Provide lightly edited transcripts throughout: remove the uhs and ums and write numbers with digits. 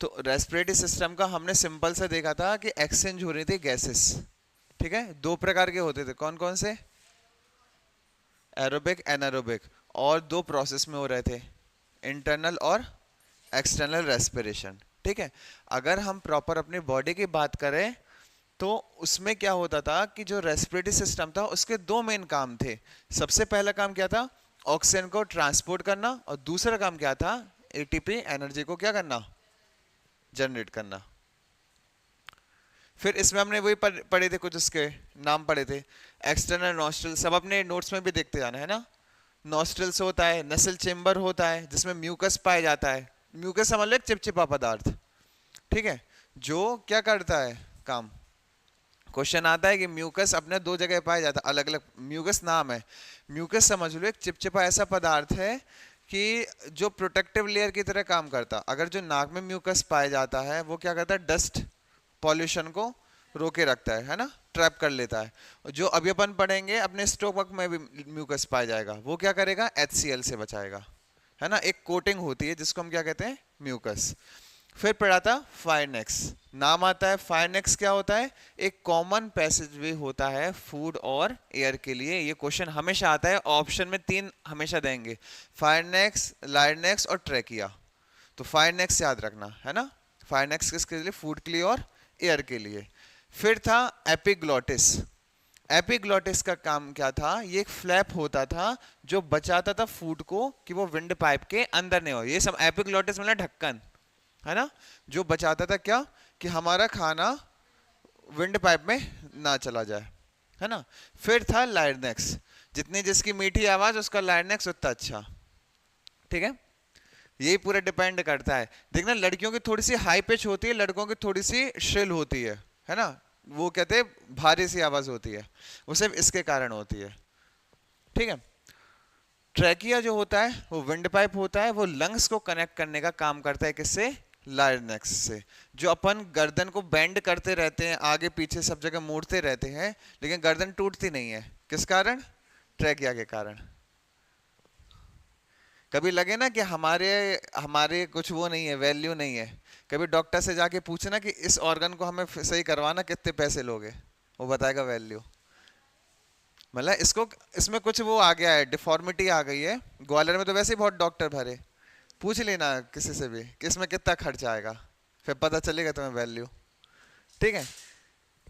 तो respiratory system का हमने सिंपल से देखा था कि एक्सचेंज हो रही थी गैसेस, ठीक है, दो प्रकार के होते थे, कौन कौन से? एरोबिक, एनारोबिक, और दो प्रोसेस में हो रहे थे, इंटरनल और एक्सटर्नल रेस्पिरेशन, ठीक है। अगर हम प्रॉपर अपनी बॉडी की बात करें तो उसमें क्या होता था कि जो रेस्पिरेटरी सिस्टम था उसके दो मेन काम थे। सबसे पहला काम क्या था? ऑक्सीजन को ट्रांसपोर्ट करना, और दूसरा काम क्या था? एटीपी एनर्जी को क्या करना? जनरेट करना। फिर इसमें हमने वही पढ़े थे, कुछ उसके नाम पढ़े थे, एक्सटर्नल नॉस्ट्रल, सब अपने नोट्स में भी देखते जाना है ना। नॉस्ट्रल्स होता है, नसल चेम्बर होता है जिसमें म्यूकस पाया जाता है, म्यूकस समझ लो एक चिपचिपा पदार्थ, ठीक है, जो क्या करता है काम। क्वेश्चन आता है कि म्यूकस अपने दो जगह पाया जाता है, अलग अलग म्यूकस नाम है। म्यूकस समझ लो एक चिपचिपा ऐसा पदार्थ है कि जो प्रोटेक्टिव लेयर की तरह काम करता। अगर जो नाक में म्यूकस पाया जाता है वो क्या करता है? डस्ट पॉल्यूशन को रोके रखता है ना, ट्रैप कर लेता है। जो अभी अपन पढ़ेंगे अपने स्टोमक में भी म्यूकस पाया जाएगा, वो क्या करेगा? HCl से बचाएगा, है ना। एक कोटिंग होती है जिसको हम क्या कहते हैं? म्यूकस। फिर पढ़ा था फायरनेक्स, नाम आता है। फायरनेक्स क्या होता है? एक कॉमन पैसेजवे होता है फूड और एयर के लिए। ये क्वेश्चन हमेशा आता है, ऑप्शन में 3 हमेशा देंगे, फायरनेक्स, लायरनेक्स और ट्रेकिया। तो फायरनेक्स याद रखना है ना। फायरनेक्स किसके लिए? फूड के लिए और एयर के लिए। फिर था एपिग्लॉटिस। एपिग्लॉटिस का काम क्या था? ये एक फ्लैप होता था जो बचाता था फूड को कि वो विंड पाइप के अंदर नहीं हो। ये सब एपिग्लॉटिस मतलब ढक्कन, है ना, जो बचाता था क्या? कि हमारा खाना विंड पाइप में ना चला जाए, है ना। फिर था लायरनेक्स, जितनी जिसकी मीठी आवाज उसका लायरनेक्स उतना अच्छा, ठीक है। यही पूरा डिपेंड करता है। देखना लड़कियों की थोड़ी सी हाई पिच होती है, लड़कों की थोड़ी सी श्रिल होती है ना। वो कहते हैं भारी सी आवाज होती है, वो सिर्फ इसके कारण होती है, ठीक है। ट्रैकिया जो होता है वो विंड पाइप होता है, वो लंग्स को कनेक्ट करने का काम करता है, किससे? लायरनेक्स से। जो अपन गर्दन को बेंड करते रहते हैं, आगे पीछे सब जगह मोड़ते रहते हैं, लेकिन गर्दन टूटती नहीं है, किस कारण? ट्रैकिया के कारण। कभी लगे ना कि हमारे हमारे कुछ वो नहीं है, वैल्यू नहीं है, कभी डॉक्टर से जाके पूछना कि इस ऑर्गन को हमें सही करवाना कितने पैसे लोगे, वो बताएगा वैल्यू। मतलब इसको, इसमें कुछ वो आ गया है, डिफॉर्मिटी आ गई है। ग्वालियर में तो वैसे ही बहुत डॉक्टर भरे, पूछ लेना किसी से भी कि इसमें कितना खर्च आएगा, फिर पता चलेगा तुम्हें वैल्यू, ठीक है।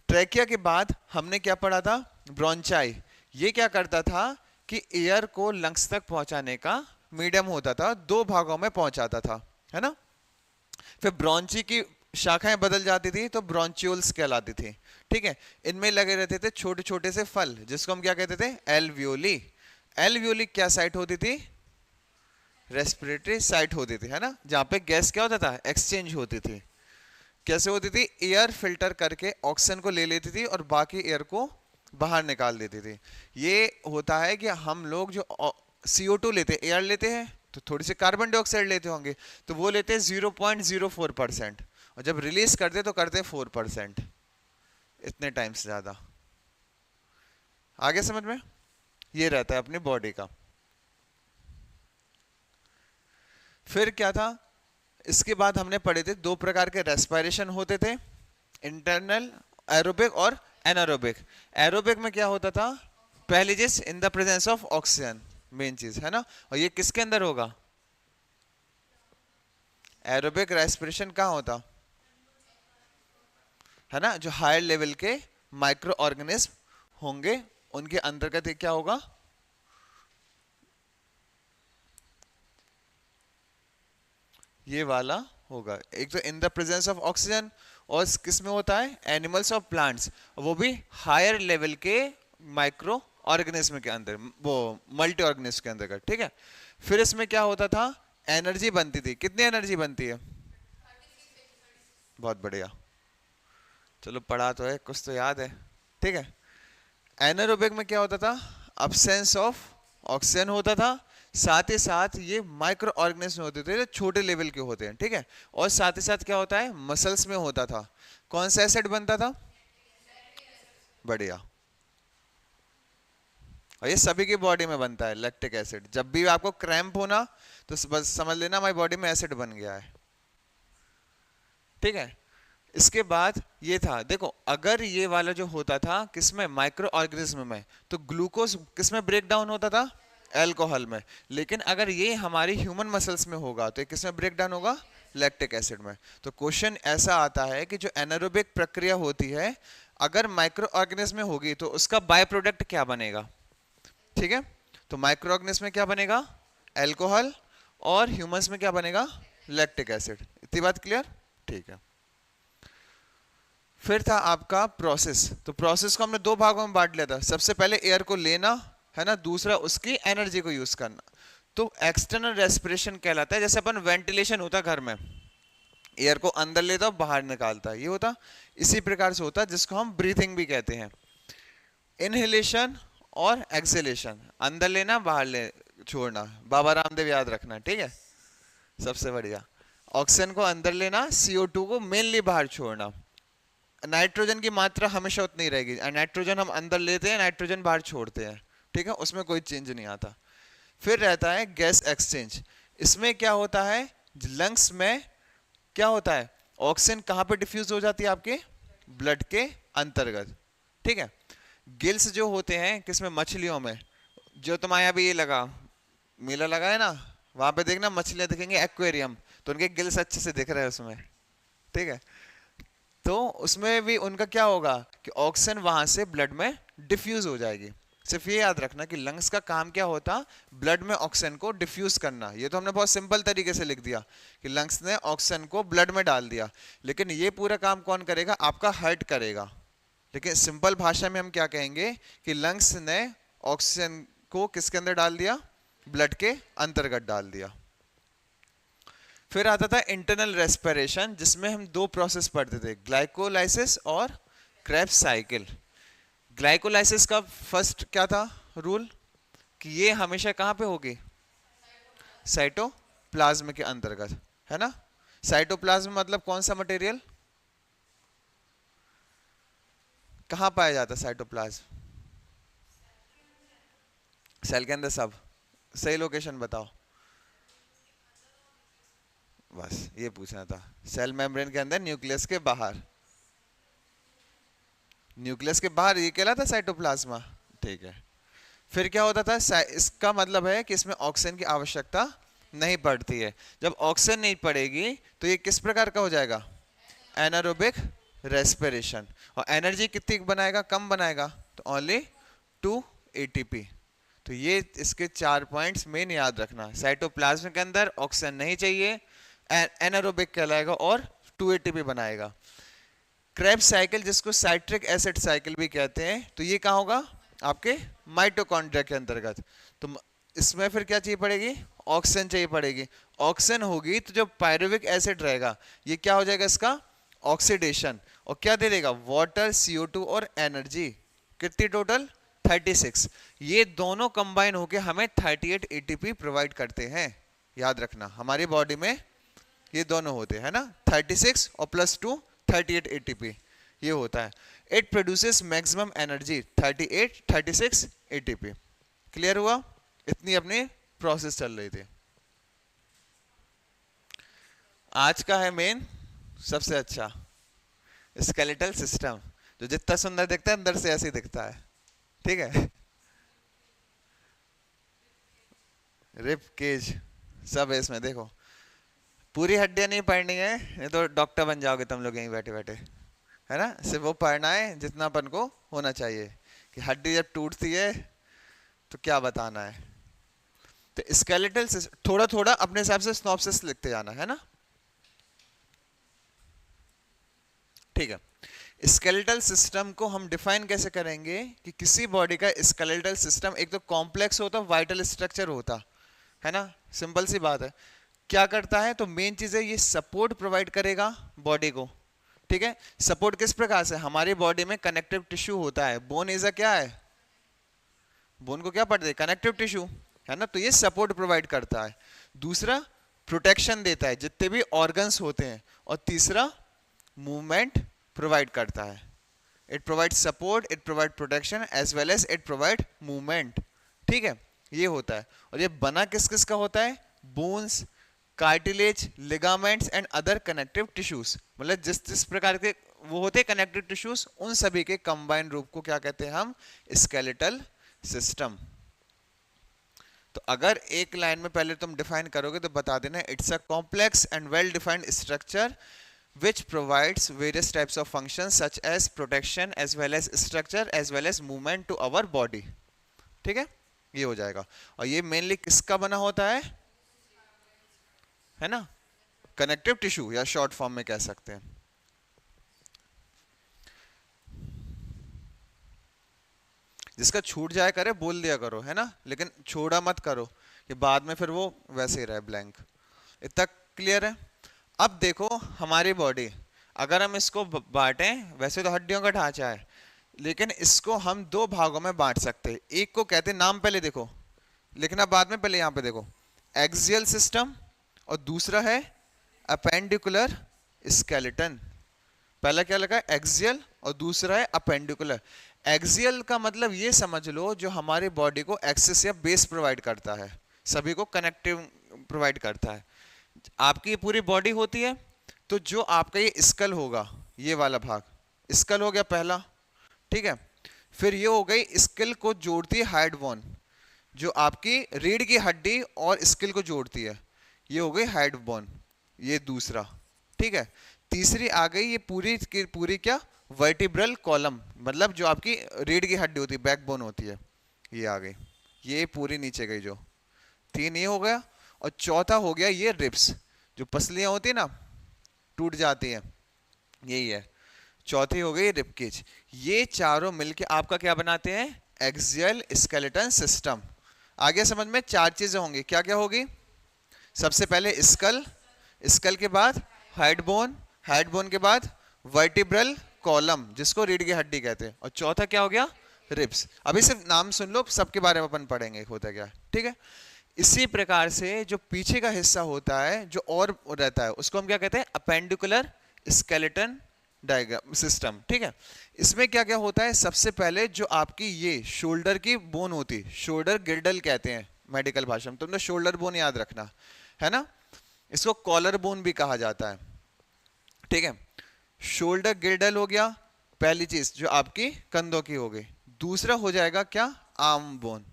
ट्रैकिया के बाद हमने क्या पढ़ा था? ब्रोंचाई। ये क्या करता था कि एयर को लंग्स तक पहुंचाने का मीडियम होता था, दो भागों में पहुंचाता था, है ना। फिर ब्रोंची की शाखाएं बदल जाती थी तो ब्रोंचियोल्स कहलाती थी, ठीक है। इनमें लगे रहते थे छोटे छोटे से फल, जिसको हम क्या कहते थे? एल्वियोली। एल्वियोली क्या साइट होती थी? रेस्पिरेटरी साइट होती थी, है ना, जहां पे गैस क्या होता था? एक्सचेंज होती थी। कैसे होती थी? एयर फिल्टर करके ऑक्सीजन को ले लेती थी और बाकी एयर को बाहर निकाल देती थी। ये होता है कि हम लोग जो CO2 लेते हैं, एयर लेते हैं, तो थोड़ी सी कार्बन डाइऑक्साइड लेते होंगे, तो वो लेते हैं 0.04%, और जब रिलीज करते तो करते हैं 4%, इतने टाइम्स ज्यादा। आगे समझ में? ये रहता है अपनी बॉडी का। फिर क्या था? इसके बाद हमने पढ़े थे दो प्रकार के रेस्पिरेशन होते थे, इंटरनल एरोबिक और एनारोबिक। एरोबिक में क्या होता था? पहली चीज, in the presence of oxygen, main चीज, है ना। और ये किसके अंदर होगा? एरोबिक रेस्पिरेशन कहाँ होता है ना, जो हायर लेवल के माइक्रो ऑर्गेनिज्म होंगे उनके अंतर्गत ये क्या होगा? ये वाला होगा। एक तो in the presence of oxygen, और किस में होता है? एनिमल्स और प्लांट्स, वो भी हायर लेवल के माइक्रो ऑर्गेनिज्म के अंदर, वो मल्टी ऑर्गेनिज्म के अंदर, ठीक है। फिर इसमें क्या होता था? एनर्जी बनती थी। कितनी एनर्जी बनती है? बहुत बढ़िया, चलो पढ़ा तो है, कुछ तो याद है, ठीक है। एनारोबिक में क्या होता था? अब्सेंस ऑफ ऑक्सीजन होता था, साथ ही साथ ये माइक्रो ऑर्गेनिज्म होते थे जो छोटे लेवल के होते हैं, ठीक है। और साथ ही साथ क्या होता है? मसल्स में होता था। कौन सा एसिड बनता था? बढ़िया। और ये सभी की बॉडी में बनता है, लैक्टिक एसिड। जब भी आपको क्रैम्प होना तो बस समझ लेना हमारी बॉडी में एसिड बन गया है। ठीक है। इसके बाद ये था, देखो अगर ये वाला जो होता था किसमें, माइक्रो ऑर्गेनिज्म में, तो ग्लूकोज किसमें ब्रेक डाउन होता था, अल्कोहल में। लेकिन अगर ये हमारी ह्यूमन मसल्स में होगा तो ये किसमें ब्रेक डाउन होगा, लैक्टिक एसिड में। तो क्वेश्चन ऐसा आता है कि जो एनारोबिक प्रक्रिया होती है अगर माइक्रो ऑर्गेनिज्म में होगी तो उसका बाय प्रोडक्ट क्या बनेगा, ठीक है। तो माइक्रो ऑर्गेनिज्म में क्या बनेगा, अल्कोहल, और ह्यूमंस में क्या बनेगा, लैक्टिक एसिड। इतनी बात क्लियर, ठीक है। फिर था आपका प्रोसेस। तो प्रोसेस को हमने दो भागों में बांट लिया था, सबसे पहले एयर को लेना है ना, दूसरा उसकी एनर्जी को यूज करना। तो एक्सटर्नल रेस्पिरेशन कहलाता है, जैसे अपन वेंटिलेशन होता है घर में, एयर को अंदर लेता है बाहर निकालता है, ये होता इसी प्रकार से होता है, जिसको हम ब्रीथिंग भी कहते हैं। इनहेलेशन और एक्सेलेशन, अंदर लेना बाहर ले छोड़ना, बाबा रामदेव याद रखना, ठीक है, सबसे बढ़िया। ऑक्सीजन को अंदर लेना, CO2 को मेनली बाहर छोड़ना। नाइट्रोजन की मात्रा हमेशा उतनी रहेगी, नाइट्रोजन हम अंदर लेते हैं, नाइट्रोजन बाहर छोड़ते हैं, ठीक है, उसमें कोई चेंज नहीं आता। फिर रहता है गैस एक्सचेंज। इसमें क्या होता है, लंग्स में क्या होता है, ऑक्सीजन कहां पे डिफ्यूज हो जाती है, आपके ब्लड के अंतर्गत, ठीक है। गिल्स जो होते हैं किसमें, मछलियों में, जो तुम्हारे यहाँ भी ये लगा मेला लगा है ना, वहां पे देखना मछलियां दिखेंगे एक्वेरियम, तो उनके गिल्स अच्छे से दिख रहे हैं उसमें, ठीक है। तो उसमें भी उनका क्या होगा कि ऑक्सीजन वहां से ब्लड में डिफ्यूज हो जाएगी। सिर्फ ये याद रखना कि लंग्स का काम क्या होता, ब्लड में ऑक्सीजन को डिफ्यूज करना। ये तो हमने बहुत सिंपल तरीके से लिख दिया कि लंग्स ने ऑक्सीजन को ब्लड में डाल दिया, लेकिन ये पूरा काम कौन करेगा, आपका हार्ट करेगा। लेकिन सिंपल भाषा में हम क्या कहेंगे कि लंग्स ने ऑक्सीजन को किसके अंदर डाल दिया, ब्लड के अंतर्गत डाल दिया। फिर आता था इंटरनल रेस्पिरेशन, जिसमें हम दो प्रोसेस पढ़ते थे, ग्लाइकोलाइसिस और क्रेब्स साइकिल। ग्लाइकोलाइसिस का फर्स्ट क्या था रूल, कि ये हमेशा कहां पे होगी, साइटोप्लाज्म के अंतर्गत, है ना। साइटोप्लाज्म मतलब कौन सा मटेरियल, कहां पाया जाता है साइटोप्लाज्म, सेल के अंदर, सब सही लोकेशन बताओ, बस ये पूछना था। सेल मेम्ब्रेन के अंदर, न्यूक्लियस के बाहर, न्यूक्लियस के बाहर ये कहलाता साइटोप्लाज्मा, ठीक है। फिर क्या होता था, इसका मतलब है कि इसमें ऑक्सीजन की आवश्यकता नहीं पड़ती है। जब ऑक्सीजन नहीं पड़ेगी तो ये किस प्रकार का हो जाएगा, एनारोबिक रेस्पिरेशन। और एनर्जी कितनी बनाएगा, कम बनाएगा, तो ओनली 2 ATP। तो ये इसके 4 पॉइंट्स मेन याद रखना। साइटोप्लाज्म के अंदर ऑक्सीजन नहीं चाहिए, एनारोबिक कहलाएगा और 2 ATP बनाएगा। क्रेब्स साइकिल, जिसको साइट्रिक एसिड साइकिल भी कहते हैं, तो ये कहाँ होगा, आपके माइटोकॉन्ड्रिया के अंतर्गत। तो इसमें फिर क्या चाहिए पड़ेगी, ऑक्सीजन चाहिए पड़ेगी। ऑक्सीजन होगी तो जो पायरुविक एसिड रहेगा ये क्या हो जाएगा, इसका ऑक्सीडेशन, और क्या दे देगा, वाटर, CO2 और एनर्जी। कितनी टोटल, 36। ये दोनों कंबाइन होके हमें 38 ATP प्रोवाइड करते हैं। याद रखना हमारी बॉडी में ये दोनों होते हैं ना, 36 और +2 38 ATP ये होता है। It produces maximum energy 36 ATP। Clear हुआ, इतनी अपनी प्रोसेस चल रही थी। आज का है मेन सबसे अच्छा, स्केलेटल सिस्टम, जो जितना सुंदर दिखता है अंदर से ऐसे ही दिखता है, ठीक है। रिब केज सब है इसमें, देखो पूरी हड्डियां नहीं पढ़नी है, नहीं तो डॉक्टर बन जाओगे तुम लोग यहीं बैठे बैठे, है ना। सिर्फ वो पढ़ना है जितना अपन को होना चाहिए, कि हड्डी जब टूटती है तो क्या बताना है। तो स्केलेटल थोड़ा थोड़ा अपने हिसाब से सिनॉप्सिस लिखते जाना है ना, ठीक है। स्केलेटल सिस्टम को हम डिफाइन कैसे करेंगे कि किसी बॉडी का स्केलेटल सिस्टम एक तो कॉम्प्लेक्स होता, वाइटल स्ट्रक्चर होता है ना, सिंपल सी बात है। क्या करता है, तो मेन चीज है ये सपोर्ट प्रोवाइड करेगा बॉडी को, ठीक है। सपोर्ट किस प्रकार से, हमारी बॉडी में कनेक्टिव टिश्यू होता है, बोन इज अ क्या है, बोन को क्या पढ़ते हैं, कनेक्टिव टिश्यू, है ना। तो ये सपोर्ट प्रोवाइड करता है। दूसरा प्रोटेक्शन देता है जितने भी ऑर्गन्स होते हैं, और तीसरा मूवमेंट प्रोवाइड करता है। It provide support, it provide protection as well as it provide movement, ठीक है, ये होता है। और ये बना किस किस का होता है, bones, cartilage, ligaments and other connective tissues, मतलब जिस जिस प्रकार के वो होते हैं कनेक्टिव टिश्यूज, उन सभी के कंबाइंड रूप को क्या कहते हैं हम? Skeletal system. तो अगर एक लाइन में पहले तुम डिफाइन करोगे तो बता देना, it's a complex and well defined structure which provides various types of functions such as protection as well as structure as well as movement to our body। ठीक है, ये हो जाएगा। और ये मेनली किसका बना होता है ना? कनेक्टिव टिश्यू, या शॉर्ट फॉर्म में कह सकते हैं। जिसका छूट जाए करे बोल दिया करो, है ना, लेकिन छोड़ा मत करो कि बाद में फिर वो वैसे ही रहे ब्लैंक। इतना क्लियर है? अब देखो हमारी बॉडी, अगर हम इसको बांटें, वैसे तो हड्डियों का ढांचा है, लेकिन इसको हम दो भागों में बांट सकते हैं। एक को कहते हैं, नाम पहले देखो, लिखना बाद में, पहले यहां पे देखो, एक्सियल सिस्टम, और दूसरा है अपेंडिकुलर स्केलेटन। पहला क्या लगा? एक्सियल, और दूसरा है अपेंडिकुलर। एक्सियल का मतलब ये समझ लो, जो हमारी बॉडी को एक्सेस या बेस प्रोवाइड करता है, सभी को कनेक्टिव प्रोवाइड करता है। आपकी पूरी बॉडी होती है, तो जो आपका ये स्कल होगा, ये वाला भाग स्कल हो गया पहला, ठीक है। फिर ये हो गई स्कल को जोड़ती है हाइड बोन, जो आपकी रीढ़ की हड्डी और स्कल को जोड़ती है, ये हो गई हाइड बोन, ये दूसरा, ठीक है। तीसरी आ गई ये पूरी की पूरी क्या? वर्टिब्रल कॉलम, मतलब जो आपकी रीढ़ की हड्डी होती है, बैकबोन होती है, ये आ गई, ये पूरी नीचे गई, जो तीन ये हो गया। और चौथा हो गया ये रिब्स, जो पसलियां होती है ना, टूट जाती है, यही है। चौथी हो गई रिबकेज। ये चारों मिलके आपका क्या बनाते हैं? Axial skeleton system. आगे समझ में? चार चीजें होंगी, क्या क्या होगी? सबसे पहले स्कल, स्कल के बाद हेड बोन, हेड बोन के बाद वर्टिब्रल कॉलम, जिसको रीढ़ की हड्डी कहते हैं, और चौथा क्या हो गया? रिब्स। अभी सिर्फ नाम सुन लो, सबके बारे में अपन पढ़ेंगे होता क्या, ठीक है। इसी प्रकार से जो पीछे का हिस्सा होता है, जो और रहता है, उसको हम क्या कहते हैं? अपेंडिकुलर स्केलेटन डायग्राम सिस्टम, ठीक है। इसमें क्या क्या होता है? सबसे पहले जो आपकी ये शोल्डर की बोन होती, शोल्डर गिर्डल कहते हैं मेडिकल भाषा में, तुमने शोल्डर बोन याद रखना है ना। इसको कॉलर बोन भी कहा जाता है, ठीक है। शोल्डर गिर्डल हो गया पहली चीज, जो आपकी कंधों की हो गई। दूसरा हो जाएगा क्या? आर्म बोन,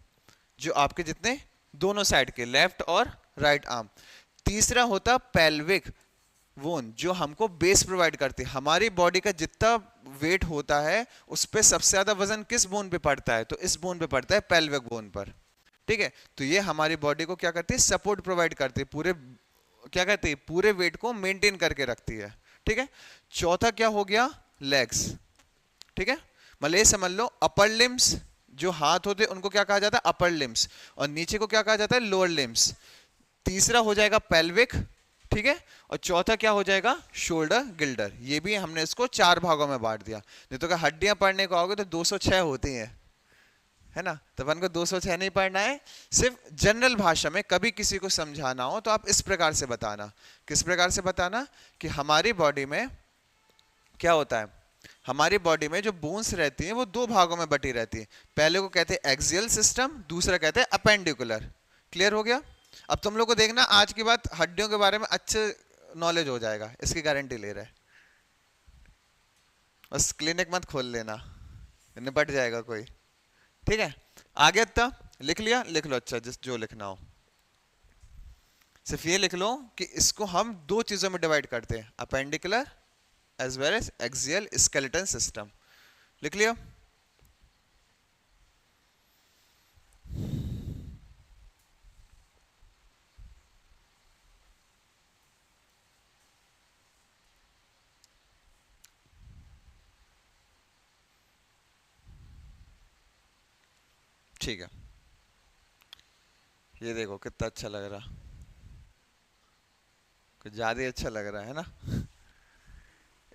जो आपके जितने दोनों साइड के, लेफ्ट और राइट आर्म। तीसरा होता पेल्विक बोन, जो हमको बेस प्रोवाइड करती है। हमारी बॉडी का जितना वेट होता है, उस पे सबसे ज्यादा वजन किस बोन पे पड़ता है? तो इस बोन पे पड़ता है, पेल्विक बोन पर, ठीक है। तो ये हमारी बॉडी को क्या करती है? सपोर्ट प्रोवाइड करती है, पूरे क्या कहती है? पूरे वेट को मेंटेन करके रखती है, ठीक है। चौथा क्या हो गया? लेग्स, ठीक है। मतलब ये समझ लो, अपर लिम्स जो हाथ होते हैं उनको क्या कहा जाता है? अपर लिम्स, और नीचे को क्या कहा जाता है? Lower limbs. तीसरा हो जाएगा पेल्विक, ठीक है। और चौथा क्या हो जाएगा? Shoulder Gilder. ये भी हमने इसको चार भागों में बांट दिया। नहीं तो क्या हड्डियां पढ़ने को आओगे तो 206 होती हैं, है ना। तो अपन को 206 नहीं पढ़ना है, सिर्फ जनरल भाषा में कभी किसी को समझाना हो तो आप इस प्रकार से बताना। किस प्रकार से बताना? कि हमारी बॉडी में क्या होता है, हमारी बॉडी में जो बोन्स रहती हैं वो दो भागों में बटी रहती है। पहले को कहते हैं एक्सियल सिस्टम, दूसरा कहते हैं अपेंडिकुलर। क्लियर हो गया? अब तुम लोग को देखना, आज की बात हड्डियों के बारे में अच्छे नॉलेज हो जाएगा, इसकी गारंटी ले रहे। बस क्लिनिक मत खोल लेना, निपट जाएगा कोई, ठीक है। आगे इतना लिख लिया? लिख लो, अच्छा जिस जो लिखना हो। सिर्फ ये लिख लो कि इसको हम दो चीजों में डिवाइड करते हैं, appendicular as well as axial skeleton system। लिख लिया? ठीक है, ये देखो कितना अच्छा लग रहा, कुछ ज्यादा ही अच्छा लग रहा है ना।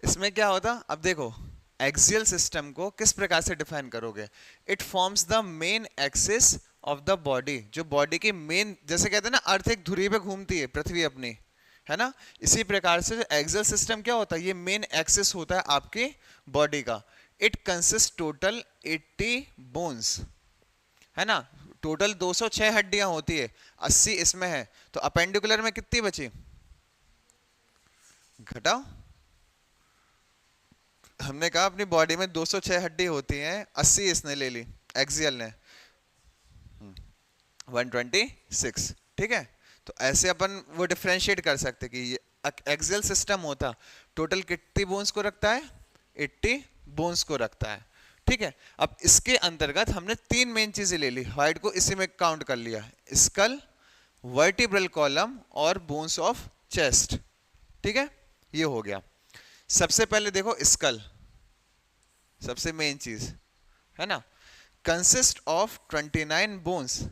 इसमें क्या होता, अब देखो एक्सियल सिस्टम को किस प्रकार से डिफाइन करोगे? It forms the main axis of the body, जो बॉडी की मेन, जैसे कहते हैं ना अर्थ एक धुरी पे घूमती है पृथ्वी अपनी, है ना। इसी प्रकार से एक्सियल सिस्टम क्या होता है? ये मेन एक्सिस होता है आपकी बॉडी का। इट कंसिस्ट टोटल 80 बोन्स, है ना। टोटल 206 हड्डियां होती है, 80 इसमें है, तो अपेंडिकुलर में कितनी बची? घटाओ। हमने कहा अपनी बॉडी में 206 हड्डी होती हैं, 80 इसने ले ली, एक्सियल ने 126, ठीक है। तो ऐसे अपन वो डिफरेंशिएट कर सकते कि ये एक्सियल सिस्टम होता टोटल कितनी बोन्स को रखता है? 80 बोन्स को रखता है, ठीक है। अब इसके अंतर्गत हमने तीन मेन चीजें ले ली, हाइट को इसी में काउंट कर लिया, स्कल, वर्टिब्रल कॉलम और बोन्स ऑफ चेस्ट, ठीक है। ये हो गया। सबसे पहले देखो स्कल, सबसे मेन चीज है ना, कंसिस्ट ऑफ 29 बोन्स।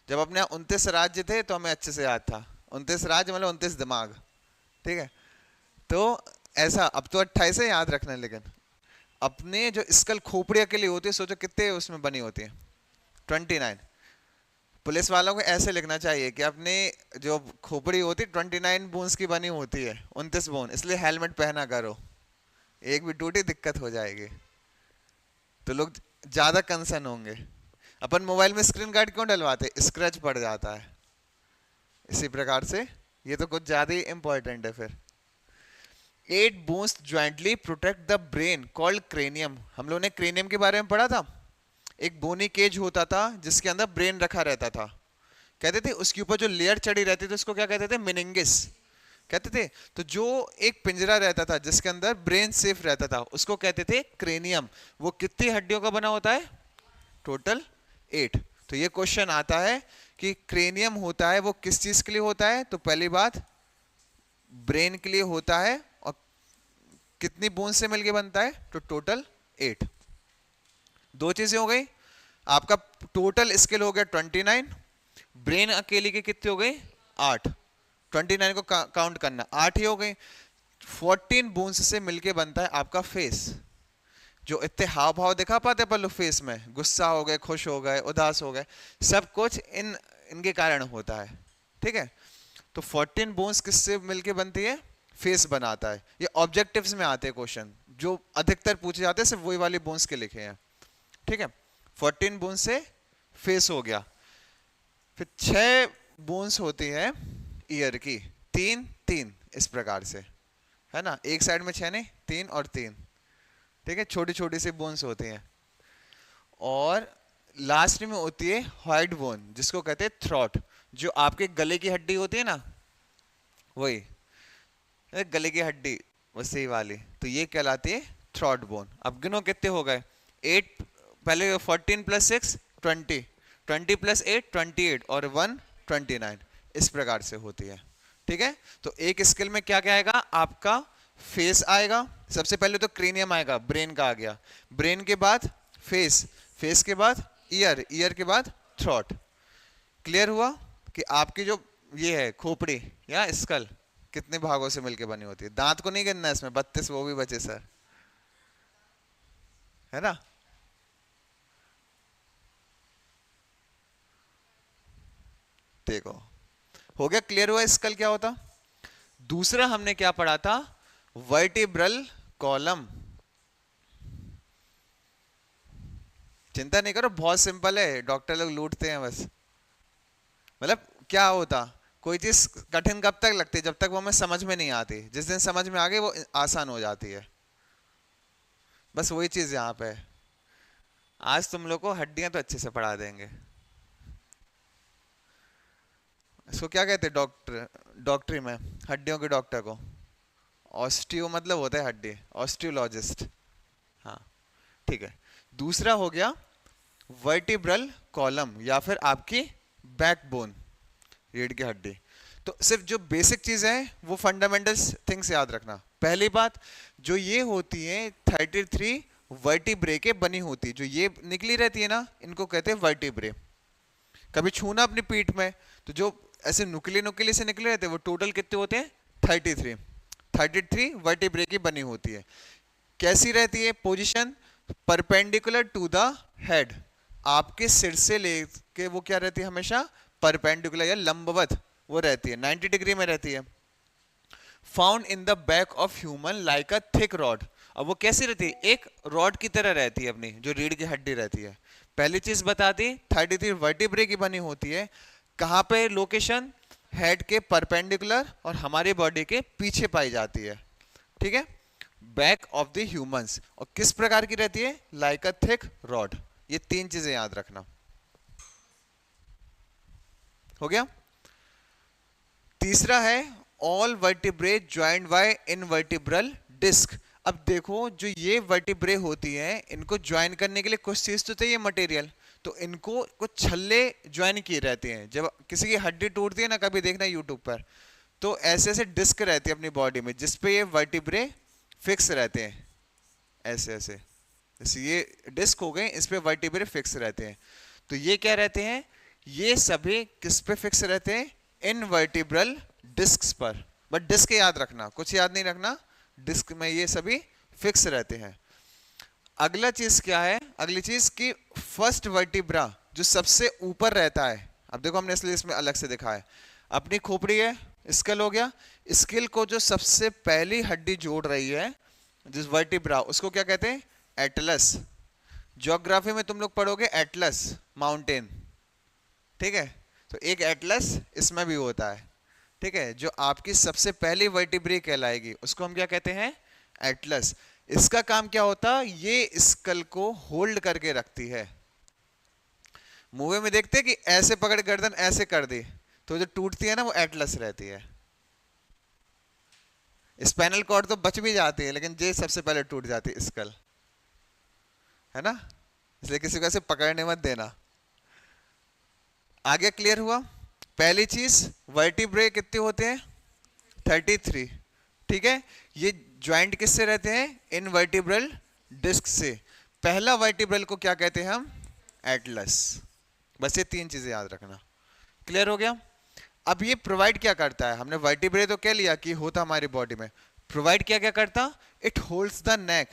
जब अपने 29 राज्य थे तो हमें अच्छे से याद था, 29 राज्य मतलब 29 दिमाग, ठीक है। तो ऐसा अब तो 28 है, याद रखना है, लेकिन अपने जो स्कल खोपड़ी के लिए होती है, सोचो कितने उसमें बनी होती है? 29। पुलिस वालों को ऐसे लिखना चाहिए कि अपने जो खोपड़ी होती है 29 बोन्स की बनी होती है, 29 बोन, इसलिए हेलमेट पहना करो, एक भी टूटी दिक्कत हो जाएगी, तो लोग ज्यादा कंसर्न होंगे। अपन मोबाइल में स्क्रीन गार्ड क्यों डलवाते? स्क्रैच पड़ जाता है, इसी प्रकार से ये तो कुछ ज्यादा ही इंपॉर्टेंट है। फिर 8 bones jointly protect the brain called cranium. हम लोगों ने क्रेनियम के बारे में पढ़ा था, एक बोनी केज होता था जिसके अंदर ब्रेन रखा रहता था, कहते थे उसके ऊपर जो लेयर चढ़ी रहती थी उसको क्या कहते थे? मेनिंगिस कहते थे। तो जो एक पिंजरा रहता था जिसके अंदर ब्रेन सेफ रहता था उसको कहते थे क्रेनियम। वो कितनी हड्डियों का बना होता है? टोटल 8। तो ये क्वेश्चन आता है कि क्रेनियम होता है वो किस चीज के लिए होता है? तो पहली बात ब्रेन के लिए होता है, और कितनी बोन से मिलके बनता है? तो टोटल 8। दो चीजें हो गई, आपका टोटल स्केल हो गया 29, ब्रेन अकेले की कितनी हो गई? 8। 29 को काउंट करना, 8 ही हो गई। 14 बोन्स से मिलके बनता है आपका फेस। जो इतने हाव भाव दिखा पाते अपन लोग फेस में, गुस्सा हो गए, खुश हो गए, उदास हो गए, सब कुछ इनके कारण होता है, ठीक है। तो 14 बोन्स किससे मिलके बनती है? फेस बनाता है। ये ऑब्जेक्टिव्स में आते हैं क्वेश्चन, जो अधिकतर पूछे जाते हैं सिर्फ वही वाली बोन्स के लिखे हैं, ठीक है। 14 बोन्स से फेस हो गया। फिर 6 बोन्स होती है ईयर की, 3 3 इस प्रकार से, है ना, एक साइड में 6 नहीं, 3 और 3, ठीक है, छोटी छोटी सी बोन्स होती हैं। और लास्ट में होती है व्हाइट बोन, जिसको कहते हैं थ्रॉट, जो आपके गले की हड्डी होती है ना, वही गले की हड्डी, वैसे ही वाली, तो ये कहलाती है थ्रॉट बोन। अब गिनो कितने हो गए? 8, पहले 14 + 6 20, 20 + 8 28, और 1 29, इस प्रकार से होती है, ठीक है। तो एक स्केल में क्या क्या आएगा? आपका फेस आएगा, सबसे पहले तो क्रेनियम आएगा, ब्रेन का आ गया, ब्रेन के बाद फेस, फेस के बाद ईयर, ईयर के बाद थ्रॉट। क्लियर हुआ कि आपकी जो ये है खोपड़ी या स्कल कितने भागों से मिलके बनी होती है? दांत को नहीं गिनना इसमें, 32 वो भी बचे सर, है ना। देखो हो गया, क्लियर हुआ स्कल क्या होता। दूसरा हमने क्या पढ़ा था? Vertebral column. चिंता नहीं करो, बहुत सिंपल है, डॉक्टर लोग लूटते हैं बस। मतलब क्या होता, कोई चीज कठिन कब तक लगती है? जब तक वो हमें समझ में नहीं आती, जिस दिन समझ में आ गई वो आसान हो जाती है, बस वही चीज यहाँ पे है। आज तुम लोग को हड्डियां तो अच्छे से पढ़ा देंगे। इसको क्या कहते हैं डॉक्टर, डॉक्टरी में हड्डियों के डॉक्टर को? ऑस्टियो मतलब होता है हड्डी, ऑस्टियोलॉजिस्ट, हाँ, ठीक है। दूसरा हो गया वर्टिब्रल कॉलम, या फिर आपकी बैकबोन, रीढ़ की हड्डी। तो सिर्फ जो बेसिक चीज है वो फंडामेंटल्स थिंग्स याद रखना। पहली बात, जो ये होती है 33 वर्टिब्रे के बनी होती, जो ये निकली रहती है ना, इनको कहते हैं वर्टिब्रे। कभी छूना अपनी पीठ में, तो जो ऐसे नुकीले नुकीले से निकले रहते हैं, वो टोटल कितने होते हैं? 33 वर्टिब्रे की बनी होती है। कैसी रहती है position? Perpendicular to the head, आपके सिर से लेके वो क्या रहती है? हमेशा परपेंडिकुलर या लंबवत वो रहती है, 90 डिग्री में रहती है। Found in the back of human like a thick rod. अब वो कैसी रहती है? एक रॉड की तरह रहती है अपनी, जो रीढ़ की हड्डी रहती है, पहली चीज बता दी 33 वर्टिब्रे की बनी होती है, कहां पे लोकेशन, हेड के परपेंडिकुलर और हमारी बॉडी के पीछे पाई जाती है, ठीक है, बैक ऑफ द ह्यूमंस। और किस प्रकार की रहती है, लाइक अ थिक रॉड। ये तीन चीजें याद रखना। हो गया। तीसरा है all vertebrae joint by intervertebral disc. अब देखो जो ये वर्टिब्रे होती हैं इनको ज्वाइन करने के लिए कुछ चीज तो चाहिए, मटेरियल, तो इनको कुछ छल्ले ज्वाइन किए रहते हैं। जब किसी की हड्डी टूटती है ना, कभी देखना यूट्यूब पर, तो ऐसे ऐसे डिस्क रहती है अपनी बॉडी में जिसपे ये वर्टिब्रे फिक्स रहते हैं, ऐसे ऐसे, जैसे ये डिस्क हो गए, इस पे वर्टिब्रे फिक्स रहते हैं। तो ये क्या रहते हैं, ये सभी किस पे फिक्स रहते हैं, इनवर्टिब्रल डिस्क्स पर। बट डिस्क याद रखना, कुछ याद नहीं रखना, डिस्क में ये सभी फिक्स रहते हैं। अगला चीज क्या है, अगली चीज कि फर्स्ट वर्टिब्रा जो सबसे ऊपर रहता है, अब देखो हमने इसलिए इसमें अलग से दिखा है, अपनी खोपड़ी है, स्केल हो गया, स्केल को जो सबसे पहली हड्डी जोड़ रही है जिस वर्टिब्रा, उसको क्या कहते हैं, एटलस। ज्योग्राफी में तुम लोग पढ़ोगे एटलस माउंटेन, ठीक है, तो एक एटलस इसमें भी होता है, ठीक है, जो आपकी सबसे पहली वर्टिब्रे कहलाएगी उसको हम क्या कहते हैं, एटलस। इसका काम क्या होता है, ये स्कल को होल्ड करके रखती है। मूवी में देखते हैं कि ऐसे पकड़ गर्दन ऐसे कर दी, तो जो टूटती है ना वो एटलस रहती है। स्पाइनल कॉर्ड तो बच भी जाती है, लेकिन ये सबसे पहले टूट जाती है, स्कल, है ना, इसलिए किसी को ऐसे पकड़ने मत देना। आगे क्लियर हुआ। पहली चीज वर्टिब्रे कितने होते हैं, 33, ठीक है। ये ज्वाइंट किससे रहते हैं, इनवर्टिब्रल डिस्क से। पहला वर्टिब्रल को क्या कहते हैं हम, एटलस। बस ये तीन चीजें याद रखना। क्लियर हो गया। अब ये प्रोवाइड क्या करता है, हमने वर्टिब्रे तो कह लिया कि होता हमारी बॉडी में, प्रोवाइड क्या क्या करता, इट होल्ड्स द नेक,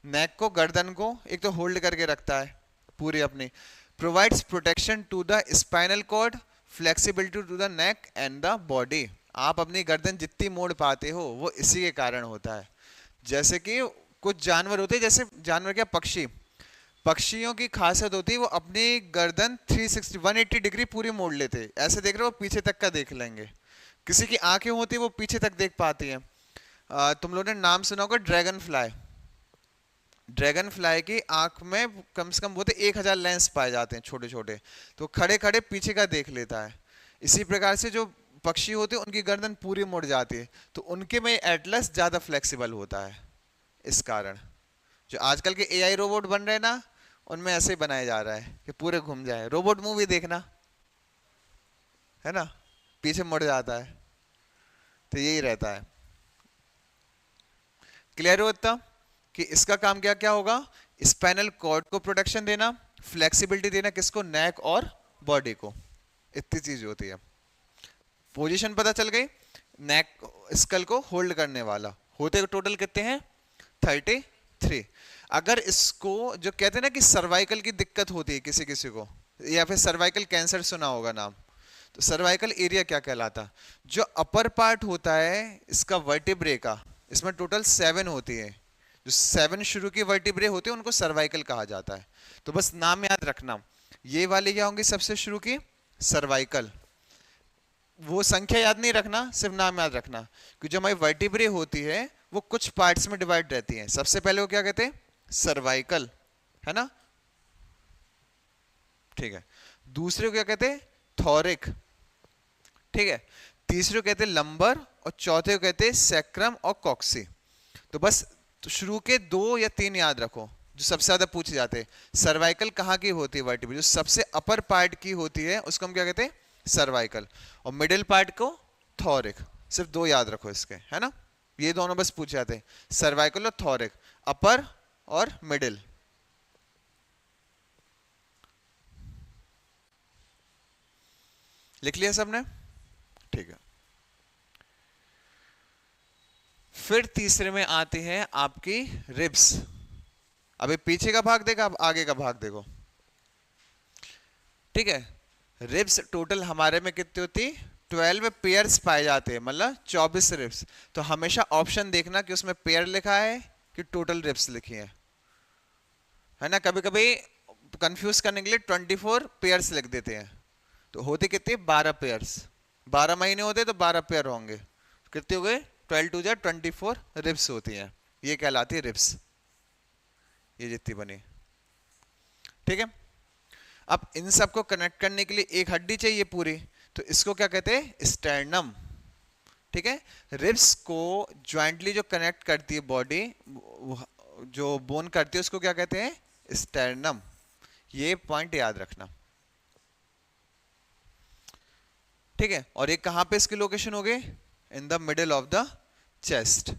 नेक को, गर्दन को एक तो होल्ड करके रखता है पूरी अपनी, provides protection to the spinal cord, flexibility to the neck and the body. आप अपनी गर्दन जितनी मोड़ पाते हो वो इसी के कारण होता है। जैसे कि कुछ जानवर होते हैं, जैसे जानवर क्या, पक्षी, पक्षियों की खासियत होती है वो अपनी गर्दन 360 180 डिग्री पूरी मोड़ लेते, ऐसे देख रहे हो पीछे तक का देख लेंगे। किसी की आंखें होती है वो पीछे तक देख पाती हैं। तुम लोगों ने नाम सुना होगा ड्रैगन फ्लाई। ड्रैगन फ्लाई की आंख में कम से कम बोलते 1000 लेंस पाए जाते हैं छोटे छोटे, तो खड़े खड़े पीछे का देख लेता है। इसी प्रकार से जो पक्षी होते हैं उनकी गर्दन पूरी मुड़ जाती है, तो उनके में एटलस ज्यादा फ्लेक्सिबल होता है। इस कारण जो आजकल के एआई रोबोट बन रहे हैं ना, उनमें ऐसे ही बनाया जा रहा है कि पूरे घूम जाए। रोबोट मूवी देखना, है ना, पीछे मुड़ जाता है, तो यही रहता है। क्लियर होता कि इसका काम क्या क्या होगा, स्पाइनल कॉर्ड को प्रोटेक्शन देना, फ्लेक्सिबिलिटी देना, किसको, नेक और बॉडी को, इतनी चीज होती है। पोजीशन पता चल गई, नेक स्कल को होल्ड करने वाला। होते टोटल कितने हैं, 33। अगर इसको जो कहते हैं ना कि सर्वाइकल की दिक्कत होती है किसी किसी को, या फिर सर्वाइकल कैंसर सुना होगा नाम, तो सर्वाइकल एरिया क्या कहलाता, जो अपर पार्ट होता है इसका वर्टिब्रे का, इसमें टोटल 7 होती है, जो 7 शुरू की वर्टिब्रे होते हैं उनको सर्वाइकल कहा जाता है। तो बस नाम याद रखना, ये वाली क्या होंगी सबसे शुरू की, सर्वाइकल। वो संख्या याद नहीं रखना, सिर्फ नाम याद रखना, क्योंकि जो हमारी वर्टिब्रे होती है वो कुछ पार्ट्स में डिवाइड रहती हैं। सबसे पहले वो क्या कहते हैं, सर्वाइकल, है ना, ठीक है। दूसरे को क्या कहते हैं, थोरिक, ठीक है। तीसरे को कहते हैं लंबर, और चौथे को कहते हैं सैक्रम और कॉक्सी। तो बस तो शुरू के 2 या 3 याद रखो जो सबसे ज्यादा पूछे जाते हैं। सर्वाइकल कहाँ की होती है, वर्टिब्रे जो सबसे अपर पार्ट की होती है उसको हम क्या कहते हैं, सर्वाइकल, और मिडिल पार्ट को थोरिक। सिर्फ 2 याद रखो इसके, है ना, ये दोनों बस पूछे जाते हैं, सर्वाइकल और थोरिक, अपर और मिडिल। लिख लिया सबने, ठीक है। फिर तीसरे में आते हैं आपकी रिब्स। अभी पीछे का भाग देखा, अब आगे का भाग देखो, ठीक है। रिब्स टोटल हमारे में कितनी होती, 12 पेयर्स पाए जाते हैं, मतलब 24 रिब्स। तो हमेशा ऑप्शन देखना कि उसमें पेयर लिखा है कि टोटल रिब्स लिखी है ना। कभी कभी कंफ्यूज करने के लिए 24 पेयर्स लिख देते हैं। तो होते कितने, 12 पेयर्स, 12 महीने होते तो 12 पेयर होंगे, कितने हो गए, 12 टू जा 24 रिब्स होती हैं, ये कहलाती है रिब्स, ये जितनी बनी। ठीक है, अब इन सबको कनेक्ट करने के लिए एक हड्डी चाहिए पूरी, तो इसको क्या कहते हैं, स्टर्नम। ठीक है, रिब्स को ज्वाइंटली जो कनेक्ट करती है बॉडी, जो बोन करती है, उसको क्या कहते हैं, स्टर्नम। ये पॉइंट याद रखना। ठीक है, और ये कहां पे इसकी लोकेशन हो गई, in the middle of the chest.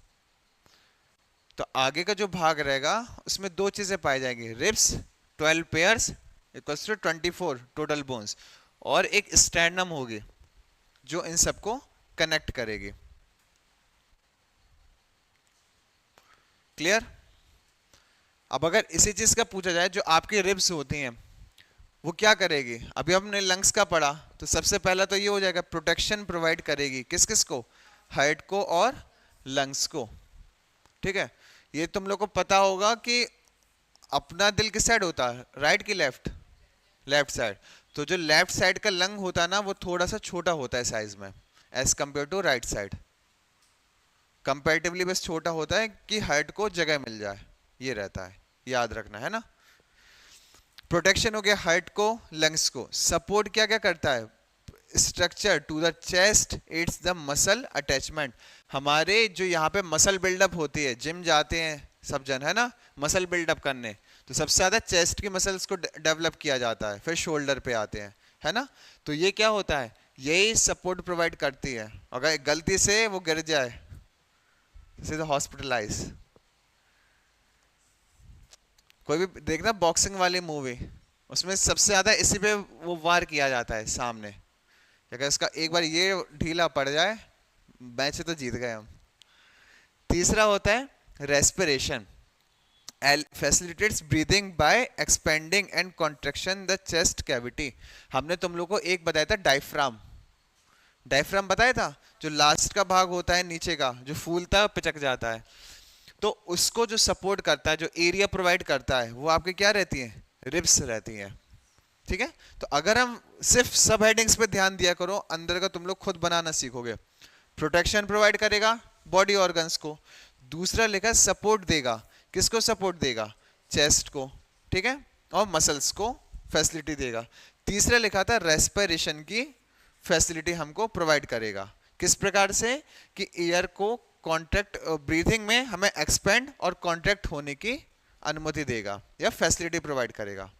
तो आगे का जो भाग रहेगा उसमें दो चीजें पाई जाएंगी, ribs 12 pairs equals to 24 total bones, और एक स्टर्नम होगी जो इन सबको कनेक्ट करेगी। क्लियर। अब अगर इसी चीज का पूछा जाए, जो आपकी रिब्स होती हैं वो क्या करेगी, अभी हमने लंग्स का पढ़ा, तो सबसे पहला तो ये हो जाएगा, प्रोटेक्शन प्रोवाइड करेगी, किस किस को, हार्ट को और लंग्स को। ठीक है, ये तुम लोग को पता होगा कि अपना दिल किस साइड होता है, राइट की लेफ्ट, लेफ्ट साइड। तो जो लेफ्ट साइड का लंग होता है ना, वो थोड़ा सा छोटा होता है साइज में as compare to right side, comparatively बस छोटा होता है कि हार्ट को जगह मिल जाए, ये रहता है, याद रखना है ना। प्रोटेक्शन हो गया हार्ट को, लंग्स को। सपोर्ट क्या क्या करता है, structure to the chest, it's the muscle attachment. हमारे जो यहाँ पे मसल बिल्डअप होती है, जिम जाते हैं सब जन है ना मसल बिल्डअप करने, तो सबसे ज्यादा चेस्ट की मसल्स को डेवलप किया जाता है, फिर शोल्डर पे आते हैं, है ना। तो ये क्या होता है, यही सपोर्ट प्रोवाइड करती है। अगर गलती से वो गिर जाए, सीधा हॉस्पिटलाइज। कोई भी देखना बॉक्सिंग वाली मूवी, उसमें सबसे ज्यादा इसी पे वो वार किया जाता है सामने, अगर इसका एक बार ये ढीला पड़ जाए, मैच तो जीत गए हम। तीसरा होता है respiration, facilitates breathing by expanding and contraction the chest cavity. हमने तुम लोग को एक बताया था डायफ्राम, डायफ्राम बताया था, जो लास्ट का भाग होता है नीचे का, जो फूलता है पिचक जाता है, तो उसको जो सपोर्ट करता है, जो एरिया प्रोवाइड करता है, वो आपके क्या रहती है, रिब्स रहती है। ठीक है, तो अगर हम सिर्फ सब हेडिंग्स पे ध्यान दिया करो, अंदर का तुम लोग खुद बनाना सीखोगे। प्रोटेक्शन प्रोवाइड करेगा बॉडी ऑर्गन्स को, दूसरा लिखा सपोर्ट देगा, किसको सपोर्ट देगा, चेस्ट को, ठीक है, और मसल्स को फैसिलिटी देगा। तीसरा लिखा था रेस्पिरेशन की फैसिलिटी हमको प्रोवाइड करेगा, किस प्रकार से कि एयर को कॉन्ट्रैक्ट, ब्रीथिंग में हमें एक्सपेंड और कॉन्ट्रैक्ट होने की अनुमति देगा या फैसिलिटी प्रोवाइड करेगा।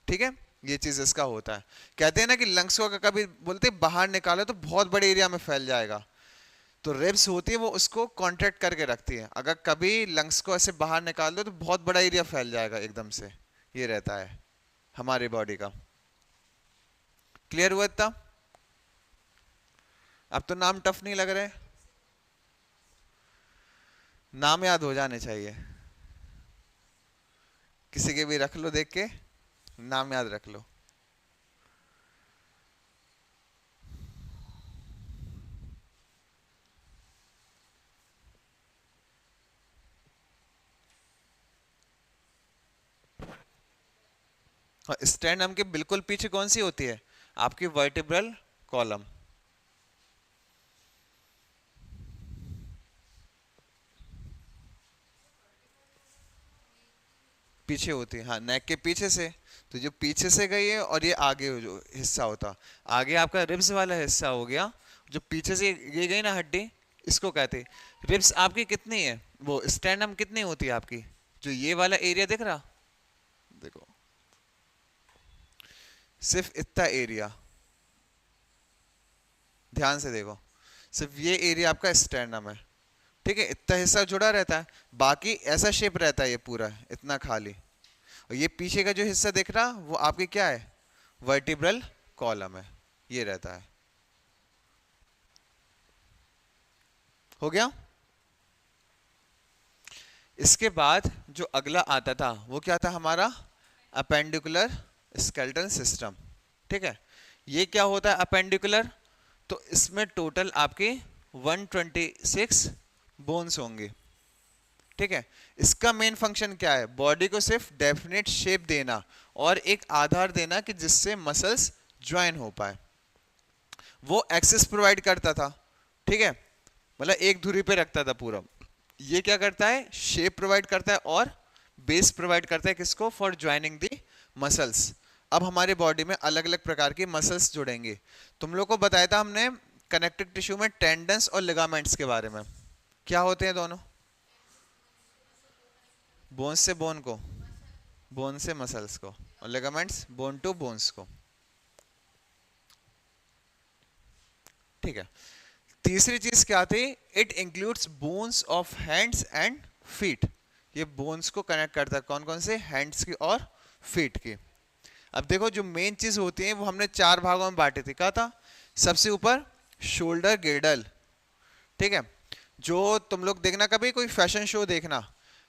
ठीक है, ये चीज इसका होता है। कहते हैं ना कि लंग्स को कभी बोलते बाहर निकालो तो बहुत बड़े एरिया में फैल जाएगा, तो रिब्स होती है वो उसको कॉन्ट्रैक्ट करके रखती है। अगर कभी लंग्स को ऐसे बाहर निकाल दो तो बहुत बड़ा एरिया फैल जाएगा एकदम से, ये रहता है हमारी बॉडी का। क्लियर हुआ इतना? अब तो नाम टफ नहीं लग रहे, नाम याद हो जाने चाहिए, किसी के भी रख लो, देख के नाम याद रख लो। और स्टेर्नम के बिल्कुल पीछे कौन सी होती है, आपकी वर्टिब्रल कॉलम। पीछे होती है, हाँ, नेक के पीछे से। तो जो पीछे से गई है और ये आगे जो हिस्सा होता, आगे आपका रिब्स वाला हिस्सा हो गया, जो पीछे से ये गई ना हड्डी, इसको कहते हैं रिब्स। आपकी कितनी है, वो स्टेर्नम कितनी होती है आपकी, जो ये वाला एरिया दिख रहा, देखो सिर्फ इतना एरिया, ध्यान से देखो, सिर्फ ये एरिया आपका स्टेर्नम है। ठीक है, इतना हिस्सा जुड़ा रहता है, बाकी ऐसा शेप रहता है ये पूरा इतना खाली, और ये पीछे का जो हिस्सा दिख रहा वो आपके क्या है, वर्टिब्रल कॉलम है, ये रहता है। हो गया। इसके बाद जो अगला आता था वो क्या था हमारा, अपेंडिकुलर स्केलेटल सिस्टम। ठीक है, ये क्या होता है अपेंडिकुलर, तो इसमें टोटल आपके 126 बोन्स होंगे। ठीक है। इसका मेन फंक्शन क्या है? बॉडी को सिर्फ डेफिनेट शेप देना और एक आधार देना कि जिससे मसल्स ज्वाइन हो पाए। वो एक्सेस प्रोवाइड करता था, ठीक है, मतलब एक धुरी पे रखता था पूरा। ये क्या करता है? शेप प्रोवाइड करता है और बेस प्रोवाइड करता है किसको? For joining the muscles. अब हमारे बॉडी में अलग अलग प्रकार की मसल्स जुड़ेंगे। तुम लोग को बताया था हमने कनेक्टिव टिश्यू में टेंडन्स और लिगामेंट्स के बारे में। क्या होते हैं दोनों? बोन से बोन को, बोन से मसल्स को, और लिगामेंट्स बोन टू बोन्स को, ठीक है। तीसरी चीज क्या थी? It includes bones of hands and feet. ये बोन्स को कनेक्ट करता है, कौन कौन से? हैंड्स की और फीट की। अब देखो जो मेन चीज होती है वो हमने चार भागों में बांटी थी। क्या था? सबसे ऊपर शोल्डर गिर्डल, ठीक है। जो तुम लोग देखना कभी कोई फैशन शो देखना,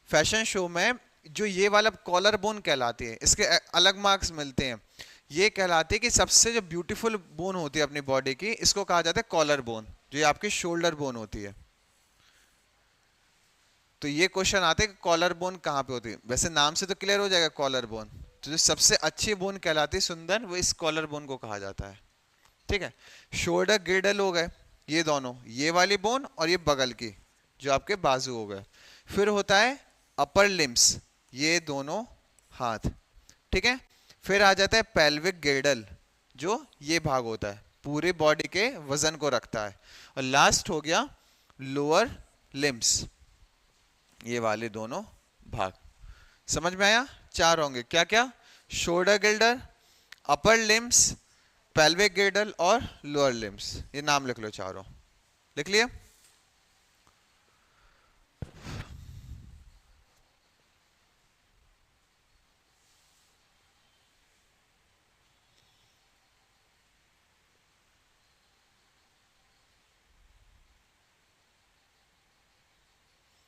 फैशन शो में जो ये वाला कॉलर बोन कहलाती है, इसके अलग मार्क्स मिलते हैं। ये कहलाती है कि सबसे जो ब्यूटीफुल बोन होती है अपनी बॉडी की, इसको कहा जाता है कॉलर बोन, जो ये आपकी शोल्डर बोन होती है। तो ये क्वेश्चन आते हैं कि कॉलर बोन कहाँ पे होती है। वैसे नाम से तो क्लियर हो जाएगा कॉलर बोन। तो जो सबसे अच्छी बोन कहलाती है सुंदर, वो इस कॉलर बोन को कहा जाता है, ठीक है। शोल्डर गिर्डल हो गए ये दोनों, ये वाली बोन और ये बगल की जो आपके बाजू हो गए। फिर होता है अपर लिम्स, ये दोनों हाथ, ठीक है। फिर आ जाता है पेल्विक गिर्डल, जो ये भाग होता है, पूरे बॉडी के वजन को रखता है। और लास्ट हो गया लोअर लिम्स, ये वाले दोनों भाग। समझ में आया? चार होंगे, क्या क्या? Shoulder Gilder, upper limbs, pelvic गिर्डल और लोअर लिम्स। ये नाम लिख लो चारों। लिख लिया?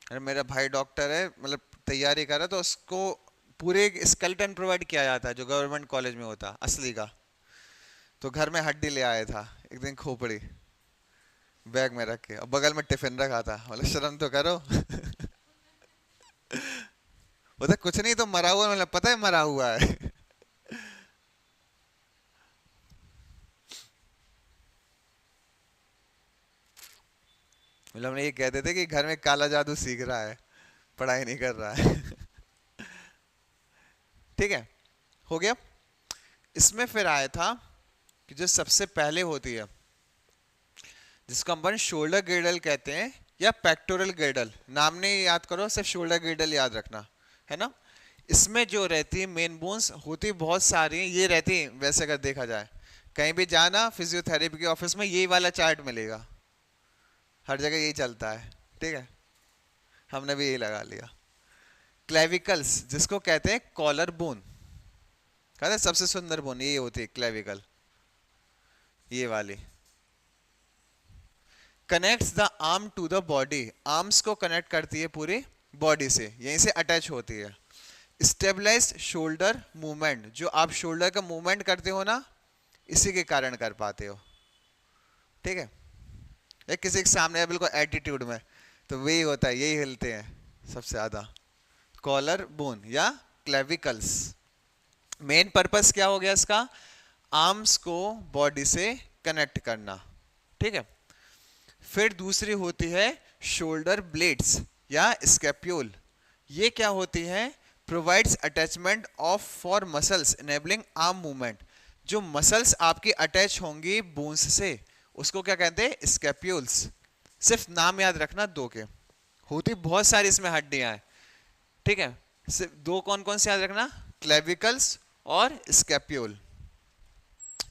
अरे मेरा भाई डॉक्टर है, मतलब तैयारी कर रहा, तो उसको पूरे स्केलेटन प्रोवाइड किया जाता है जो गवर्नमेंट कॉलेज में होता असली का। तो घर में हड्डी ले आया था एक दिन, खोपड़ी बैग में रख के, और बगल में टिफिन रखा था। मतलब शर्म तो करो। बोलता कुछ नहीं तो मरा हुआ, मतलब पता है मरा हुआ है। मतलब हम ये कहते थे कि घर में काला जादू सीख रहा है, पढ़ाई नहीं कर रहा है। ठीक है, हो गया। इसमें फिर आया था कि जो सबसे पहले होती है, जिसको अपन शोल्डर गिर्डल कहते हैं या पेक्टोरल गिर्डल, नाम नहीं याद करो, सिर्फ शोल्डर गिर्डल याद रखना है ना। इसमें जो रहती है मेन बोन्स होती बहुत सारी हैं, ये रहती है। वैसे अगर देखा जाए कहीं भी जाना फिजियोथेरेपी के ऑफिस में, यही वाला चार्ट मिलेगा, हर जगह यही चलता है, ठीक है। हमने भी यही लगा लिया। क्लेविकल्स जिसको कहते हैं कॉलर बोन, कहते हैं सबसे सुंदर बोन यही होती है क्लेविकल, ये वाली। Connects the arm to the body, arms को कनेक्ट करती है पूरी बॉडी से, यहीं से अटैच होती है। स्टेबलाइज्ड शोल्डर मूवमेंट, जो आप शोल्डर का मूवमेंट करते हो ना, इसी के कारण कर पाते हो, ठीक है। एक किसी के सामने है बिल्कुल एटीट्यूड में, तो वही होता है, यही हिलते हैं सबसे ज्यादा, कॉलर बोन या क्लेविकल्स। मेन पर्पस क्या हो गया इसका? आर्म्स को बॉडी से कनेक्ट करना, ठीक है। फिर दूसरी होती है शोल्डर ब्लेड्स या स्कैप्यूल। ये क्या होती है? Provides attachment of for muscles enabling arm movement. जो मसल्स आपकी अटैच होंगी बोन्स से, उसको क्या कहते हैं? स्कैप्यूल्स। सिर्फ नाम याद रखना दो के, होती बहुत सारी इसमें हड्डियां हैं, ठीक है। सिर्फ दो कौन कौन से याद रखना? क्लेविकल्स और स्कैप्यूल।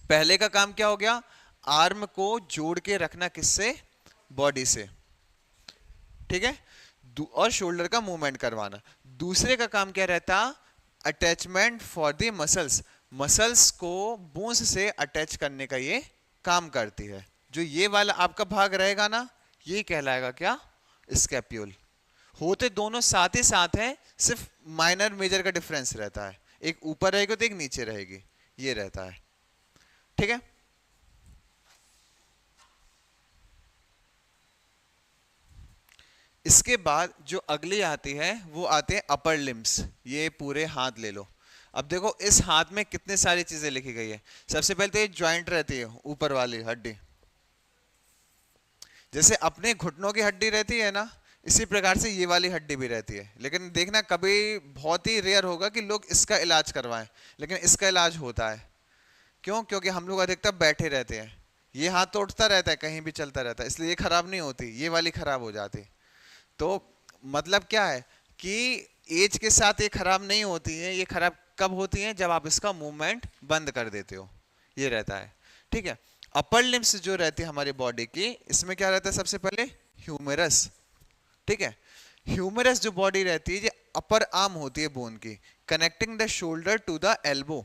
पहले का काम क्या हो गया? आर्म को जोड़ के रखना किससे? बॉडी से, ठीक है, और शोल्डर का मूवमेंट करवाना। दूसरे का काम क्या रहता? Attachment for the muscles, muscles को बोन्स से अटैच करने का ये काम करती है। जो ये वाला आपका भाग रहेगा ना, ये कहलाएगा क्या? स्कैप्यूल। होते दोनों साथ ही साथ हैं, सिर्फ माइनर मेजर का डिफरेंस रहता है, एक ऊपर रहेगी तो एक नीचे रहेगी, ये रहता है, ठीक है। इसके बाद जो अगली आती है वो आते हैं अपर लिम्स। ये पूरे हाथ ले लो। अब देखो इस हाथ में कितने सारी चीजें लिखी गई है। सबसे पहले तो ये ज्वाइंट रहती है, ऊपर वाली हड्डी, जैसे अपने घुटनों की हड्डी रहती है ना, इसी प्रकार से ये वाली हड्डी भी रहती है। लेकिन देखना कभी बहुत ही रेयर होगा कि लोग इसका इलाज करवाएं, लेकिन इसका इलाज होता है। क्यों? क्योंकि हम लोग अधिकतर बैठे रहते हैं। ये हाथ तो उठता रहता है, कहीं भी चलता रहता है, इसलिए ये खराब नहीं होती, ये वाली खराब हो जाती। तो मतलब क्या है कि एज के साथ ये खराब नहीं होती है। ये खराब कब होती है? जब आप इसका मूवमेंट बंद कर देते हो, ये रहता है। ठीक है। अपर लिम्स जो रहती है हमारी बॉडी की, इसमें क्या रहता है? सबसे पहले ह्यूमरस। ठीक है। ह्यूमरस जो बॉडी रहती है, ये अपर आर्म होती है बोन की, connecting the shoulder to the elbow.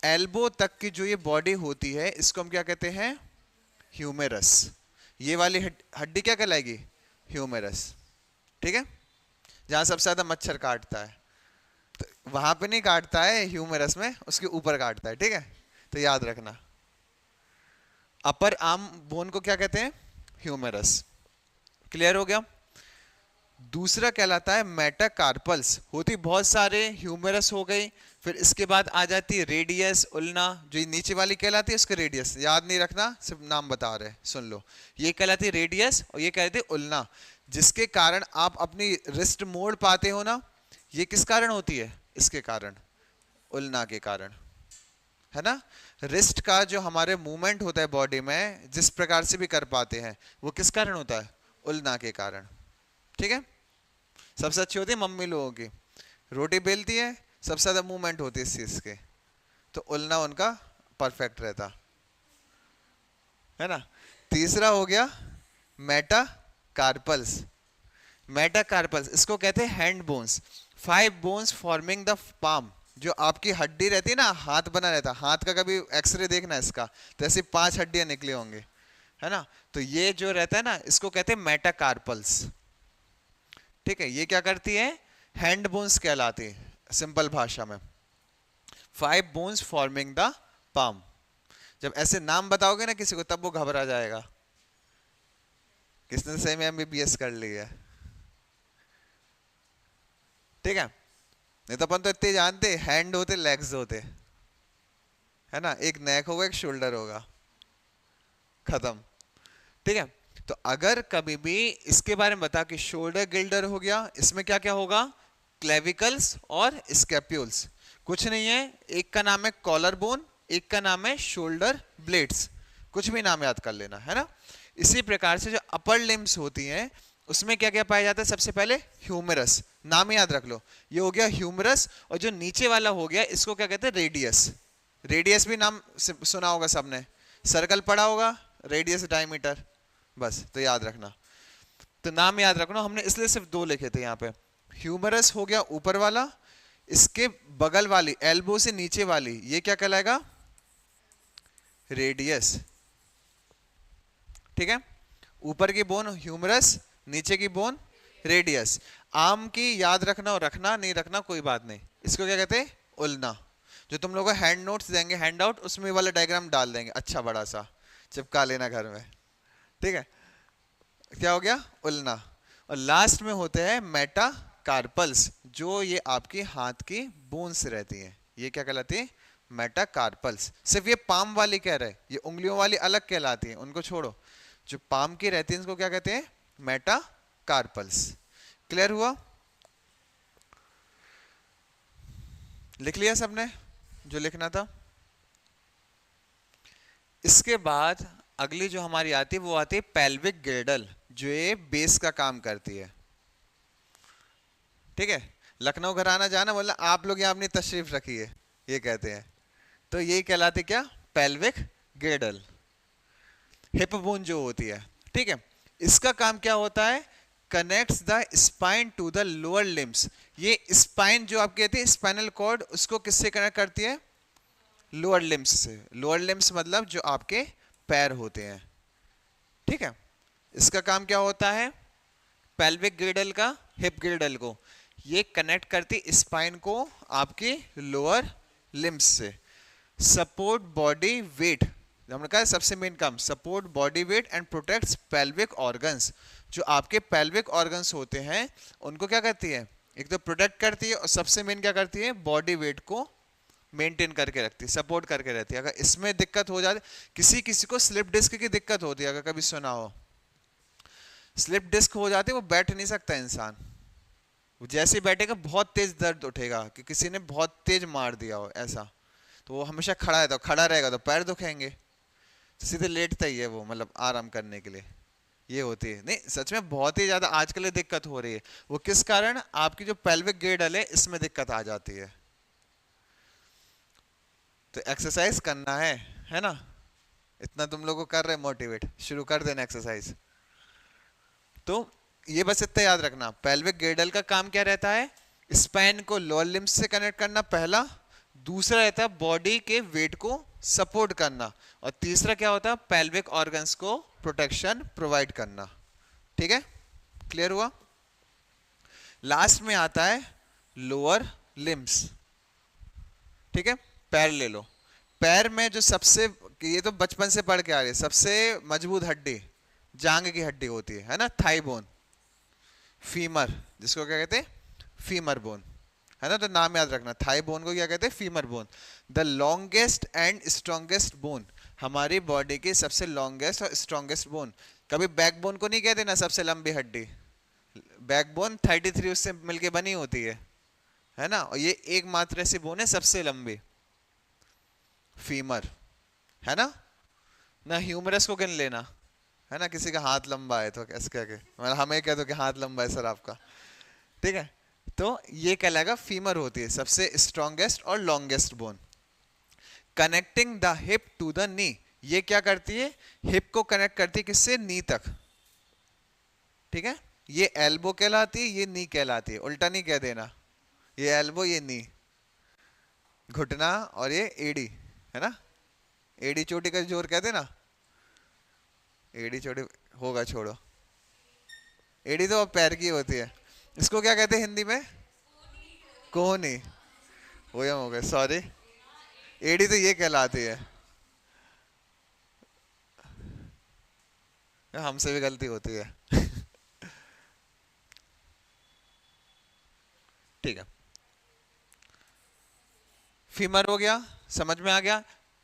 Elbow तक की जो ये बॉडी होती है, इसको हम क्या कहते हैं? ह्यूमरस। ये वाली हड्डी क्या कहलाएगी? ह्यूमरस। ठीक है। जहां सबसे ज्यादा मच्छर काटता है, तो वहां पे नहीं काटता है ह्यूमरस में, उसके ऊपर काटता है। ठीक है, तो याद रखना अपर आर्म बोन को क्या कहते हैं? ह्यूमरस। क्लियर हो गया? दूसरा कहलाता है मेटाकार्पल्स। होती बहुत सारे, ह्यूमरस हो गई, फिर इसके बाद आ जाती है रेडियस, उल्ना। जो ये नीचे वाली कहलाती है उसका रेडियस, याद नहीं रखना, सिर्फ नाम बता रहे, सुन लो। ये कहलाती है रेडियस और ये कहलाती है उल्ना। जिसके कारण आप अपनी रिस्ट मोड़ पाते हो ना, ये किस कारण होती है? इसके कारण, उल्ना के कारण, है ना। रिस्ट का जो हमारे मूवमेंट होता है बॉडी में, जिस प्रकार से भी कर पाते हैं, वो किस कारण होता है? उल्ना के कारण। ठीक है। सबसे अच्छी होती है मम्मी लोगों की, रोटी बेलती है, सबसे ज्यादा मूवमेंट होती है इस चीज के, तो उल्ना उनका परफेक्ट रहता है ना। तीसरा हो गया मेटाकार्पल्स। मेटाकार्पल्स इसको कहते हैं hand bones. 5 bones forming the palm. जो आपकी हड्डी रहती है ना, हाथ बना रहता, हाथ का कभी एक्सरे देखना इसका, तो ऐसे 5 हड्डियां निकले होंगे, है ना। तो ये जो रहता है ना, इसको कहते हैं मेटाकार्पल्स। ठीक है। ये क्या करती है? हैंड बोन्स कहलाती है सिंपल भाषा में। 5 बोन्स फॉर्मिंग द पाम। जब ऐसे नाम बताओगे ना किसी को, तब वो घबरा जाएगा, किसने सही में एमबीबीएस कर ली है। ठीक है। नहीं तो अपन तो इतने जानते, हैंड होते, लेग्स होते, है ना, एक नेक होगा, एक शोल्डर होगा, खत्म। ठीक है। तो अगर कभी भी इसके बारे में बता कि शोल्डर गिल्डर हो गया, इसमें क्या क्या होगा? क्लेविकल्स और स्कैप्यूल्स। कुछ नहीं है, एक का नाम है कॉलर बोन, एक का नाम है शोल्डर ब्लेड्स। कुछ भी नाम याद कर लेना, है ना। इसी प्रकार से जो अपर लिम्स होती हैं, उसमें क्या क्या पाया जाता है? सबसे पहले ह्यूमरस, नाम याद रख लो, ये हो गया ह्यूमरस। और जो नीचे वाला हो गया, इसको क्या कहते हैं? रेडियस। रेडियस भी नाम सुना होगा सबने, सर्कल पढ़ा होगा, रेडियस डायमीटर, बस, तो याद रखना। तो नाम याद रखना, हमने इसलिए सिर्फ 2 लिखे थे यहाँ पे। ह्यूमरस हो गया ऊपर वाला, इसके बगल वाली एल्बो से नीचे वाली, ये क्या कहलाएगा? रेडियस। ठीक है। ऊपर की बोन ह्यूमरस, नीचे की बोन रेडियस। आर्म की याद रखना, और रखना नहीं रखना कोई बात नहीं। इसको क्या कहते हैं? उल्ना। जो तुम लोगों को हैंड नोट्स देंगे, हैंड आउट, उसमें वाला डायग्राम डाल देंगे, अच्छा बड़ा सा चिपका लेना घर में। ठीक है। क्या हो गया? उल्ना। और लास्ट में होते हैं मेटाकार्पल्स, जो ये आपकी हाथ की बोन्स रहती हैं, ये क्या कहलाती है? मेटाकार्पल्स। सिर्फ ये पाम वाली कह रहे, ये उंगलियों वाली अलग कहलाती है, उनको छोड़ो। जो पाम की रहती है इसको क्या कहते हैं? मेटाकार्पल्स। क्लियर हुआ? लिख लिया सबने जो लिखना था? इसके बाद अगली जो हमारी आती है वो आती है पेल्विक गिर्डल, जो ये बेस का काम करती है। ठीक है। लखनऊ घर आना जाना, बोला आप लोग यहाँ अपनी तशरीफ रखिए, ये कहते हैं। तो ये कहलाती क्या? पेल्विक गिर्डल, हिप बोन जो होती है। ठीक है। इसका काम क्या होता है? Connects the spine to the lower limbs. ये स्पाइन जो आप कहते हैं, स्पाइनल कॉर्ड, उसको किससे कनेक्ट करती है? लोअर लिम्स से। लोअर लिम्स मतलब जो आपके पैर होते हैं। ठीक है। इसका काम क्या होता है? पेल्विक गिर्डल का हिप गिर्डल को ये कनेक्ट करती स्पाइन को आपके लोअर लिम्स से। सपोर्ट बॉडी वेट हमने कहा सबसे मेन काम support body weight and protects pelvic organs. जो आपके पेल्विक ऑर्गन्स होते हैं उनको क्या करती है, एक तो प्रोटेक्ट करती है और सबसे मेन क्या करती है, बॉडी वेट को मेंटेन करके रखती है, सपोर्ट करके रहती है। अगर इसमें दिक्कत हो जाए, किसी किसी को स्लिप डिस्क की दिक्कत होती है, अगर कभी सुना हो, स्लिप डिस्क हो जाती है, वो बैठ नहीं सकता इंसान, वो जैसे ही बैठेगा बहुत तेज दर्द उठेगा कि किसी ने बहुत तेज मार दिया हो ऐसा, तो वो हमेशा खड़ा है, तो खड़ा रहेगा तो पैर दुखेंगे, तो सीधे लेटता ही है वो, मतलब आराम करने के लिए। ये होती है, नहीं सच में बहुत ही ज्यादा आजकल ये दिक्कत हो रही है। वो किस कारण, आपकी जो पेल्विक गिrdle है इसमें दिक्कत आ जाती है। तो एक्सरसाइज करना है ना, इतना तुम लोगों को कर रहे मोटिवेट, शुरू कर देना एक्सरसाइज। तो ये बस इतना याद रखना, पेल्विक गिrdle का काम क्या रहता है, स्पाइन को लोअर लिम्स से कनेक्ट करना पहला, दूसरा रहता है बॉडी के वेट को सपोर्ट करना, और तीसरा क्या होता है, पेल्विक ऑर्गन्स को प्रोटेक्शन प्रोवाइड करना। ठीक है, क्लियर हुआ। लास्ट में आता है लोअर लिम्स। ठीक है, पैर ले लो। पैर में जो सबसे, ये तो बचपन से पढ़ के आ रही है, सबसे मजबूत हड्डी जांग की हड्डी होती है ना, थाई बोन, फीमर, जिसको क्या कहते हैं, फीमर बोन, है ना। तो नाम याद रखना, थाई बोन को क्या कहते हैं, femur bone. The longest and strongest bone, हमारी बॉडी की सबसे लॉन्गेस्ट और स्ट्रॉन्गेस्ट बोन। कभी बैक बोन को नहीं कहते ना सबसे लंबी हड्डी, बैकबोन 33 उससे मिलके बनी होती है ना, और ये एकमात्र ऐसी बोन है सबसे लंबी, फीमर, है ना। ना ह्यूमरस को गिन लेना, है ना, किसी का हाथ लंबा है तो कैसे कह के, मतलब हमें कह दो कि हाथ लंबा है सर आपका, ठीक है। तो ये कहलाएगा फीमर होती है सबसे स्ट्रॉन्गेस्ट और longest bone. Connecting the hip to the knee, ये क्या करती है, हिप को कनेक्ट करती है किससे, नी तक। ठीक है, ये एल्बो कहलाती है, ये नी कहलाती है, उल्टा नहीं कह देना, ये एल्बो ये नी, घुटना और ये एडी, है ना। एडी चोटी का जोर कहते ना, एडी चोटी होगा छोड़ो, एडी तो अब पैर की होती है, इसको क्या कहते हैं हिंदी में, कोहनी, हो गए सॉरी, एडी तो ये कहलाती है, हमसे भी गलती होती है ठीक है, फीमर हो गया, समझ में आ गया।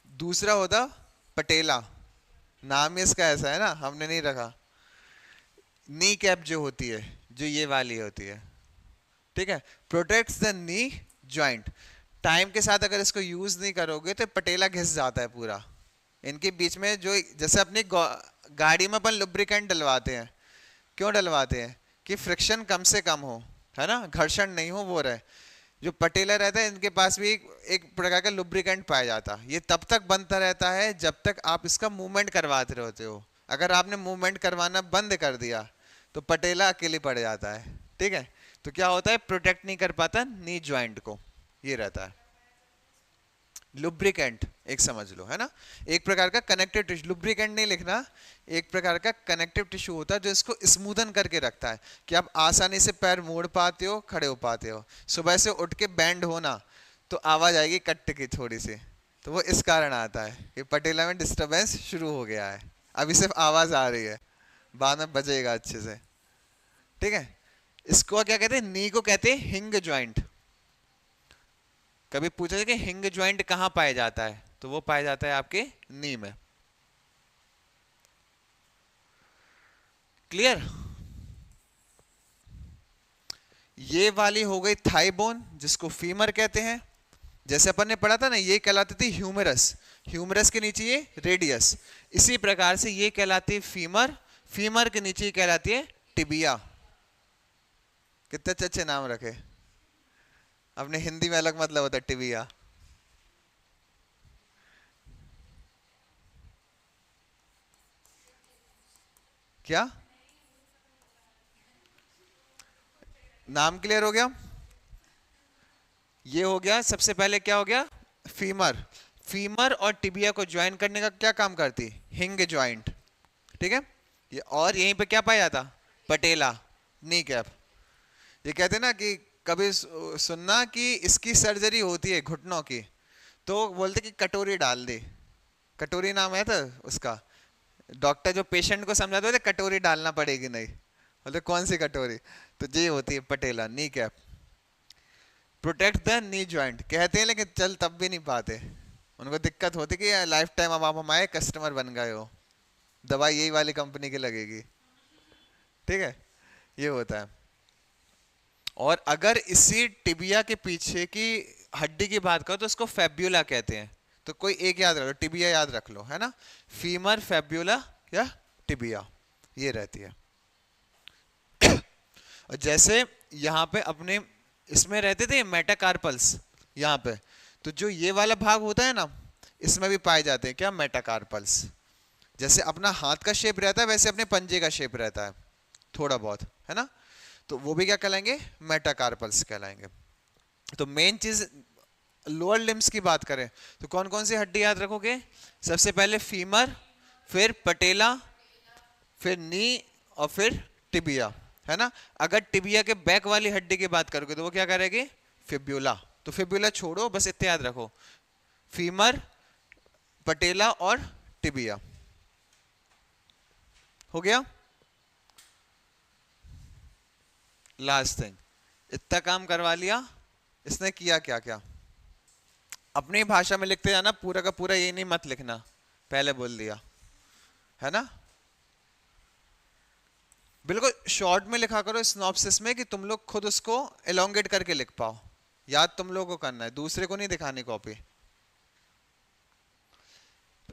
दूसरा होता पटेला, नाम ही इसका ऐसा है ना, हमने नहीं रखा। नी कैप जो होती है, जो ये वाली होती है, ठीक है, protects the knee joint. Time के साथ अगर इसको यूज नहीं करोगे तो पटेला घिस जाता है पूरा इनके बीच में। जो जैसे अपनी गाड़ी में अपन लुब्रिकेंट डलवाते हैं, क्यों डलवाते हैं, कि फ्रिक्शन कम से कम हो, है ना, घर्षण नहीं हो, वो रहे। जो पटेला रहता है इनके पास भी एक प्रकार का लुब्रिकेंट पाया जाता है, ये तब तक बनता रहता है जब तक आप इसका मूवमेंट करवाते रहते हो। अगर आपने मूवमेंट करवाना बंद कर दिया तो पटेला अकेले पड़ जाता है, ठीक है। तो क्या होता है, प्रोटेक्ट नहीं कर पाता नी जॉइंट को, ये रहता है लुब्रिकेंट, एक समझ लो, है ना, एक प्रकार का कनेक्टिव टिश्यू। लुब्रिकेंट नहीं लिखना, एक प्रकार का कनेक्टिव टिश्यू होता है जो इसको स्मूथन करके रखता है कि आप आसानी से पैर मोड़ पाते हो, खड़े हो पाते हो। सुबह से उठ के बैंड होना तो आवाज आएगी कट्ट की थोड़ी सी, तो वो इस कारण आता है कि पटेला में डिस्टर्बेंस शुरू हो गया है, अभी सिर्फ आवाज आ रही है, बाद में बजेगा अच्छे से, ठीक है। इसको क्या कहते हैं, नी को कहते हैं हिंग ज्वाइंट। कभी पूछा जाए कि हिंग ज्वाइंट कहाँ पाया जाता है, तो वो पाया जाता है आपके नी में। क्लियर। ये वाली हो गई थाई बोन जिसको फीमर कहते हैं। जैसे अपन ने पढ़ा था ना, ये कहलाती थी ह्यूमरस, ह्यूमरस के नीचे ये रेडियस, इसी प्रकार से ये कहलाती है फीमर, फीमर के नीचे ये कहलाती है टिबिया। कितने अच्छे अच्छे नाम रखे, अपने हिंदी में अलग मतलब होता है टिबिया। क्या नाम क्लियर हो गया। ये हो गया, सबसे पहले क्या हो गया, फीमर। फीमर और टिबिया को ज्वाइन करने का क्या काम करती, हिंग ज्वाइंट, ठीक है। ये और यहीं पे क्या पाया जाता, पटेला, नी कैप। ये कहते हैं ना कि कभी सुनना कि इसकी सर्जरी होती है घुटनों की, तो बोलते कि कटोरी डाल दे, कटोरी नाम है तो उसका। डॉक्टर जो पेशेंट को समझाते थे कटोरी डालना पड़ेगी नहीं, बोले कौन सी कटोरी, तो ये होती है patella, kneecap. Protect the knee joint कहते हैं लेकिन चल तब भी नहीं पाते, उनको दिक्कत होती कि लाइफ टाइम अब आप हमारे कस्टमर बन गए हो, दवाई यही वाली कंपनी की लगेगी, ठीक है, ये होता है। और अगर इसी टिबिया के पीछे की हड्डी की बात करो तो उसको फेब्यूला कहते हैं। तो कोई एक याद रख लो, टिबिया याद रख लो, है ना, फीमर, फेब्यूला या टिबिया, ये रहती है। और जैसे यहाँ पे अपने इसमें रहते थे मेटाकार्पल्स यहाँ पे, तो जो ये वाला भाग होता है ना, इसमें भी पाए जाते हैं क्या, मेटाकार्पल्स। जैसे अपना हाथ का शेप रहता है वैसे अपने पंजे का शेप रहता है थोड़ा बहुत, है ना, तो वो भी क्या कहलाएंगे, मेटाकार्पल्स कहलाएंगे। तो मेन चीज लोअर लिम्स की बात करें तो कौन कौन सी हड्डी याद रखोगे, सबसे पहले फीमर, फिर पटेला, फिर नी, और फिर टिबिया, है ना। अगर टिबिया के बैक वाली हड्डी की बात करोगे तो वो क्या करेगी, फिब्यूला। तो फिब्यूला छोड़ो, बस इतने याद रखो, फीमर, पटेला और टिबिया, हो गया। लास्ट थिंग, इतना काम करवा लिया, इसने किया क्या क्या, अपनी भाषा में लिखते जाना, पूरा का पूरा ये नहीं मत लिखना, पहले बोल दिया, है ना। बिल्कुल शॉर्ट में लिखा करो सिनॉप्सिस में कि तुम लोग खुद उसको एलोंगेट करके लिख पाओ, याद तुम लोगों को करना है, दूसरे को नहीं दिखानी कॉपी।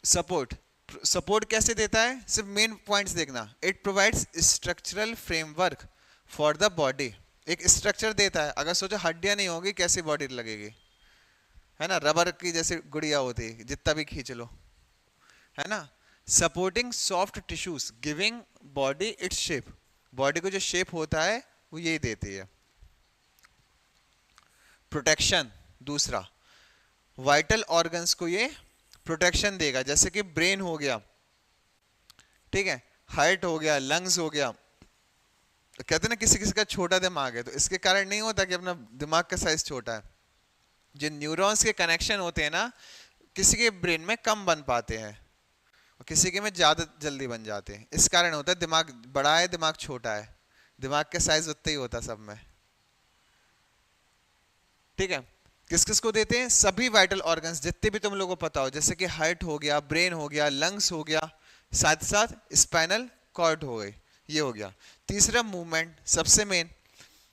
सपोर्ट, सपोर्ट कैसे देता है, सिर्फ मेन पॉइंट्स देखना। It provides structural framework for the body, एक स्ट्रक्चर देता है। अगर सोचो हड्डियां नहीं होगी कैसी बॉडी लगेगी, है ना, रबर की जैसे गुड़िया होती है, जितना भी खींच लो, है ना। Supporting soft tissues giving body its shape, body को जो शेप होता है वो यही देती है। प्रोटेक्शन दूसरा, वाइटल ऑर्गन्स को ये प्रोटेक्शन देगा, जैसे कि ब्रेन हो गया, ठीक है, हार्ट हो गया, लंग्स हो गया। तो कहते हैं ना किसी किसी का छोटा दिमाग है, तो इसके कारण नहीं होता कि अपना दिमाग का साइज छोटा है, जो न्यूरॉन्स के कनेक्शन होते हैं ना, किसी के ब्रेन में कम बन पाते हैं और किसी के में ज्यादा जल्दी बन जाते हैं, इस कारण होता है दिमाग बड़ा है दिमाग छोटा है, दिमाग का साइज उतना ही होता सब में, ठीक है। किस किस को देते हैं, सभी वाइटल ऑर्गन्स जितने भी तुम लोगों को पता हो, जैसे कि हार्ट हो गया, ब्रेन हो गया, लंग्स हो गया, साथ साथ स्पाइनल कॉर्ड हो गई, ये हो गया। तीसरा मूवमेंट सबसे main,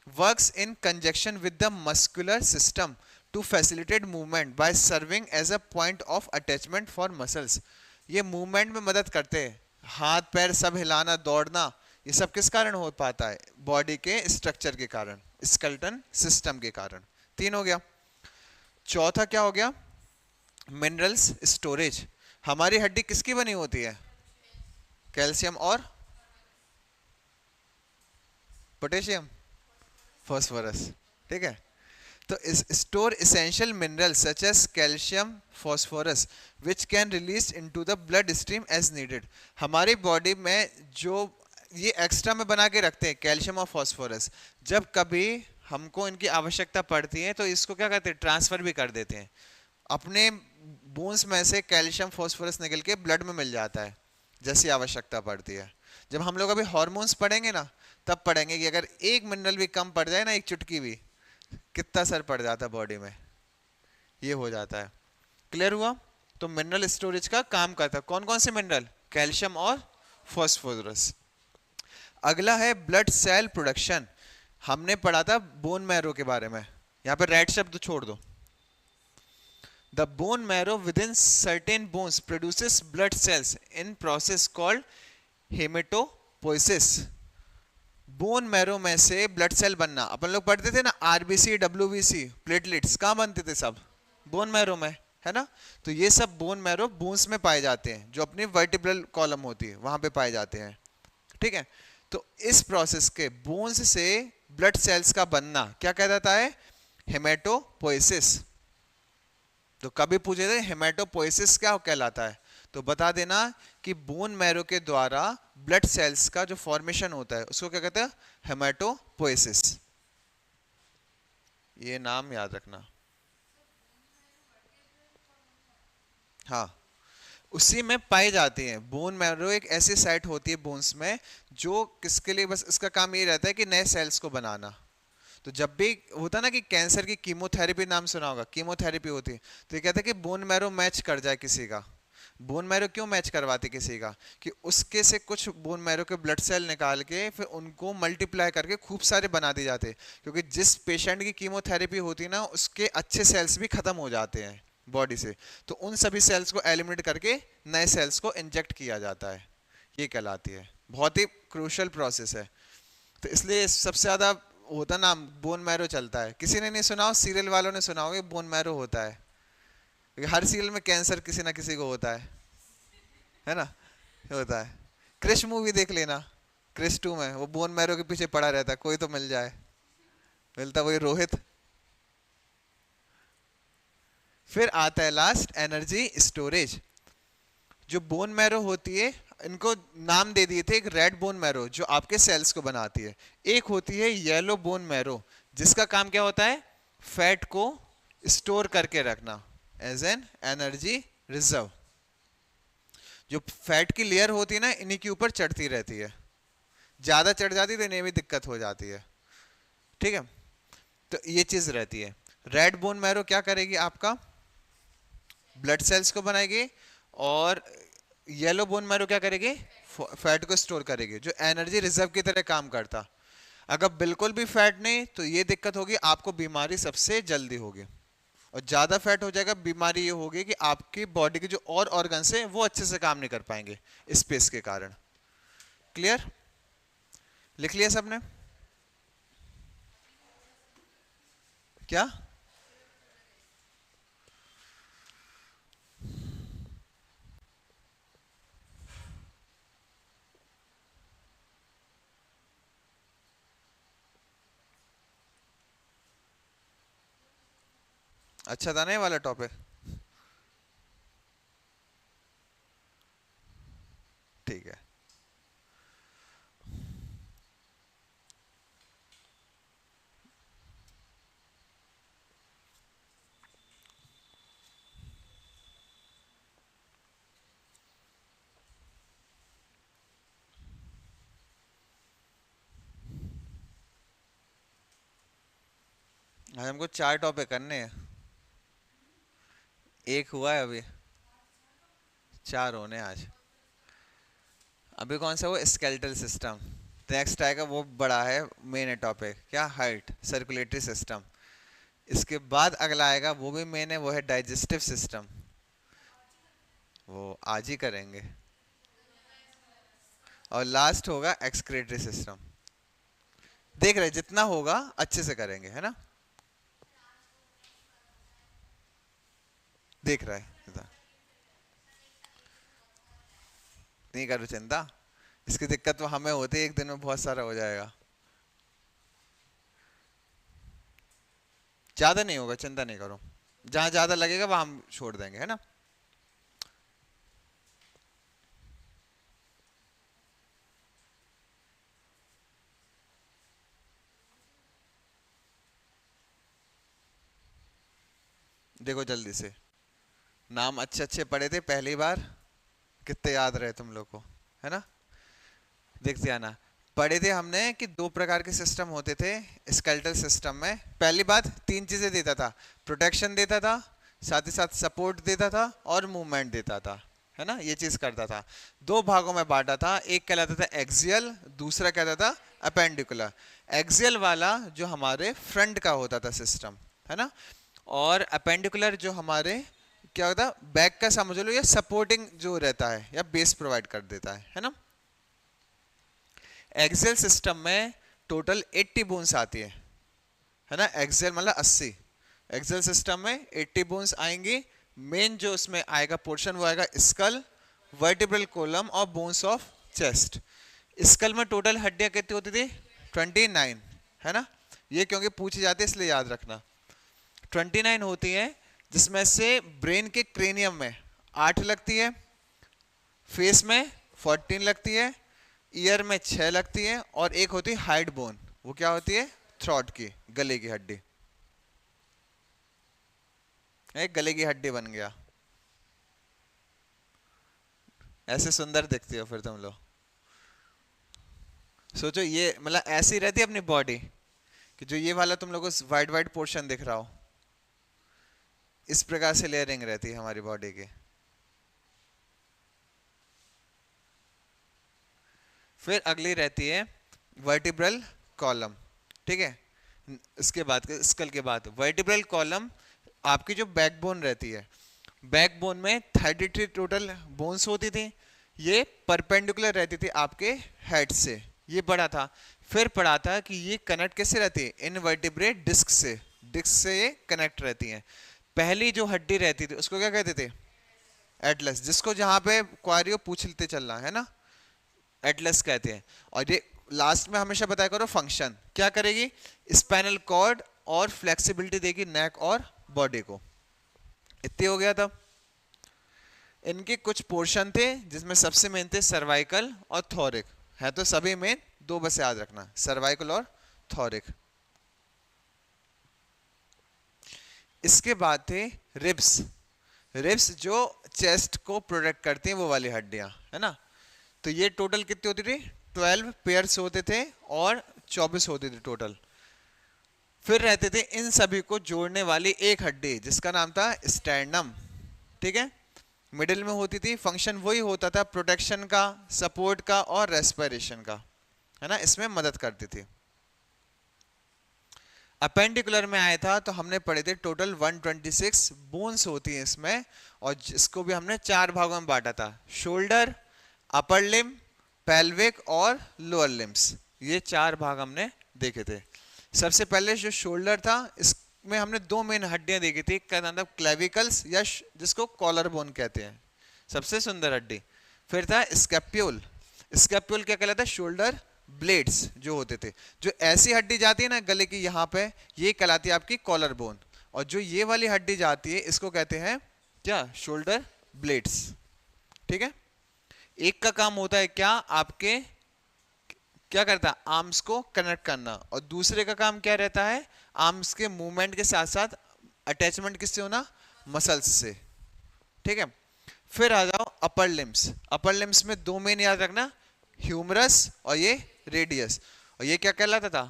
works in conjunction with the muscular system to facilitate movement by serving as a point of attachment for muscles, ये मूवमेंट में मदद करते हैं, हाथ पैर सब हिलाना दौड़ना, ये सब किस कारण हो पाता है, बॉडी के स्ट्रक्चर के कारण, स्केलेटन सिस्टम के कारण। तीन हो गया। चौथा क्या हो गया, मिनरल्स स्टोरेज, हमारी हड्डी किसकी बनी होती है, कैल्शियम और पोटेशियम, फास्फोरस, ठीक है। तो store essential minerals such as calcium, phosphorus which can release into the blood stream as needed, हमारी बॉडी में जो ये एक्स्ट्रा में बना के रखते हैं कैल्शियम और फास्फोरस, जब कभी हमको इनकी आवश्यकता पड़ती है तो इसको क्या करते हैं, ट्रांसफर भी कर देते हैं, अपने बोन्स में से कैल्शियम फास्फोरस निकल के ब्लड में मिल जाता है जैसी आवश्यकता पड़ती है। जब हम लोग अभी हार्मोन्स पढ़ेंगे ना, तब पढ़ेंगे कि अगर एक मिनरल भी कम पड़ जाए ना, एक चुटकी भी, कितना असर पड़ जाता है बॉडी में, ये हो जाता है। क्लियर हुआ। तो मिनरल स्टोरेज का काम करता है, कौन कौन से मिनरल, कैल्शियम और फास्फोरस। अगला है ब्लड सेल प्रोडक्शन, हमने पढ़ा था बोन मैरो के बारे में, यहां पे रेड शब्द छोड़ दो। The bone marrow within certain bones produces blood cells in process called haematopoiesis, bone marrow में से ब्लड सेल बनना, अपन लोग पढ़ते थे ना आरबीसी, डब्ल्यूबीसी, प्लेटलेट्स, कहाँ बनते थे सब, बोन मैरो में, है ना। तो ये सब बोन मैरो बोन्स में पाए जाते हैं, जो अपनी वर्टिब्रल कॉलम होती है वहां पे पाए जाते हैं, ठीक है। तो इस प्रोसेस के बोन्स से ब्लड सेल्स का बनना क्या कहलाता है, हेमेटोपोइसिस। तो कभी पूछे थे हेमेटोपोइसिस क्या कहलाता है, तो बता देना कि बोन मैरो के द्वारा ब्लड सेल्स का जो फॉर्मेशन होता है उसको क्या कहते हैं, हेमेटोपोइसिस, ये नाम याद रखना। हाँ, उसी में पाई जाती हैं। बोन मैरो एक ऐसी साइट होती है बोन्स में जो किसके लिए, बस इसका काम ये रहता है कि नए सेल्स को बनाना। तो जब भी होता ना कि कैंसर की कीमोथेरेपी नाम सुना होगा, कीमोथेरेपी होती है, तो ये कहते हैं कि बोन मैरो मैच कर जाए किसी का। बोन मैरो क्यों मैच करवाती किसी का, कि उसके से कुछ बोन मैरो के ब्लड सेल निकाल के फिर उनको मल्टीप्लाई करके खूब सारे बना दिए जाते हैं, क्योंकि जिस पेशेंट की कीमोथेरेपी होती है ना उसके अच्छे सेल्स भी खत्म हो जाते हैं बॉडी से, तो उन सभी सेल्स को एलिमिनेट करके नए सेल्स को इंजेक्ट किया जाता है। ये कहलाती है, बहुत ही क्रूशल प्रोसेस है। तो इसलिए सबसे ज्यादा होता ना बोन मैरो चलता है। किसी ने नहीं सुना हो, सीरियल वालों ने सुना होगा बोन मैरो होता है, क्योंकि हर सीरियल में कैंसर किसी ना किसी को होता है ना, होता है। क्रिश मूवी देख लेना, क्रिश 2 में वो बोन मैरो के पीछे पड़ा रहता है, कोई तो मिल जाए, मिलता वही रोहित। फिर आता है लास्ट एनर्जी स्टोरेज। जो बोन मैरो होती है, इनको नाम दे दिए थे, एक रेड बोन मैरो जो आपके सेल्स को बनाती है, एक होती है येलो बोन मैरो जिसका काम क्या होता है, फैट को स्टोर करके रखना एज एन एनर्जी रिजर्व। जो फैट की लेयर होती है ना इन्हीं के ऊपर चढ़ती रहती है, ज्यादा चढ़ जाती है तो इन्हें भी दिक्कत हो जाती है, ठीक है। तो ये चीज रहती है। रेड बोन मैरो क्या करेगी, आपका ब्लड सेल्स को बनाएगी, और येलो बोन मैरो क्या करेगी, फैट को स्टोर करेगी, जो एनर्जी रिजर्व की तरह काम करता। अगर बिल्कुल भी फैट नहीं तो ये दिक्कत होगी, आपको बीमारी सबसे जल्दी होगी, और ज्यादा फैट हो जाएगा बीमारी ये होगी कि आपकी बॉडी के जो और ऑर्गन्स हैं वो अच्छे से काम नहीं कर पाएंगे स्पेस के कारण। क्लियर, लिख लिया सबने? क्या अच्छा था नहीं वाला टॉपिक? ठीक है। आज हमको 4 टॉपिक करने हैं, एक हुआ है अभी, 4 होने आज। अभी कौन सा, वो स्केलेटल सिस्टम, नेक्स्ट आएगा, वो बड़ा है मेन टॉपिक, क्या, हार्ट सर्कुलेटरी सिस्टम। इसके बाद अगला आएगा, वो भी मेन है, वो है डाइजेस्टिव सिस्टम, वो आज ही करेंगे। और लास्ट होगा एक्सक्रीटरी सिस्टम। देख रहे जितना होगा अच्छे से करेंगे, है ना, देख रहा है नहीं करो चिंता, इसकी दिक्कत तो हमें होती है, एक दिन में बहुत सारा हो जाएगा, ज्यादा नहीं होगा, चिंता नहीं करो, जहां ज्यादा लगेगा वहां हम छोड़ देंगे, है ना। देखो जल्दी से, नाम अच्छे अच्छे पढ़े थे पहली बार, कितने याद रहे तुम लोग को, है ना। देखते आना, पढ़े थे हमने कि 2 प्रकार के सिस्टम होते थे स्केलेटल सिस्टम में। पहली बात 3 चीजें देता था, प्रोटेक्शन देता था, साथ ही साथ सपोर्ट देता था, और मूवमेंट देता था, है ना, ये चीज करता था। 2 भागों में बांटा था, एक कहलाता था एक्सियल, दूसरा कहता था अपेंडिकुलर। एक्सियल वाला जो हमारे फ्रंट का होता था सिस्टम, है ना, और अपेंडिकुलर जो हमारे क्या होता है, बैक का समझ लो, या सपोर्टिंग जो रहता है या बेस प्रोवाइड कर देता है ना। एक्सेल सिस्टम में टोटल 80 बोन्स आती है ना, एक्सेल मतलब 80। एक्सेल सिस्टम में 80 बोन्स आएंगी। मेन जो उसमें आएगा पोर्शन वो आएगा स्कल, वर्टिब्रल कॉलम और बोन्स ऑफ चेस्ट। स्कल में टोटल हड्डियां कितनी होती थी, 29, है ना, ये क्योंकि पूछी जाती है इसलिए याद रखना। 29 होती है, जिसमें से ब्रेन के क्रेनियम में 8 लगती है, फेस में 14 लगती है, ईयर में 6 लगती है, और एक होती है हाइड बोन, वो क्या होती है, थ्रोट की, गले की हड्डी। एक गले की हड्डी बन गया। ऐसे सुंदर दिखती हो फिर तुम लोग। सोचो ये मतलब ऐसी रहती है अपनी बॉडी कि जो ये वाला तुम लोगों को वाइट वाइट पोर्शन दिख रहा हो, इस प्रकार से लेयरिंग रहती है हमारी बॉडी की। फिर अगली रहती है वर्टिब्रल कॉलम, ठीक है। इसके बाद स्कल के बाद वर्टिब्रल कॉलम आपकी जो बैकबोन रहती है, बैकबोन में 33 टोटल बोन्स होती थी। ये परपेंडिकुलर रहती थी आपके हेड से, ये पढ़ा था। फिर पढ़ा था कि ये कनेक्ट कैसे रहती है, इनवर्टिब्रेट डिस्क से, डिस्क से ये कनेक्ट रहती हैं। पहली जो हड्डी रहती थी उसको क्या कहते थे, एटलस, जिसको जहां पे क्वारियो पूछ लेते चलना है ना, एटलस कहते हैं। और ये लास्ट में हमेशा बताया करो फंक्शन क्या करेगी, स्पाइनल कॉर्ड और फ्लेक्सिबिलिटी देगी नेक और बॉडी को। इतने हो गया था। इनके कुछ पोर्शन थे जिसमें सबसे मेन थे सर्वाइकल और थोरिक, है तो सभी में, दो बस याद रखना, सर्वाइकल और थोरिक। इसके बाद थे रिब्स। रिब्स जो चेस्ट को प्रोटेक्ट करती हैं, वो वाली हड्डियां, है ना। तो ये टोटल कितनी होती थी, 12 पेयर्स होते थे और 24 होती थी टोटल। फिर रहते थे इन सभी को जोड़ने वाली एक हड्डी जिसका नाम था स्टर्नम, ठीक है। मिडिल में होती थी, फंक्शन वही होता था प्रोटेक्शन का, सपोर्ट का और रेस्पिरेशन का, है ना, इसमें मदद करती थी। अपेंडिकुलर में आया था तो हमने पढ़े थे टोटल 126 बोन्स होती हैं इसमें, और जिसको भी हमने चार भागों में बांटा था, शोल्डर, अपर लिम, पेल्विक और लोअर लिम्स, ये चार भाग हमने देखे थे। सबसे पहले जो शोल्डर था, इसमें हमने दो मेन हड्डियां देखी थी, क्या नाम था, क्लेविकल्स या जिसको कॉलर बोन कहते हैं, सबसे सुंदर हड्डी। फिर था स्कैप्यूल, स्कैप्यूल क्या कहलाता है, शोल्डर ब्लेड्स जो होते थे। जो ऐसी हड्डी जाती है ना गले की यहाँ पे, ये कहलाती है आपकी कॉलर बोन, और जो ये वाली हड्डी जाती है इसको कहते हैं क्या, शोल्डर ब्लेड्स, ठीक है। एक का काम होता है क्या, आपके क्या करता है, आर्म्स को कनेक्ट करना, और दूसरे का काम क्या रहता है, आर्म्स के मूवमेंट के साथ साथ अटैचमेंट किससे होना, मसल्स से, ठीक है। फिर आ जाओ अपर लिम्स। अपर लिम्स में दो मेन याद रखना, ह्यूमरस और ये रेडियस, और ये क्या कहलाता था,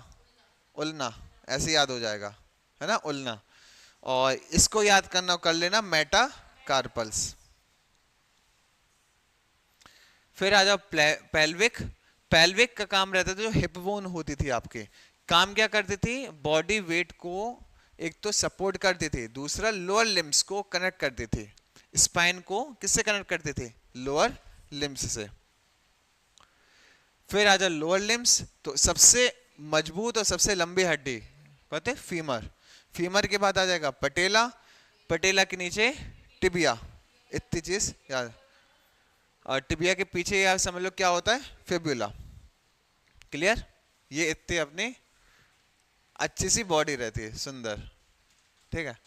उल्ना, ऐसे याद हो जाएगा, है ना, उल्ना। और इसको याद करना कर लेना मेटा कार्पल्स। फिर आ जाओ पेल्विक। पेल्विक का काम रहता था, जो हिप बोन होती थी आपके, काम क्या करती थी, बॉडी वेट को एक तो सपोर्ट करती थी, दूसरा लोअर लिम्स को कनेक्ट करती थी। स्पाइन को किससे कनेक्ट करते थे, लोअर लिम्स से। फिर आ जाओ लोअर लिम्स, तो सबसे मजबूत और सबसे लंबी हड्डी पता है, फीमर। फीमर के बाद आ जाएगा पटेला, पटेला के नीचे टिबिया, इतनी चीज याद। और टिबिया के पीछे यार समझ लो क्या होता है, फिब्युला, क्लियर। ये इतनी अपनी अच्छी सी बॉडी रहती है, सुंदर, ठीक है।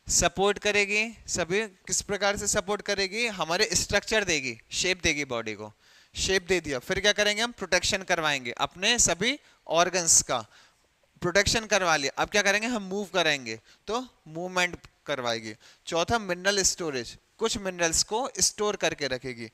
सपोर्ट करेगी, सभी किस प्रकार से सपोर्ट करेगी, हमारे स्ट्रक्चर देगी, शेप देगी बॉडी को, शेप दे दिया, फिर क्या करेंगे हम, प्रोटेक्शन करवाएंगे अपने सभी ऑर्गन्स का, प्रोटेक्शन करवा लिया, अब क्या करेंगे हम, मूव कराएंगे तो मूवमेंट करवाएगी। चौथा मिनरल स्टोरेज, कुछ मिनरल्स को स्टोर करके रखेगी।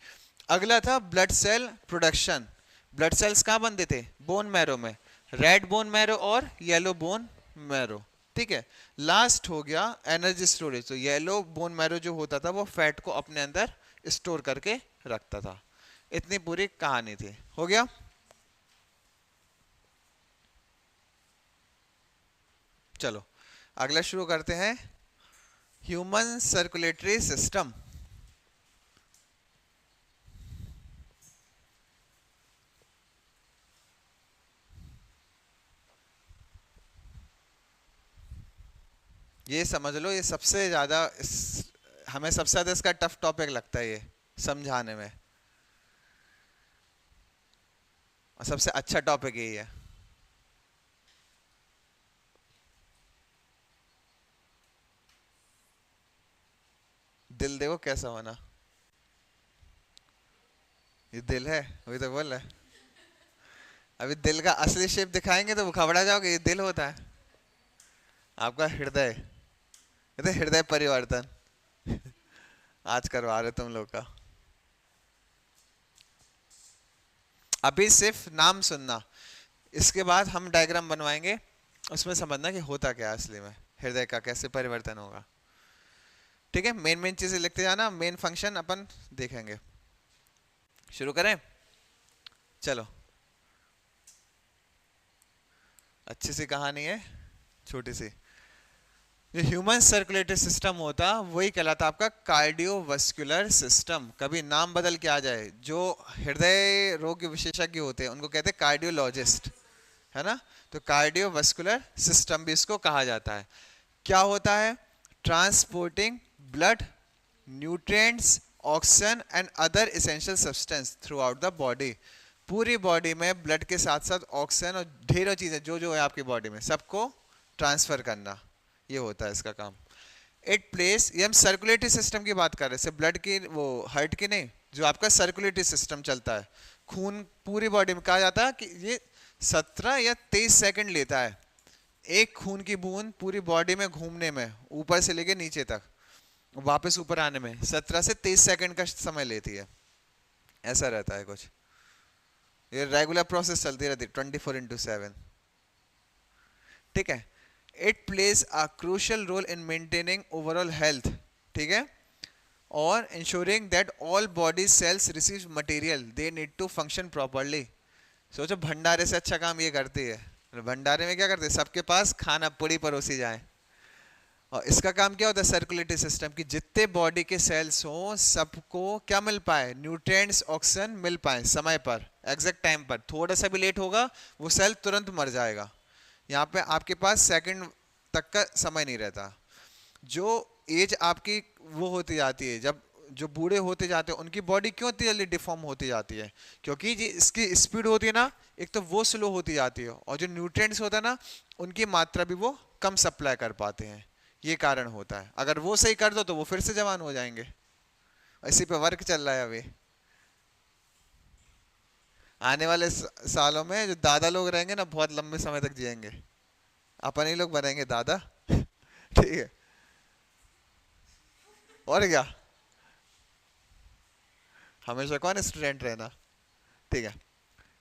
अगला था blood cell production. Blood cells कहाँ बनते थे, बोन मैरो में, रेड बोन मैरो और येलो बोन मैरो, ठीक है। लास्ट हो गया एनर्जी स्टोरेज, तो येलो बोन मैरो जो होता था वो फैट को अपने अंदर स्टोर करके रखता था। इतनी पूरी कहानी थी, हो गया। चलो अगला शुरू करते हैं, ह्यूमन सर्कुलेटरी सिस्टम। ये समझ लो, ये सबसे ज्यादा हमें सबसे ज्यादा इसका टफ टॉपिक लगता है ये समझाने में, और सबसे अच्छा टॉपिक यही है। दिल देखो कैसा होना, ये दिल है, वही तो बोल रहा है। अभी दिल का असली शेप दिखाएंगे तो वो घबरा जाओगे, ये दिल होता है आपका हृदय, ये तो हृदय परिवर्तन आज करवा रहे तुम लोग का। अभी सिर्फ नाम सुनना, इसके बाद हम डायग्राम बनवाएंगे, उसमें समझना कि होता क्या है असली में, हृदय का कैसे परिवर्तन होगा। ठीक है, मेन मेन चीजें लिखते जाना, मेन फंक्शन अपन देखेंगे। शुरू करें, चलो। अच्छी सी कहानी है, छोटी सी। जो ह्यूमन सर्कुलेटरी सिस्टम होता वही कहलाता आपका कार्डियोवास्कुलर सिस्टम। कभी नाम बदल के आ जाए, जो हृदय रोग के विशेषज्ञ होते हैं उनको कहते हैं कार्डियोलॉजिस्ट, है ना। तो कार्डियोवास्कुलर सिस्टम भी इसको कहा जाता है। क्या होता है? Transporting blood, nutrients, oxygen and other essential substance through out the body. पूरी बॉडी में ब्लड के साथ साथ ऑक्सीजन और ढेरों चीजें जो जो है आपकी बॉडी में, सबको ट्रांसफर करना, ये होता है इसका काम। इट प्लेस, ये हम सर्कुलेटरी सिस्टम की बात कर रहे हैं, सिर्फ ब्लड की, वो हार्ट की नहीं, जो आपका सर्कुलेटरी सिस्टम चलता है, खून पूरी बॉडी में। कहा जाता है कि ये 17 या 23 सेकंड लेता है एक खून की बूंद पूरी बॉडी में घूमने में, ऊपर से लेके नीचे तक, वापस ऊपर आने में 17 से 23 सेकंड का समय लेती है। ऐसा रहता है कुछ, ये रेगुलर प्रोसेस चलती रहती है 24/7। ठीक है। It plays a crucial role in maintaining overall health, ठीक है, और ensuring that all body cells receive material they need to function properly. सोचो भंडारे से अच्छा काम ये करती है। भंडारे में क्या करते हैं, सबके पास खाना पूरी परोसी जाए, और इसका काम क्या होता है सर्कुलेटरी सिस्टम की, जितने बॉडी के सेल्स हो सबको क्या मिल पाए, न्यूट्रिएंट्स, ऑक्सीजन मिल पाए समय पर, एग्जैक्ट टाइम पर। थोड़ा सा भी लेट होगा वो सेल तुरंत मर जाएगा। यहाँ पे आपके पास सेकंड तक का समय नहीं रहता। जो एज आपकी वो होती जाती है, जब जो बूढ़े होते जाते हैं उनकी बॉडी क्यों इतनी जल्दी डिफॉर्म होती जाती है, क्योंकि जी इसकी स्पीड होती है ना, एक तो वो स्लो होती जाती है, और जो न्यूट्रिएंट्स होता है ना उनकी मात्रा भी वो कम सप्लाई कर पाते हैं। ये कारण होता है। अगर वो सही कर दो तो वो फिर से जवान हो जाएंगे। इसी पे वर्क चल रहा है अभी। आने वाले सालों में जो दादा लोग रहेंगे ना बहुत लंबे समय तक जिएंगे, अपन ही लोग बनेंगे दादा। ठीक है, और क्या, हमेशा कौन स्टूडेंट रहना। ठीक है,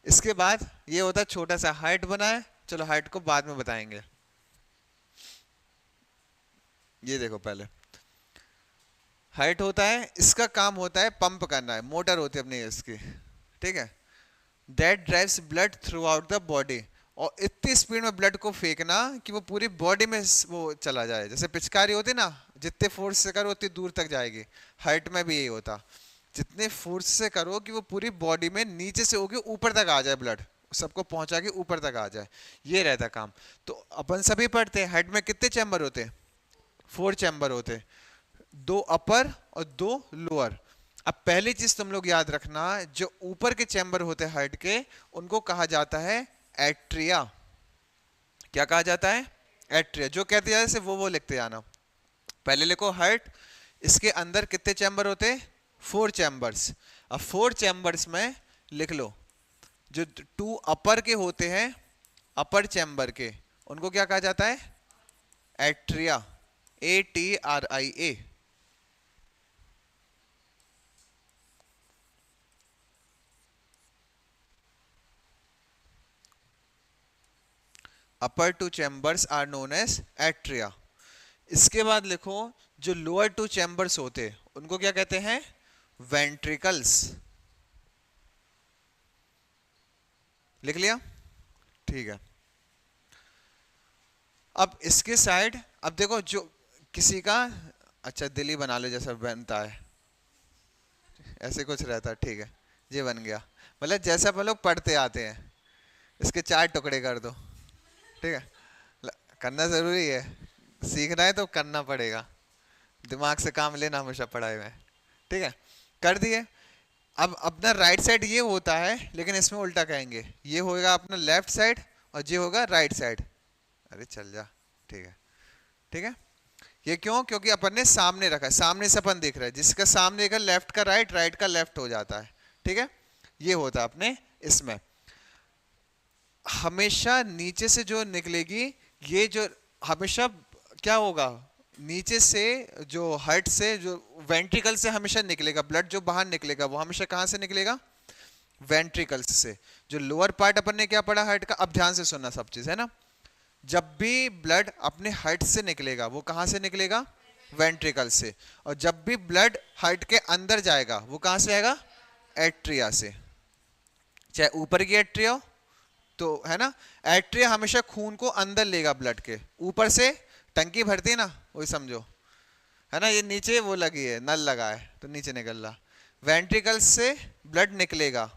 इसके बाद ये होता है छोटा सा हाइट बनाए, चलो हाइट को बाद में बताएंगे। ये देखो पहले हाइट होता है, इसका काम होता है पंप करना है, मोटर होती है अपनी इसकी, ठीक है, that drives blood through out the body, और इतनी स्पीड में ब्लड को फेंकना कि वो पूरी बॉडी में वो चला जाए। जैसे पिचकारी होती ना, जितने फोर्स से करो उतनी दूर तक जाएगी, हाइट में भी यही होता, जितने फोर्स से करो कि वो पूरी बॉडी में नीचे से होके ऊपर तक आ जाए, ब्लड सबको पहुंचा के ऊपर तक आ जाए, ये रहता काम। तो अपन सभी पढ़ते हैं हाइट में कितने चैम्बर होते हैं, 4 चैम्बर होते हैं, 2 अपर और 2 लोअर। अब पहली चीज तुम लोग याद रखना, जो ऊपर के चैम्बर होते हैं हार्ट के, उनको कहा जाता है एट्रिया। क्या कहा जाता है, एट्रिया। जो कहते जाए से वो लिखते जाना। पहले लिखो हार्ट, इसके अंदर कितने चैम्बर होते हैं, 4 चैम्बर्स। अब 4 चैम्बर्स में लिख लो, जो 2 अपर के होते हैं, अपर चैम्बर के, उनको क्या कहा जाता है, atria, ATRIA। Upper 2 chambers are known as atria. इसके बाद लिखो जो लोअर 2 चैम्बर्स होते हैं उनको क्या कहते हैं, वेंट्रिकल्स। लिख लिया, ठीक है। अब इसके साइड, अब देखो जो किसी का, अच्छा दिल्ली बना लो जैसा बनता है, ऐसे कुछ रहता है, ठीक है, ये बन गया। मतलब जैसा हम लोग पढ़ते आते हैं, इसके 4 टुकड़े कर दो, ठीक है। करना जरूरी है, सीखना है तो करना पड़ेगा, दिमाग से काम लेना हमेशा पढ़ाई में, ठीक है। कर दिए। अब अपना राइट साइड ये होता है, लेकिन इसमें उल्टा कहेंगे, ये होगा अपना लेफ्ट साइड और ये होगा राइट साइड। अरे चल जा, ठीक है, ठीक है। ये क्यों, क्योंकि अपन ने सामने रखा है, सामने से अपन देख रहे हैं, जिसका सामने का लेफ्ट का राइट, राइट का लेफ्ट हो जाता है, ठीक है। ये होता है अपने इसमें। हमेशा नीचे से जो निकलेगी, ये जो हमेशा क्या होगा, नीचे से जो हार्ट से, जो वेंट्रिकल से हमेशा निकलेगा ब्लड, जो बाहर निकलेगा वो हमेशा कहां से निकलेगा, वेंट्रिकल्स से। जो लोअर पार्ट अपन ने क्या पढ़ा हार्ट का, अब ध्यान से सुनना सब चीज है ना। जब भी ब्लड अपने हार्ट से निकलेगा वो कहां से निकलेगा, वेंट्रिकल से। और जब भी ब्लड हार्ट के अंदर जाएगा वो कहां से आएगा, एट्रिया से। चाहे ऊपर की एट्रिया हो तो है ना, एट्रिया हमेशा खून को अंदर लेगा ब्लड के, ऊपर से टंकी भरती है ना वही समझो, है ना, ये नीचे वो लगी है नल लगा है तो नीचे निकल रहा। वेंट्रिकल से ब्लड निकलेगा,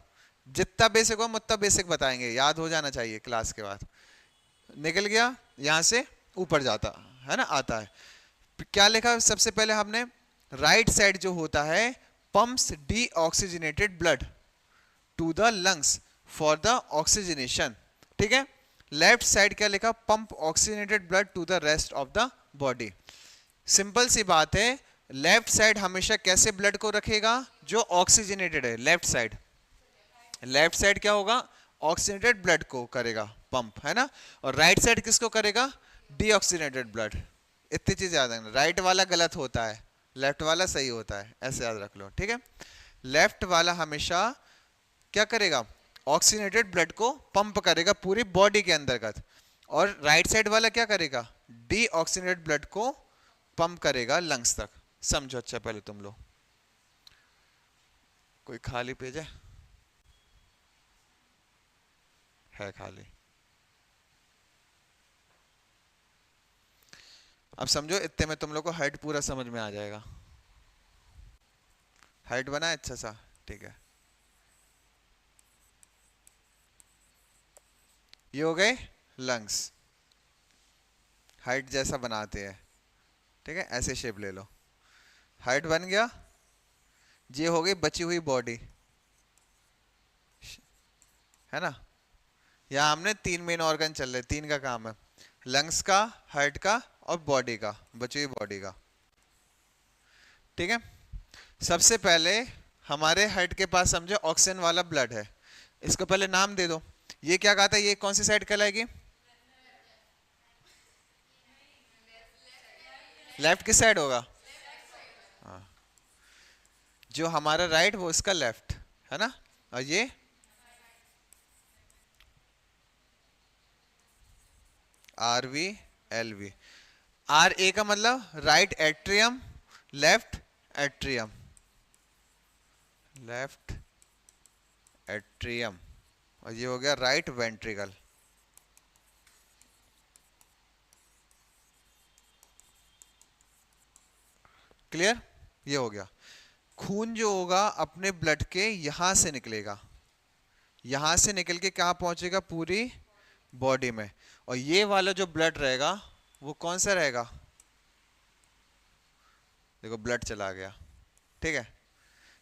जितना बेसिक हो उतना बेसिक बताएंगे, याद हो जाना चाहिए क्लास के बाद। निकल गया यहां से ऊपर जाता है ना, आता है। क्या लिखा सबसे पहले हमने, राइट साइड जो होता है pumps deoxygenated blood to the lungs for the oxygenation, ठीक है। लेफ्ट साइड क्या लिखा, pump oxygenated blood to the rest of the body. Simple सी बात है, लेफ्ट साइड हमेशा कैसे ब्लड को रखेगा, जो ऑक्सीजनेटेड है लेफ्ट साइड, लेफ्ट साइड क्या होगा, ऑक्सीजनेटेड ब्लड को करेगा पंप, है ना। और राइट साइड किसको करेगा, डीऑक्सीजनेटेड ब्लड। इतनी चीज याद रखना, राइट वाला गलत होता है, लेफ्ट वाला सही होता है, ऐसे याद रख लो, ठीक है। लेफ्ट वाला हमेशा क्या करेगा, ऑक्सीजनेटेड ब्लड को पंप करेगा पूरी बॉडी के अंतर्गत, और राइट साइड वाला क्या करेगा, डीऑक्सीजनेटेड ब्लड को पंप करेगा लंग्स तक। समझो अच्छा पहले तुम लोग, कोई खाली पेज है खाली, अब समझो इतने में तुम लोग को हाइट पूरा समझ में आ जाएगा। हाइट बना है अच्छा सा, ठीक है। ये हो गए लंग्स, हाइट जैसा बनाते हैं, ठीक है, ऐसे शेप ले लो, हाइट बन गया। ये हो गई बची हुई बॉडी, है ना। यहाँ हमने तीन मेन ऑर्गन चल रहे, तीन का काम है, लंग्स का, हार्ट का और बॉडी का, बची हुई बॉडी का, ठीक है। सबसे पहले हमारे हार्ट के पास समझो ऑक्सीजन वाला ब्लड है, इसको पहले नाम दे दो। ये क्या कहा था, ये कौन सी साइड कहलाएगी, लेफ्ट किस साइड होगा, हाँ। जो हमारा राइट वो इसका लेफ्ट, है ना। और ये R V L V, R A का मतलब right atrium, left atrium, left atrium, और ये हो गया राइट वेंट्रिकल। क्लियर, ये हो गया। खून जो होगा अपने ब्लड के यहां से निकलेगा, यहां से निकल के कहां पहुंचेगा, पूरी बॉडी में। और ये वाला जो ब्लड रहेगा वो कौन सा रहेगा, देखो ब्लड चला गया, ठीक है।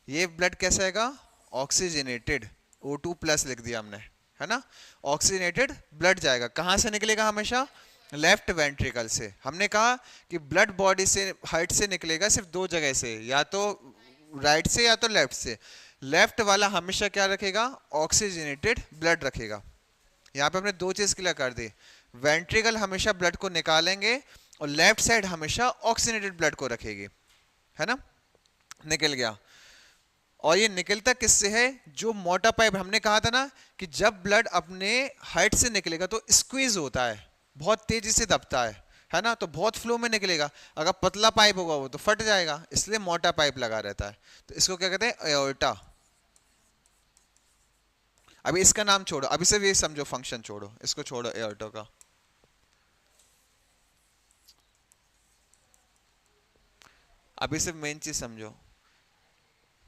ये ब्लड कैसा रहेगा, ऑक्सीजनेटेड, O2 प्लस लिख दिया हमने, है ना। ऑक्सीजनेटेड ब्लड जाएगा, कहां से निकलेगा हमेशा, लेफ्ट वेंट्रिकल से। हमने कहा कि ब्लड बॉडी से, हार्ट से निकलेगा सिर्फ दो जगह से, या तो राइट से या तो लेफ्ट से। लेफ्ट वाला हमेशा क्या रखेगा, ऑक्सीजनेटेड ब्लड रखेगा। यहाँ पे हमने दो चीज क्लियर कर दी, वेंट्रिकल हमेशा ब्लड को निकालेंगे और लेफ्ट साइड हमेशा ऑक्सीजनेटेड ब्लड को रखेगी, है ना। निकल गया, और ये निकलता किससे है, जो मोटा पाइप हमने कहा था ना कि जब ब्लड अपने हार्ट से निकलेगा तो स्क्वीज होता है, बहुत तेजी से दबता है ना, तो बहुत फ्लो में निकलेगा। अगर पतला पाइप होगा वो तो फट जाएगा, इसलिए मोटा पाइप लगा रहता है, तो इसको क्या कहते हैं, एओर्टा। अभी इसका नाम छोड़ो, अभी सिर्फ ये समझो, फंक्शन छोड़ो, इसको छोड़ो एओर्टा का। अभी सिर्फ मेन चीज समझो,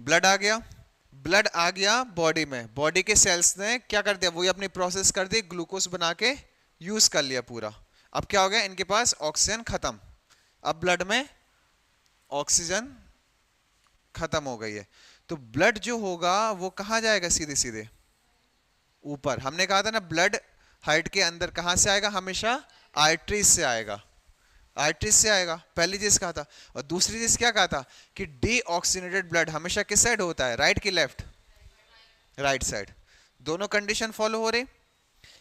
ब्लड आ गया, ब्लड आ गया बॉडी में, बॉडी के सेल्स ने क्या कर दिया, वही अपनी प्रोसेस कर दी, ग्लूकोज बना के यूज कर लिया पूरा। अब क्या हो गया, इनके पास ऑक्सीजन खत्म, अब ब्लड में ऑक्सीजन खत्म हो गई है, तो ब्लड जो होगा वो कहां जाएगा, सीधे सीधे ऊपर। हमने कहा था ना ब्लड हार्ट के अंदर कहां से आएगा, हमेशा आर्टरीज से आएगा, आर्टरीज से आएगा, पहली चीज कहा था। और दूसरी चीज क्या कहा था कि डीऑक्सीजनेटेड ब्लड हमेशा किस साइड होता है, राइट की लेफ्ट, राइट साइड। दोनों कंडीशन फॉलो हो रही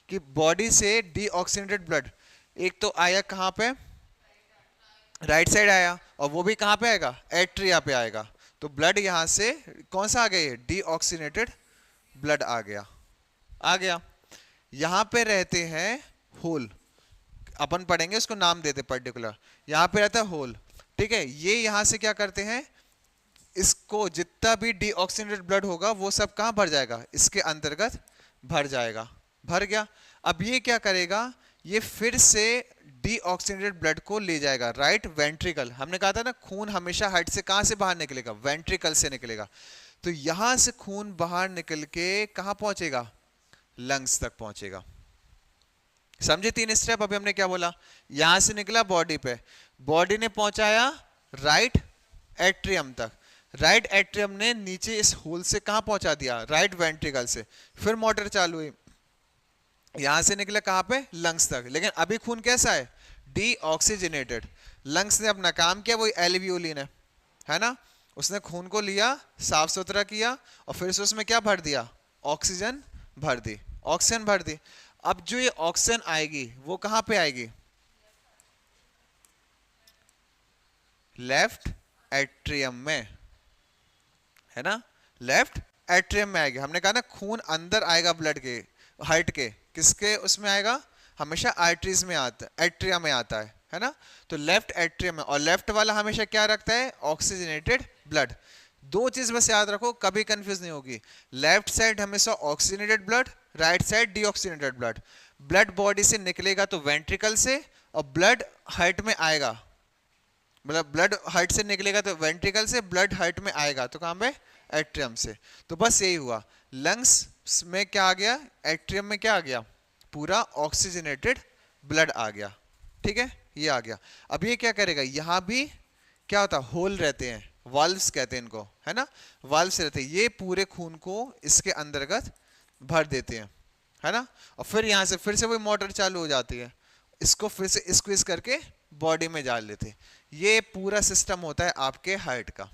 कि बॉडी से डीऑक्सीजनेटेड ब्लड एक तो आया कहां पे, राइट साइड आया, और वो भी कहां पे आएगा, एट्रिया पे आएगा। तो ब्लड यहां से कौन सा आ गया, डीऑक्सीजनेटेड ब्लड आ गया, आ गया। यहां पे रहते हैं होल, अपन पढ़ेंगे उसको नाम देते पर्टिकुलर। यहां पे रहता है होल, ठीक है। ये यहां से क्या करते हैं, इसको जितना भी डीऑक्सीनेटेड ब्लड होगा वो सब कहां भर जाएगा, इसके अंतर्गत भर जाएगा, भर गया। अब ये क्या करेगा, ये फिर से डीऑक्सीनेटेड ब्लड को ले जाएगा राइट वेंट्रिकल। हमने कहा था ना खून हमेशा हार्ट से कहां से बाहर निकलेगा, वेंट्रिकल से निकलेगा। तो यहां से खून बाहर निकल के कहां पहुंचेगा, लंग्स तक पहुंचेगा। समझे तीन स्टेप। अभी हमने क्या बोला, यहां से निकला बॉडी पे, बॉडी ने पहुंचाया राइट एट्रियम तक, राइट एट्रियम ने नीचे इस होल से कहां पहुंचा दिया, राइट वेंट्रिकल से। फिर मोटर चालू हुई, यहां से निकला कहां पे, लंग्स तक। लेकिन अभी खून कैसा है, डीऑक्सीजनेटेड। लंग्स ने अपना काम किया, वही एल्वियोली ने, है ना, उसने खून को लिया, साफ सुथरा किया, और फिर से उसमें क्या भर दिया, ऑक्सीजन भर दी, ऑक्सीजन भर दी। अब जो ये ऑक्सीजन आएगी वो कहां पे आएगी, लेफ्ट एट्रियम में, है ना, लेफ्ट एट्रियम में आएगी। हमने कहा ना खून अंदर आएगा ब्लड के, हार्ट के, किसके उसमें आएगा, हमेशा आर्टरीज में आता है, एट्रिया में आता है ना। तो लेफ्ट एट्रियम में, और लेफ्ट वाला हमेशा क्या रखता है, ऑक्सीजनेटेड ब्लड। दो चीज बस याद रखो, कभी कंफ्यूज नहीं होगी, लेफ्ट साइड हमेशा oxygenated blood, right side deoxygenated blood. Blood body से निकलेगा तो वेंट्रिकल से, और ब्लड हार्ट में आएगा, मतलब ब्लड हार्ट से निकलेगा तो वेंट्रिकल से, ब्लड हार्ट में आएगा तो कहां पे, एट्रियम से। तो बस यही हुआ, लंग्स में क्या आ गया, एट्रियम में क्या आ गया, पूरा ऑक्सीजनेटेड ब्लड आ गया, ठीक है, ये आ गया। अब ये क्या करेगा, यहां भी क्या होता है, होल रहते हैं, वाल्व्स कहते हैं इनको, है ना, वाल्व्स रहते हैं, ये पूरे खून को इसके अंतर्गत भर देते हैं, है ना। और फिर यहां से फिर से वही मोटर चालू हो जाती है, इसको फिर से स्क्वीज करके बॉडी में डाल लेते हैं। ये पूरा सिस्टम होता है आपके हार्ट का,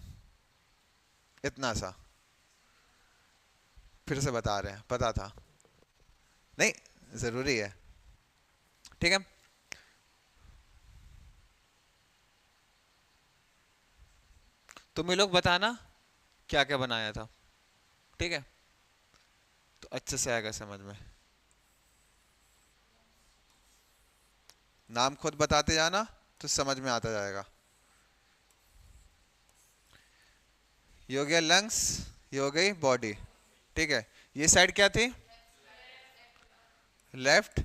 इतना सा। फिर से बता रहे हैं, पता था नहीं, जरूरी है, ठीक है। तुम ये लोग बताना क्या क्या बनाया था, ठीक है, तो अच्छे से आएगा समझ में। नाम खुद बताते जाना तो समझ में आता जाएगा। ये हो गया लंग्स, ये हो गई बॉडी, ठीक है। ये साइड क्या थी, लेफ्ट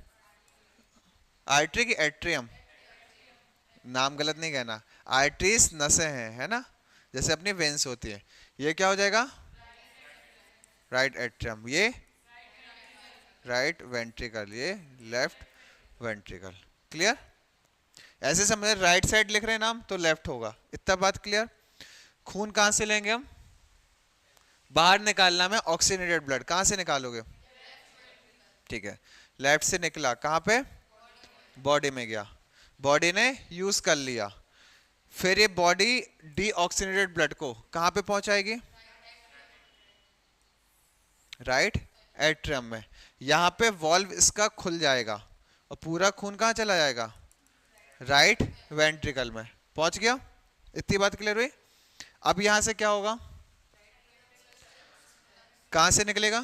आर्टरी की एट्रियम, नाम गलत नहीं कहना, आर्टरीज नसें हैं, है ना, जैसे अपनी वेंस होती है। ये क्या हो जाएगा, राइट एट्रियम, ये राइट वेंट्रिकल, ये लेफ्ट वेंट्रिकल। क्लियर, ऐसे समझ, राइट साइड लिख रहे हैं नाम तो लेफ्ट होगा, इतना बात क्लियर। खून कहां से लेंगे हम, बाहर निकालना में ऑक्सीजनेटेड ब्लड, कहां से निकालोगे, ठीक है, लेफ्ट से निकला कहां पे, बॉडी में गया, बॉडी ने यूज कर लिया। फिर ये बॉडी डीऑक्सीनेटेड ब्लड को कहां पे पहुंचाएगी, राइट एट्रियम में। यहां पे वॉल्व इसका खुल जाएगा और पूरा खून कहां चला जाएगा, राइट वेंट्रिकल में पहुंच गया। इतनी बात क्लियर हुई। अब यहां से क्या होगा, कहां से निकलेगा,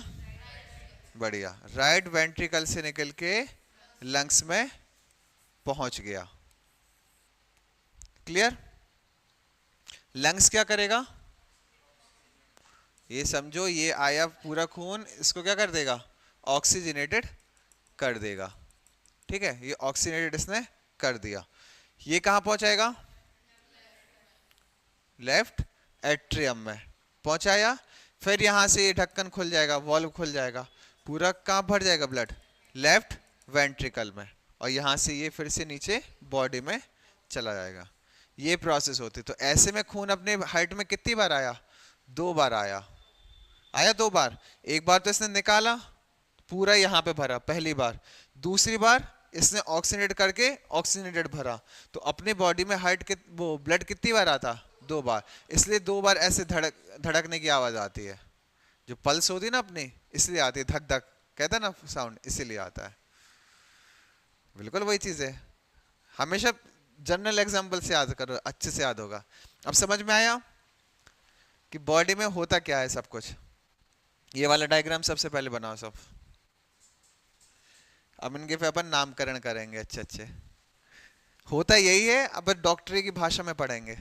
बढ़िया, राइट वेंट्रिकल से निकल के लंग्स में पहुंच गया। क्लियर, लंग्स क्या करेगा, ये समझो, ये आया पूरा खून, इसको क्या कर देगा, ऑक्सीजनेटेड कर देगा, ठीक है, ये ऑक्सीजनेटेड इसने कर दिया। ये कहां पहुंचाएगा, लेफ्ट एट्रियम में पहुंचाया। फिर यहां से ये ढक्कन खुल जाएगा, वॉल्व खुल जाएगा, पूरा कहां भर जाएगा ब्लड, लेफ्ट वेंट्रिकल में, और यहां से ये फिर से नीचे बॉडी में चला जाएगा। ये प्रोसेस होती। तो ऐसे में खून अपने हार्ट में कितनी बार आया, दो बार आया, आया दो बार। एक बार तो इसने निकाला, पूरा यहां पे भरा पहली बार, दूसरी बार इसने ऑक्सीजनेट करके ऑक्सीजनेटेड भरा। तो अपनी बॉडी में हार्ट के वो ब्लड कितनी बार आता, दो बार। इसलिए दो बार ऐसे धड़कने की आवाज आती है, जो पल्स होती है ना अपनी, इसलिए आती है, धक धक कहता है ना साउंड, इसीलिए आता है। बिल्कुल वही चीज है, हमेशा जनरल एग्जांपल से याद करो, अच्छे से याद होगा। अब समझ में आया कि बॉडी में होता क्या है सब कुछ, ये वाला डायग्राम सबसे पहले बनाओ सब। अब इनके फिर अपन नामकरण करेंगे अच्छे अच्छे। होता यही है, अब डॉक्टरी की भाषा में पढ़ेंगे।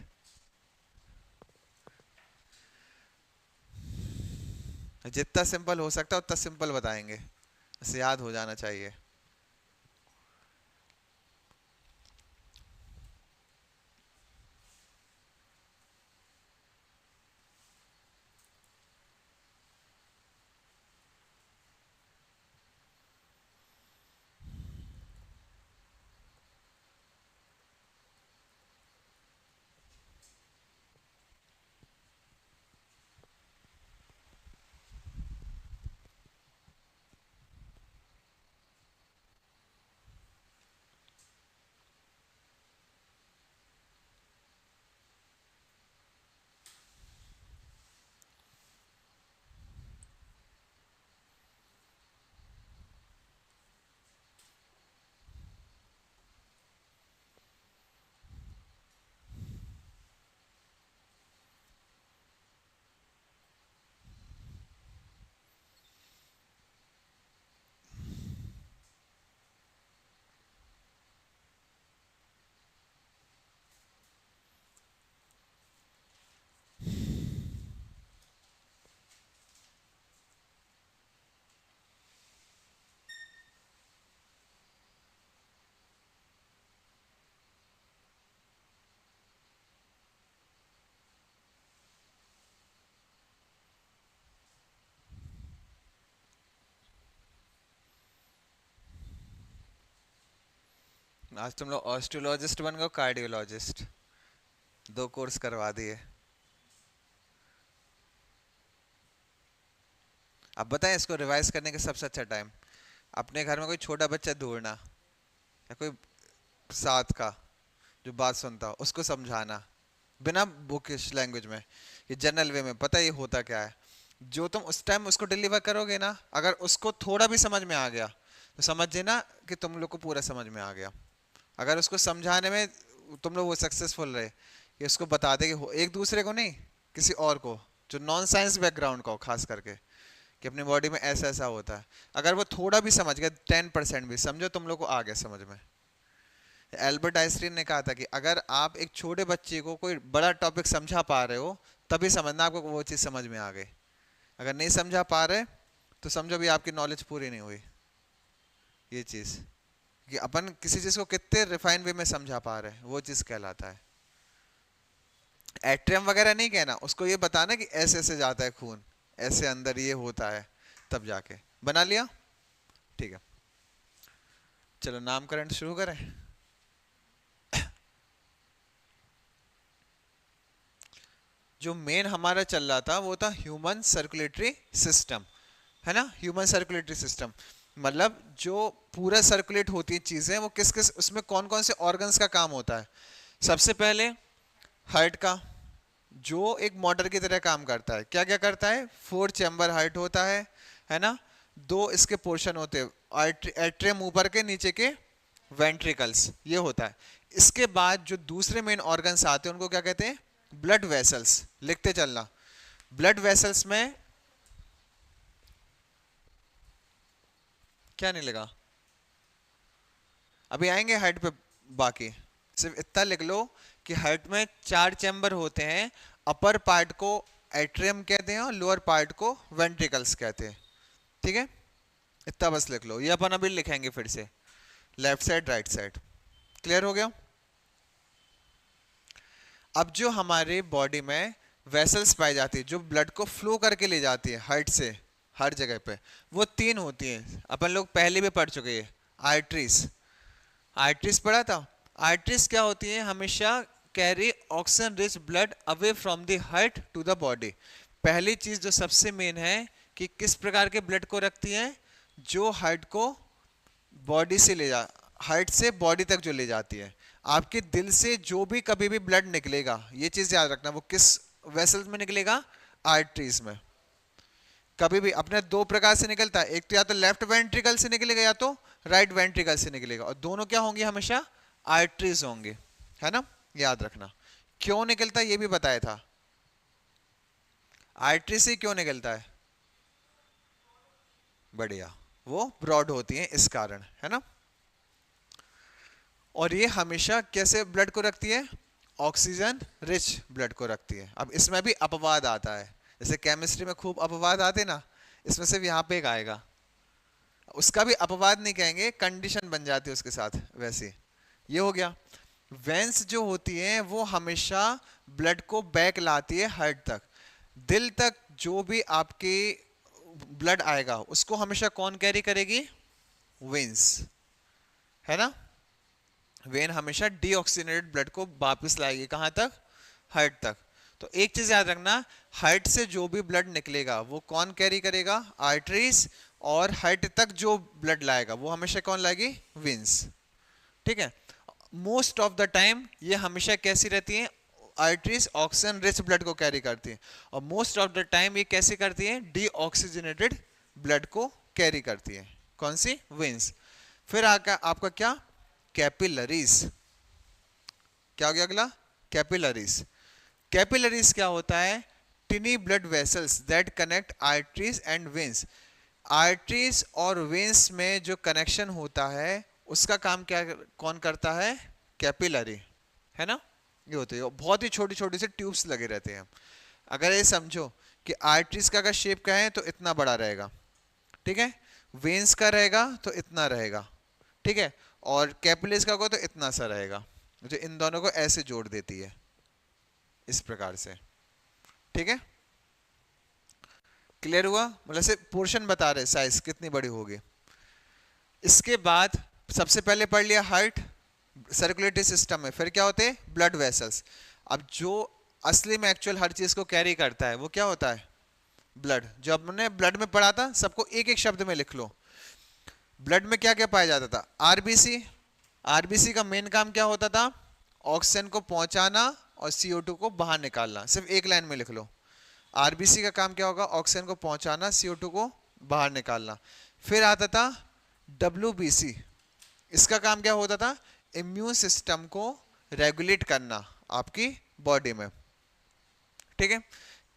जितना सिंपल हो सकता है उतना सिंपल बताएंगे, इसे याद हो जाना चाहिए। आज तुम लोग ऑस्टियोलॉजिस्ट बन गए, कार्डियोलॉजिस्ट, दो कोर्स करवा दिए। अब बताएं इसको रिवाइज करने का सबसे अच्छा टाइम, अपने घर में कोई छोटा बच्चा ढूंढना, या कोई साथ का जो बात सुनता हो उसको समझाना, बिना बुकिश लैंग्वेज में, ये जनरल वे में, पता है ये होता क्या है। जो तुम उस टाइम उसको डिलीवर करोगे ना, अगर उसको थोड़ा भी समझ में आ गया तो समझ लेना कि तुम लोग को पूरा समझ में आ गया। अगर उसको समझाने में तुम लोग वो सक्सेसफुल रहे कि उसको बता दे कि एक दूसरे को नहीं, किसी और को जो नॉन साइंस बैकग्राउंड का हो खास करके, कि अपनी बॉडी में ऐसा ऐसा होता है, अगर वो थोड़ा भी समझ गया, 10% भी समझो, तुम लोग को आ गया समझ में। एल्बर्ट आइंस्टीन ने कहा था कि अगर आप एक छोटे बच्चे को कोई बड़ा टॉपिक समझा पा रहे हो तभी समझना आपको वो चीज़ समझ में आ गई। अगर नहीं समझा पा रहे तो समझो भी आपकी नॉलेज पूरी नहीं हुई। ये चीज़ कि अपन किसी चीज़ को कितने रिफाइन वे में समझा पा रहे हैं वो चीज़ कहलाता है। एट्रियम वगैरह नहीं कहना, उसको ये बताना कि ऐसे ऐसे जाता है खून, ऐसे अंदर ये होता है, तब जाके बना लिया। ठीक है, चलो नामकरण शुरू करें। जो मेन हमारा चल रहा था वो था ह्यूमन सर्कुलेटरी सिस्टम, है ना। ह्यूमन सर्कुलेटरी सिस्टम मतलब जो पूरा सर्कुलेट होती है चीजें, वो किस किस उसमें कौन कौन से ऑर्गन्स का काम होता है। सबसे पहले हार्ट का, जो एक मोटर की तरह काम करता है। क्या क्या करता है, 4 चैम्बर हार्ट होता है ना। दो इसके पोर्शन होते हैं, एट्रियम ऊपर के, नीचे के वेंट्रिकल्स, ये होता है। इसके बाद जो दूसरे मेन ऑर्गन्स आते हैं उनको क्या कहते हैं, ब्लड वेसल्स। लिखते चलना, ब्लड वेसल्स में क्या नहीं लगा, अभी आएंगे हार्ट पे। बाकी सिर्फ इतना लिख लो कि हार्ट में 4 चैम्बर होते हैं, अपर पार्ट को एट्रियम कहते हैं और लोअर पार्ट को वेंट्रिकल्स कहते हैं। ठीक है, इतना बस लिख लो, ये अपन अभी लिखेंगे फिर से, left side right side. Clear हो गया। अब जो हमारे बॉडी में वेसल्स पाई जाती है जो ब्लड को फ्लो करके ले जाती है हार्ट से हर जगह पे, वो 3 होती हैं। अपन लोग पहले भी पढ़ चुके हैं, आर्टरीज। आर्टरीज पढ़ा था। आर्टरीज क्या होती है, हमेशा carry oxygen rich blood away from the heart to the body. पहली चीज जो सबसे मेन है कि किस प्रकार के ब्लड को रखती है, जो हार्ट को बॉडी से ले जा, हार्ट से बॉडी तक जो ले जाती है। आपके दिल से जो भी कभी भी ब्लड निकलेगा, ये चीज याद रखना, वो किस वेसल्स में निकलेगा, आर्टरीज में। कभी भी अपने दो प्रकार से निकलता है, एक तो या तो लेफ्ट वेंट्रिकल से निकलेगा या तो राइट वेंट्रिकल से निकलेगा, और दोनों क्या होंगे, हमेशा आर्टरीज होंगे, है ना। याद रखना, क्यों निकलता है ये भी बताया था, आर्टरी से क्यों निकलता है। बढ़िया, वो ब्रॉड होती हैं इस कारण, है ना। और ये हमेशा कैसे ब्लड को रखती है, ऑक्सीजन रिच ब्लड को रखती है। अब इसमें भी अपवाद आता है, जैसे केमिस्ट्री में खूब अपवाद आते ना, इसमें सिर्फ यहाँ पे एक आएगा, उसका भी अपवाद नहीं कहेंगे, कंडीशन बन जाती है उसके साथ वैसे। ये हो गया। वेंस जो होती हैं वो हमेशा ब्लड को बैक लाती है हार्ट तक, दिल तक जो भी आपके ब्लड आएगा उसको हमेशा कौन कैरी करेगी, वेंस, है ना। वेन हमेशा डीऑक्सीजनेटेड ब्लड को वापस लाएगी कहां तक, हार्ट तक। तो एक चीज याद रखना, हार्ट से जो भी ब्लड निकलेगा वो कौन कैरी करेगा, आर्टरीज, और हार्ट तक जो ब्लड लाएगा वो हमेशा कौन लाएगी, वेंस। ठीक है। मोस्ट ऑफ द टाइम ये हमेशा कैसी रहती हैं, आर्टरीज ऑक्सीजन रिच ब्लड को कैरी करती हैं, और मोस्ट ऑफ द टाइम ये कैसे करती हैं, डीऑक्सीजनेटेड ब्लड को कैरी करती हैं, कौन सी, वेंस। फिर आपका क्या, कैपिलरीज। क्या हो गया अगला, कैपिलरीज। कैपिलरीज क्या होता है, टिनी blood vessels that connect arteries and veins. Arteries और वेन्स में जो कनेक्शन होता है उसका काम क्या, कौन करता है, कैपिलरी, है ना। ये होते हैं बहुत ही छोटी छोटी से ट्यूब्स लगे रहते हैं। अगर ये समझो कि आर्टरीज का अगर शेप का है तो इतना बड़ा रहेगा, ठीक है, वेन्स का रहेगा तो इतना रहेगा, ठीक है, और कैपिलरीज का होगा तो इतना सा रहेगा, जो इन दोनों को ऐसे जोड़ देती है इस प्रकार से। ठीक है, क्लियर हुआ, मतलब से पोर्शन बता रहे साइज कितनी बड़ी होगी। इसके बाद सबसे पहले पढ़ लिया हार्ट, सर्कुलेटरी सिस्टम में फिर क्या होते हैं, ब्लड वेसल्स। अब जो असली में एक्चुअल हर चीज को कैरी करता है वो क्या होता है, ब्लड। जो हमने ब्लड में पढ़ा था सबको एक एक शब्द में लिख लो। ब्लड में क्या क्या पाया जाता था, आरबीसी। आरबीसी का मेन काम क्या होता था, ऑक्सीजन को पहुंचाना और CO2 को बाहर निकालना, सिर्फ एक लाइन में लिख लो। आरबीसी का काम क्या होगा, ऑक्सीजन को पहुंचाना, CO2 को बाहर निकालना। फिर आता था WBC, इसका काम क्या होता था, इम्यून सिस्टम को रेगुलेट करना आपकी बॉडी में। ठीक है।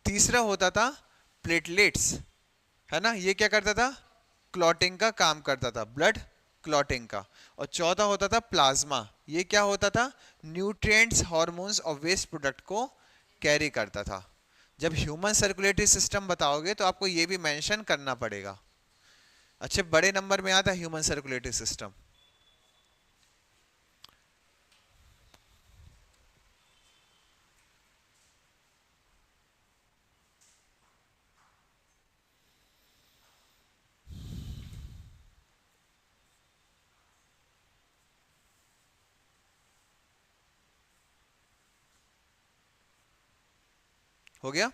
तीसरा होता था प्लेटलेट्स, है ना, ये क्या करता था, क्लॉटिंग का काम करता था, ब्लड क्लॉटिंग का। और चौथा होता था प्लाज्मा, ये क्या होता था, न्यूट्रिएंट्स, हार्मोन्स और वेस्ट प्रोडक्ट को कैरी करता था। जब ह्यूमन सर्कुलेटरी सिस्टम बताओगे तो आपको ये भी मेंशन करना पड़ेगा। अच्छे बड़े नंबर में आता है ह्यूमन सर्कुलेटरी सिस्टम। हो गया।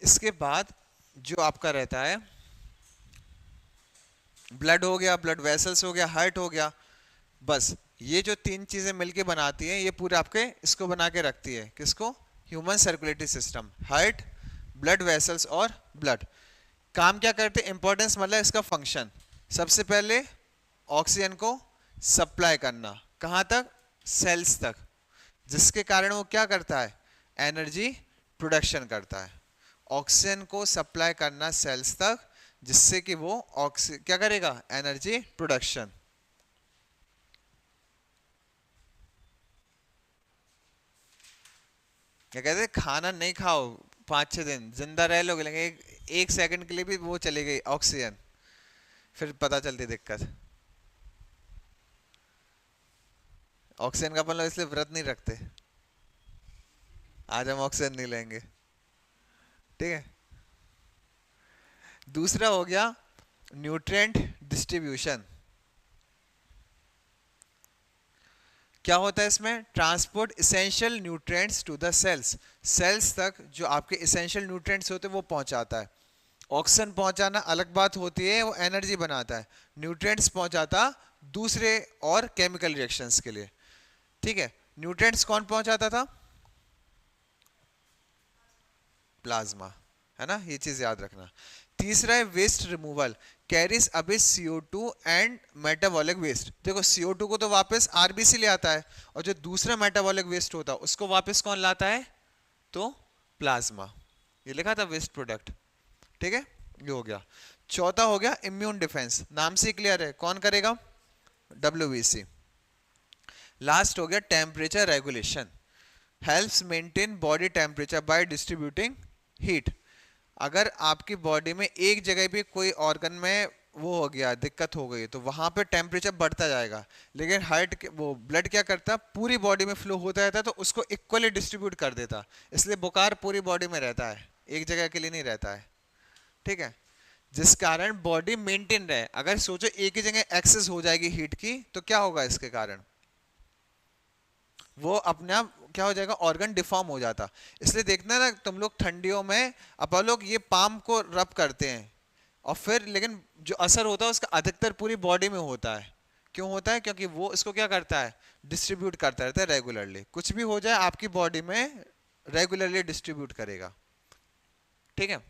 इसके बाद जो आपका रहता है, ब्लड हो गया, ब्लड वेसल्स हो गया, हार्ट हो गया, बस ये जो तीन चीजें मिलके बनाती हैं ये पूरे आपके इसको बना के रखती है, किसको, human circulatory system. Heart, blood vessels और ब्लड काम क्या करते हैं, इंपॉर्टेंस मतलब इसका फंक्शन। सबसे पहले ऑक्सीजन को सप्लाई करना, कहां तक, सेल्स तक, जिसके कारण वो क्या करता है, एनर्जी प्रोडक्शन करता है। ऑक्सीजन को सप्लाई करना सेल्स तक, जिससे कि वो क्या करेगा, एनर्जी प्रोडक्शन। क्या कहते हैं, खाना नहीं खाओ 5-6 दिन जिंदा रह लोगे, लेकिन एक सेकंड के लिए भी वो चली गई ऑक्सीजन, फिर पता चलती दिक्कत। ऑक्सीजन का अपन लोग इसलिए व्रत नहीं रखते, आज हम ऑक्सीजन नहीं लेंगे, ठीक है। दूसरा हो गया न्यूट्रिएंट डिस्ट्रीब्यूशन। क्या होता है इसमें, transport essential nutrients to the cells. Cells तक जो आपके इसेंशियल न्यूट्रिएंट्स होते हैं वो पहुंचाता है। ऑक्सीजन पहुंचाना अलग बात होती है, वो एनर्जी बनाता है। न्यूट्रिएंट्स पहुंचाता दूसरे और केमिकल रिएक्शंस के लिए, ठीक है। न्यूट्रिएंट्स कौन पहुंचाता था, प्लाज्मा, है ना, ये चीज याद रखना। तीसरा है वेस्ट रिमूवल, कैरीज अबे CO2 एंड मेटाबॉलिक वेस्ट। देखो CO2 को तो वापस आरबीसी ले आता है, और जो दूसरा मेटाबॉलिक वेस्ट होता है उसको वापस कौन लाता है, तो प्लाज्मा। ये लिखा था वेस्ट प्रोडक्ट, ठीक है, ये हो गया। चौथा हो गया इम्यून डिफेंस, नाम से क्लियर है, कौन करेगा? WBC। लास्ट हो गया temperature regulation, helps maintain body temperature by distributing heat. अगर आपकी बॉडी में एक जगह पे कोई ऑर्गन में वो हो गया, दिक्कत हो गई, तो वहां पे टेम्परेचर बढ़ता जाएगा। लेकिन हार्ट वो ब्लड क्या करता, पूरी बॉडी में फ्लो होता रहता है, तो उसको इक्वली डिस्ट्रीब्यूट कर देता। इसलिए बुखार पूरी बॉडी में रहता है, एक जगह के लिए नहीं रहता है। ठीक है, जिस कारण बॉडी मेंटेन रहे। अगर सोचो एक ही जगह एक्सेस हो जाएगी हीट की, तो क्या होगा इसके कारण? वो अपने आप क्या हो जाएगा, ऑर्गन डिफॉर्म हो जाता। इसलिए देखना ना तुम लोग ठंडियों में अपन लोग ये पाम को रब करते हैं, और फिर लेकिन जो असर होता है उसका अधिकतर पूरी बॉडी में होता है। क्यों होता है? क्योंकि वो इसको क्या करता है, डिस्ट्रीब्यूट करता रहता है रेगुलरली। कुछ भी हो जाए आपकी बॉडी में रेगुलरली डिस्ट्रीब्यूट करेगा। ठीक है,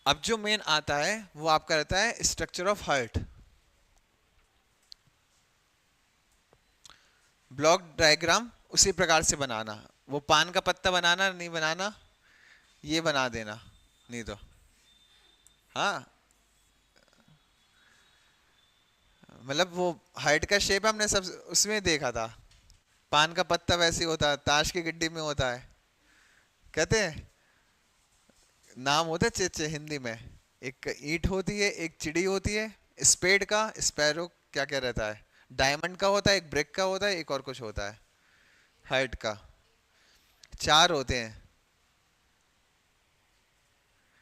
अब जो मेन आता है वो आपका रहता है structure of heart. Block diagram उसी प्रकार से बनाना, वो पान का पत्ता बनाना नहीं बनाना, ये बना देना, नहीं तो हाँ, मतलब वो हाइट का शेप हमने सब उसमें देखा था। पान का पत्ता वैसे ही होता है, ताश की गिड्डी में होता है, कहते हैं नाम होता है चे हिंदी में। एक ईंट होती है, एक चिड़ी होती है, स्पेड का, स्पैरो क्या क्या रहता है, डायमंड का होता है, एक ब्रिक का होता है, एक और कुछ होता है हाइट का, चार होते हैं।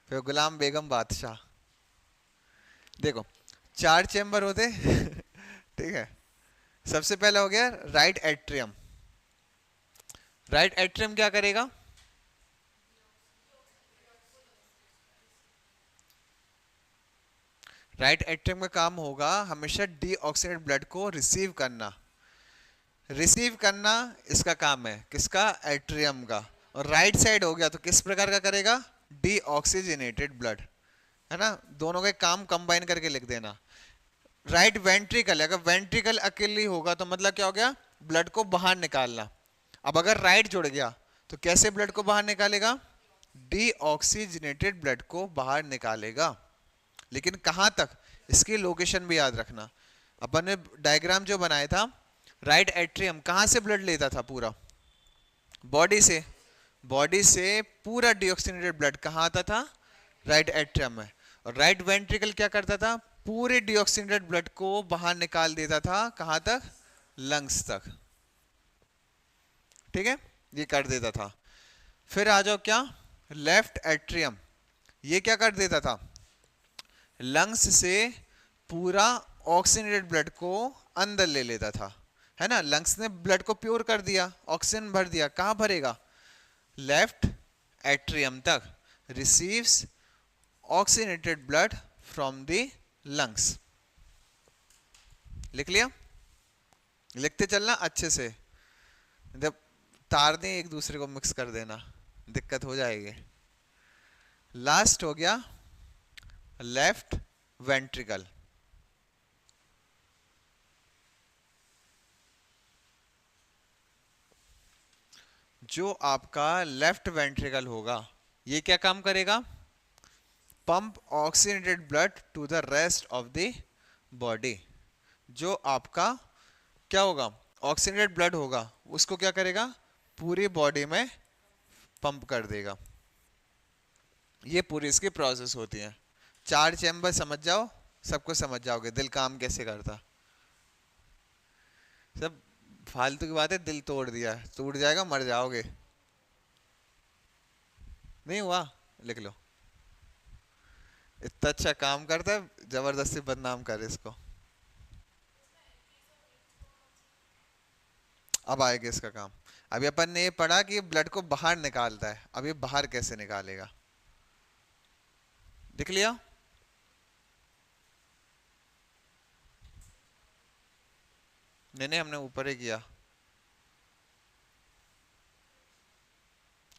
फिर गुलाम बेगम बादशाह, देखो चार चेम्बर होते ठीक है। सबसे पहला हो गया राइट एट्रियम। राइट एट्रियम क्या करेगा? राइट एट्रियम का काम होगा हमेशा डीऑक्सीनेटेड ब्लड को रिसीव करना। रिसीव करना इसका काम है, किसका? एट्रियम का। और राइट साइड हो गया तो किस प्रकार का करेगा? डीऑक्सीजनेटेड ब्लड, है ना। दोनों के काम कंबाइन करके लिख देना। राइट वेंट्रिकल, अगर वेंट्रिकल अकेले होगा तो मतलब क्या हो गया, ब्लड को बाहर निकालना। अब अगर राइट जुड़ गया तो कैसे ब्लड को बाहर निकालेगा? डीऑक्सीजनेटेड ब्लड को बाहर निकालेगा। लेकिन कहां तक, इसकी लोकेशन भी याद रखना। अपन ने डायग्राम जो बनाया था, राइट एट्रियम कहां से ब्लड लेता था? पूरा बॉडी से। बॉडी से पूरा डीऑक्सीनेटेड ब्लड कहां आता था? राइट एट्रियम में। और राइट वेंट्रिकल क्या करता था? पूरे डीऑक्सीनेटेड ब्लड को बाहर निकाल देता था, कहां तक? लंग्स तक। ठीक है, ये कर देता था। फिर आ जाओ क्या, लेफ्ट एट्रियम, ये क्या कर देता था? लंग्स से पूरा ऑक्सीजनेटेड ब्लड को अंदर ले लेता था, है ना। लंग्स ने ब्लड को प्योर कर दिया, ऑक्सीजन भर दिया, कहां भरेगा? लेफ्ट एट्रियम तक। Receives oxygenated blood from the lungs. लिख लिया? लिखते चलना अच्छे से, जब तार दें एक दूसरे को मिक्स कर देना, दिक्कत हो जाएगी। लास्ट हो गया लेफ्ट वेंट्रिकल। जो आपका लेफ्ट वेंट्रिकल होगा, ये क्या काम करेगा? Pump oxygenated blood to the rest of the body. जो आपका क्या होगा, ऑक्सीजनेटेड ब्लड होगा, उसको क्या करेगा? पूरी बॉडी में पंप कर देगा। ये पूरी इसकी प्रोसेस होती है। चार चैम्बर समझ जाओ, सबको समझ जाओगे दिल काम कैसे करता। सब फालतू की बात है, दिल तोड़ दिया, टूट जाएगा, मर जाओगे। नहीं हुआ? लिख लो। इतना अच्छा काम करता है, जबरदस्ती बदनाम कर इसको। अब आएगा इसका काम। अभी अपन ने ये पढ़ा कि ब्लड को बाहर निकालता है, अब ये बाहर कैसे निकालेगा, देख लिया? नहीं नहीं, हमने ऊपर ही किया।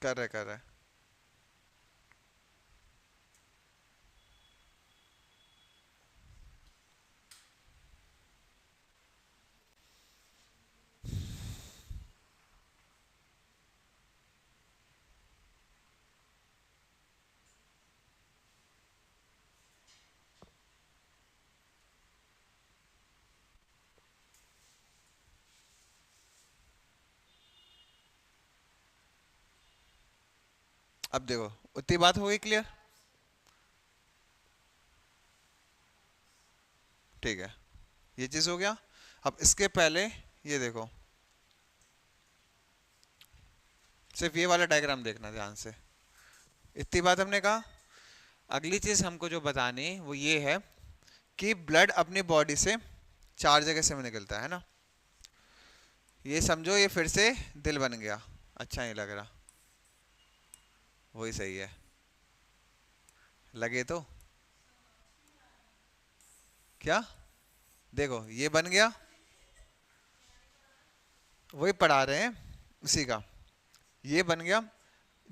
कर रहे अब देखो उतनी बात हो गई क्लियर? ठीक है, ये चीज हो गया। अब इसके पहले ये देखो, सिर्फ ये वाला डायग्राम देखना ध्यान से। इतनी बात हमने कहा। अगली चीज हमको जो बतानी वो ये है कि ब्लड अपनी बॉडी से चार जगह से निकलता है ना। ये समझो ये फिर से दिल बन गया, अच्छा नहीं लग रहा, वही सही है, लगे तो क्या? देखो ये बन गया, वही पढ़ा रहे हैं उसी का, ये बन गया।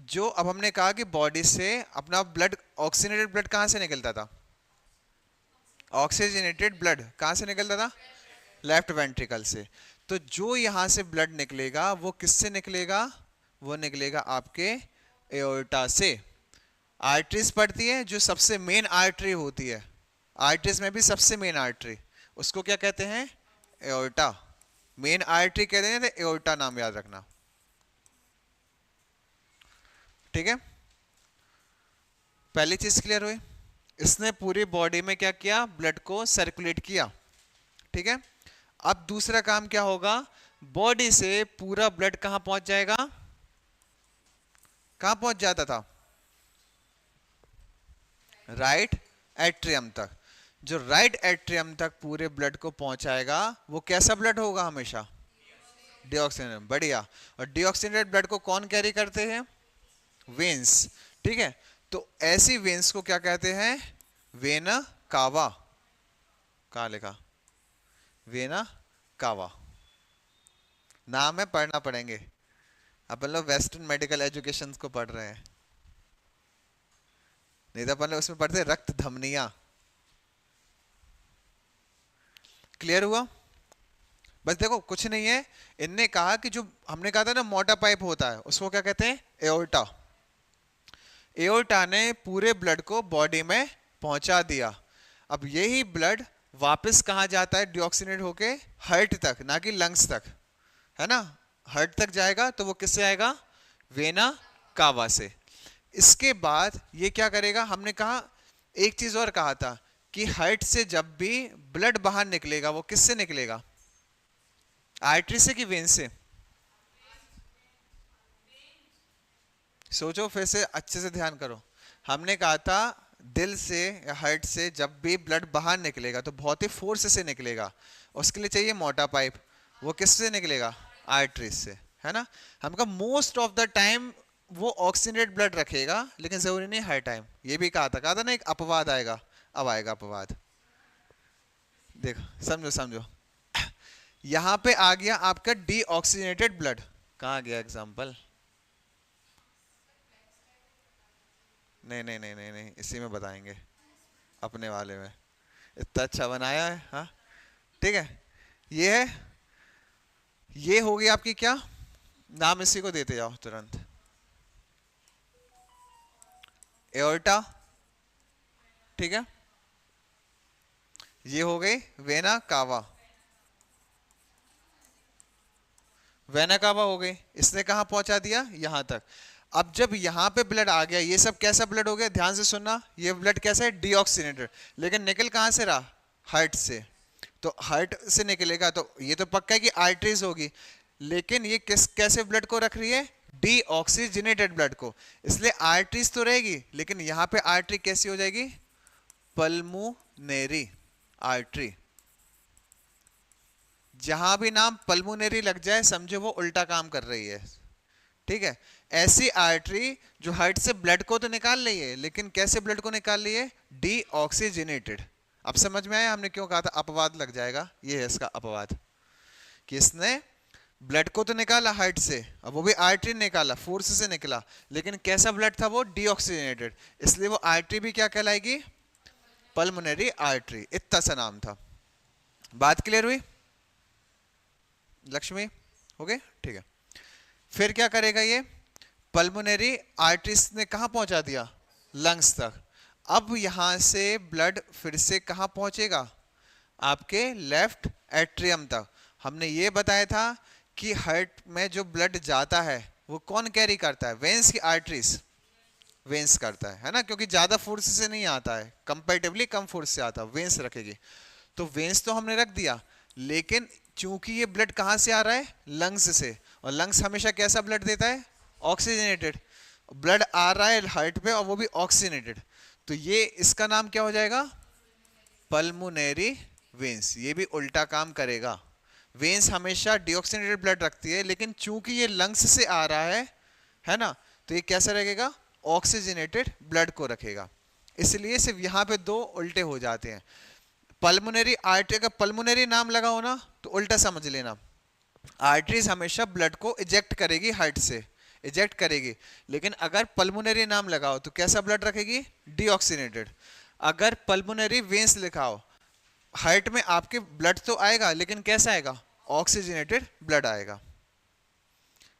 जो अब हमने कहा कि बॉडी से अपना ब्लड, ऑक्सीजनेटेड ब्लड कहाँ से निकलता था? ऑक्सीजनेटेड ब्लड कहाँ से निकलता था? लेफ्ट वेंट्रिकल से। तो जो यहां से ब्लड निकलेगा वो किससे निकलेगा? वो निकलेगा आपके एओर्टा से। आर्टरीज पड़ती है, जो सबसे मेन आर्टरी होती है, आर्टरीज में भी सबसे मेन आर्टरी, उसको क्या कहते हैं? एओर्टा। मेन आर्टरी कहते हैं, तो एओर्टा नाम याद रखना, ठीक है। पहली चीज क्लियर हुई, इसने पूरी बॉडी में क्या किया? ब्लड को सर्कुलेट किया, ठीक है। अब दूसरा काम क्या होगा? बॉडी से पूरा ब्लड कहां पहुंच जाएगा? कहां पहुंच जाता था? राइट एट्रियम तक। जो राइट एट्रियम तक पूरे ब्लड को पहुंचाएगा वो कैसा ब्लड होगा? हमेशा डीऑक्सीजनेटेड। बढ़िया। और डीऑक्सीजनेटेड ब्लड को कौन कैरी करते हैं? वेन्स, ठीक है। तो ऐसी वेन्स को क्या कहते हैं? Vena cava. कहां लिखा? वेना कावा नाम है, पढ़ना पड़ेंगे। अपन लोग वेस्टर्न मेडिकल एजुकेशन को पढ़ रहे हैं, नहीं तो अपन लोग उसमें पढ़ते रक्त धमनियां। क्लियर हुआ? बस देखो कुछ नहीं है, इनने कहा कि जो हमने कहा था ना मोटा पाइप होता है, उसको क्या कहते हैं? एओर्टा। एओर्टा ने पूरे ब्लड को बॉडी में पहुंचा दिया। अब यही ब्लड वापस कहां जाता है डीऑक्सीनेट होके? हार्ट तक, ना कि लंग्स तक, है ना। हार्ट तक जाएगा तो वो किससे आएगा? वेना कावा से। इसके बाद ये क्या करेगा? हमने कहा एक चीज और कहा था कि हार्ट से जब भी ब्लड बाहर निकलेगा वो किससे निकलेगा? आर्टरी से कि वेन से? सोचो फिर से, अच्छे से ध्यान करो। हमने कहा था दिल से या हार्ट से जब भी ब्लड बाहर निकलेगा तो बहुत ही फोर्स से निकलेगा, उसके लिए चाहिए मोटा पाइप। वो किससे निकलेगा? आर्टरीज से, है ना। हम कहा मोस्ट ऑफ द टाइम वो ऑक्सीजनेटेड ब्लड रखेगा, लेकिन जरूरी नहीं हर टाइम। ये भी कहा था ना एक अपवाद आएगा, अब आएगा अपवाद। देखो समझो समझो, यहां पे आ गया आपका डीऑक्सीजनेटेड ब्लड। कहाँ गया एग्जांपल? नहीं नहीं नहीं नहीं नहीं, इसी में बताएंगे, अपने वाले में। इतना अच्छा बनाया है, हाँ ठीक है। ये है, ये होगी आपकी क्या नाम, इसी को देते जाओ तुरंत। एओर्टा, ठीक है। ये हो गई वेना कावा। वेना कावा हो गई, इसने कहां पहुंचा दिया? यहां तक। अब जब यहां पे ब्लड आ गया, ये सब कैसा ब्लड हो गया? ध्यान से सुनना, ये ब्लड कैसा है? डीऑक्सीनेटेड। लेकिन निकल कहां से रहा? हार्ट से। तो हार्ट से निकलेगा तो ये तो पक्का है कि आर्टरीज होगी, लेकिन ये किस कैसे ब्लड को रख रही है? डीऑक्सीजनेटेड ब्लड को। इसलिए आर्टरीज तो रहेगी, लेकिन यहां पे आर्टरी कैसी हो जाएगी? पल्मोनेरी आर्टरी। जहां भी नाम पल्मोनेरी लग जाए समझो वो उल्टा काम कर रही है, ठीक है। ऐसी आर्टरी जो हार्ट से ब्लड को तो निकाल रही है, लेकिन कैसे ब्लड को निकाल रही है? डीऑक्सीजनेटेड। अब समझ में आया हमने क्यों कहा था अपवाद लग जाएगा? ये है इसका अपवाद, कि इसने ब्लड को तो निकाला हार्ट से, अब वो भी आर्टरी निकाला, फोर्स से निकला, लेकिन कैसा ब्लड था वो? डीऑक्सीजनेटेड। इसलिए वो आर्टरी भी क्या कहलाएगी? Pulmonary artery. इतना सा नाम था। बात क्लियर हुई लक्ष्मी? हो गए, ठीक है। फिर क्या करेगा ये? पल्मोनरी आर्टरीज ने कहां पहुंचा दिया? लंग्स तक। अब यहां से ब्लड फिर से कहां पहुंचेगा? आपके लेफ्ट एट्रियम तक। हमने ये बताया था कि हार्ट में जो ब्लड जाता है वो कौन कैरी करता है? वेन्स की आर्टरीज? वेंस करता है ना, क्योंकि ज्यादा फोर्स से नहीं आता है, कंपैरेटिवली कम फोर्स से आता है, वेंस रखेगी। तो वेंस तो हमने रख दिया, लेकिन चूंकि ये ब्लड कहाँ से आ रहा है, लंग्स से, और लंग्स हमेशा कैसा ब्लड देता है, ऑक्सीजनेटेड। ब्लड आ रहा है हार्ट पे और वो भी ऑक्सीजनेटेड, तो ये इसका नाम क्या हो जाएगा, पल्मोनरी वेंस। ये भी उल्टा काम करेगा, वेंस हमेशा डिऑक्सीनेटेड ब्लड रखती है, लेकिन चूंकि ये लंग्स से आ रहा है ना, तो ये कैसा रखेगा, ऑक्सीजनेटेड ब्लड को रखेगा। इसलिए सिर्फ यहाँ पे दो उल्टे हो जाते हैं। पल्मोनरी आर्टरी का पल्मोनरी नाम लगाओ ना तो उल्टा समझ लेना, आर्टरीज हमेशा ब्लड को इजेक्ट करेगी, हार्ट से इजेक्ट करेगी, लेकिन अगर पल्मोनरी नाम लगाओ तो कैसा ब्लड रखेगी, डीऑक्सीनेटेड। अगर पल्मोनरी वेंस लिखाओ, हार्ट में आपके ब्लड तो आएगा, लेकिन कैसा आएगा, ऑक्सीजनेटेड ब्लड आएगा।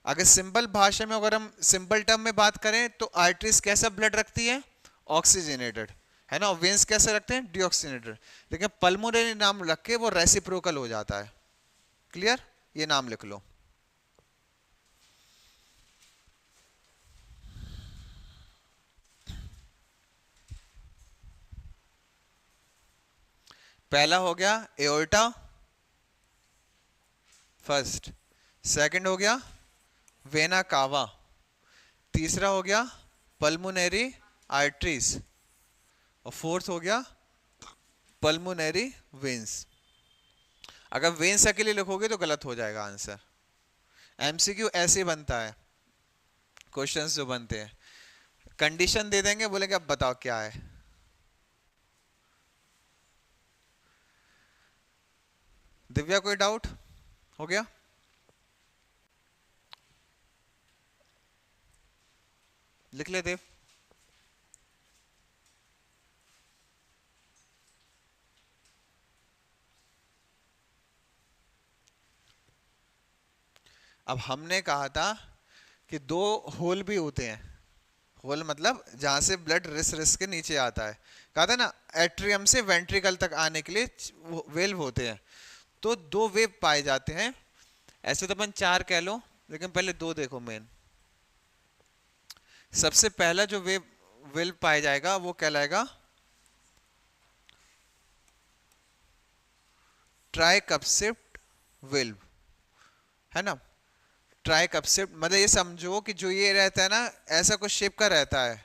अगर सिंपल भाषा में, अगर हम सिंपल टर्म में बात करें तो आर्टरीज कैसा ब्लड रखती है, ऑक्सीजनेटेड, है ना, वेंस कैसे रखते हैं, डीऑक्सीनेटेड। लेकिन पल्मोनरी नाम रख के वो रेसिप्रोकल हो जाता है। क्लियर, ये नाम लिख लो। पहला हो गया एओर्टा फर्स्ट, सेकंड हो गया वेना कावा, तीसरा हो गया पल्मोनरी आर्टरीज, और फोर्थ हो गया पल्मोनरी वेंस। अगर वेंस अकेले लिखोगे तो गलत हो जाएगा आंसर। एमसीक्यू ऐसे बनता है, क्वेश्चंस जो बनते हैं, कंडीशन दे देंगे, बोलेंगे अब बताओ क्या है। दिव्या कोई डाउट, हो गया, लिख ले देव। अब हमने कहा था कि दो होल भी होते हैं, होल मतलब जहां से ब्लड रिस रिस के नीचे आता है, कहा था ना, एट्रियम से वेंट्रिकल तक आने के लिए वेल्व होते हैं। तो दो वेव पाए जाते हैं, ऐसे तो अपन चार कह लो, लेकिन पहले दो देखो मेन। सबसे पहला जो वेल्व पाया जाएगा वो कहलाएगा ट्राइकप्सिड वेल्व, है ना। ट्राइकप्सिड मतलब ये समझो कि जो ये रहता है ना, ऐसा कुछ शेप का रहता है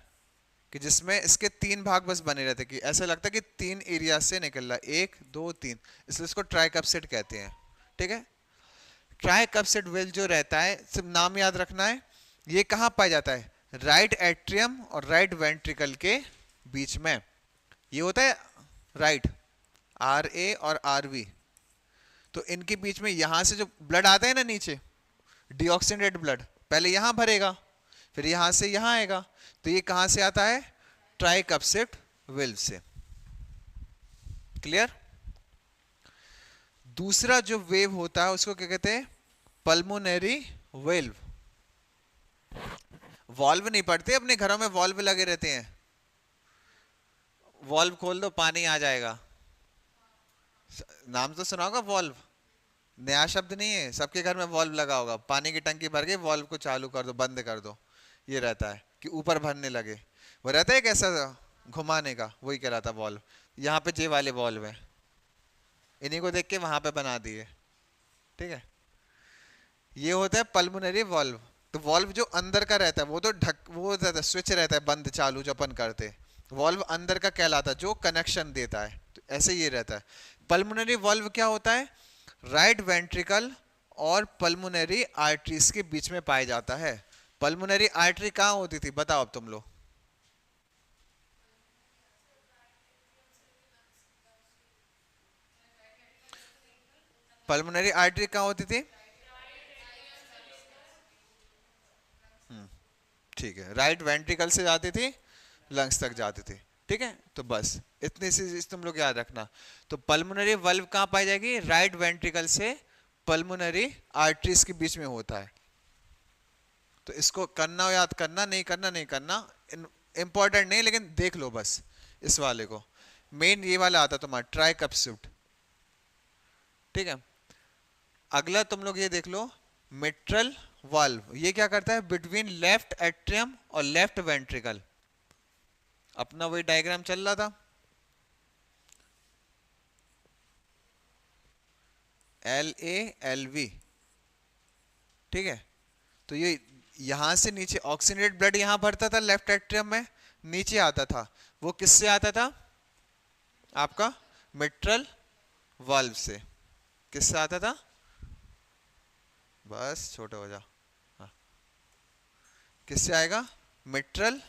कि जिसमें इसके तीन भाग बस बने रहते हैं, कि ऐसा लगता है कि तीन एरिया से निकल रहा है, एक दो तीन, इसलिए इसको ट्राइकप्सिड कहते हैं। ठीक है, ट्राइकप्सिड वेल्व जो रहता है, सिर्फ नाम याद रखना है, ये कहाँ पाया जाता है, राइट एट्रियम और राइट वेंट्रिकल के बीच में। ये होता है राइट, आर ए और आर वी, तो इनके बीच में यहां से जो ब्लड आता है ना नीचे, डीऑक्सीनेटेड ब्लड पहले यहां भरेगा, फिर यहां से यहां आएगा, तो ये कहां से आता है, ट्राइकप्सिड वेल्व से। क्लियर। दूसरा जो वेव होता है उसको क्या कहते हैं, पल्मोनरी वेल्व। वॉल्व नहीं पड़ते अपने घरों में, वॉल्व लगे रहते हैं, वॉल्व खोल दो पानी आ जाएगा, नाम तो सुना होगा वॉल्व, नया शब्द नहीं है, सबके घर में वॉल्व लगा होगा, पानी की टंकी भर के वॉल्व को चालू कर दो बंद कर दो, ये रहता है कि ऊपर भरने लगे, वो रहता है कैसा घुमाने का, वही कहलाता वॉल्व। यहाँ पे जे वाले वॉल्व है, इन्हीं को देख के वहां पे बना दिए। ठीक है, ये होता है पल्मोनरी वॉल्व। तो वॉल्व जो अंदर का रहता है वो तो वो रहता है, स्विच रहता है बंद चालू जो अपन करते, वॉल्व अंदर का कहलाता है जो कनेक्शन देता है, तो ऐसे ये रहता है। पल्मोनरी वॉल्व क्या होता है, राइट वेंट्रिकल और पल्मोनरी आर्टरीज के बीच में पाया जाता है। पल्मोनरी आर्टरी कहाँ होती थी बताओ अब तुम लोग, पल्मोनरी आर्टरी कहाँ होती थी, ठीक है, राइट वेंट्रिकल से जाती थी, लंग्स तक जाती थी। ठीक है, तो बस इतनी सी चीज तुम लोग याद रखना। तो पल्मोनरी वल्व कहाँ पाई जाएगी, राइट वेंट्रिकल से पल्मोनरी आर्टरीज के बीच में होता है। तो इसको करना याद करना, नहीं करना नहीं करना, इंपॉर्टेंट नहीं, लेकिन देख लो बस इस वाले को, मेन ये वाला आता तुम्हारा ट्राइकप्सिड। ठीक है, अगला तुम लोग ये देख लो, मिट्रल वाल्व, ये क्या करता है, बिटवीन लेफ्ट एट्रियम और लेफ्ट वेंट्रिकल, अपना वही डायग्राम चल रहा था, LALV, ठीक है। तो ये यहां से नीचे ऑक्सीनेटेड ब्लड यहां भरता था लेफ्ट एट्रियम में, नीचे आता था, वो किससे आता था, आपका मिट्रल वाल्व से। किससे आता था, बस छोटा हो जा, हाँ, किससे आएगा, मिट्रल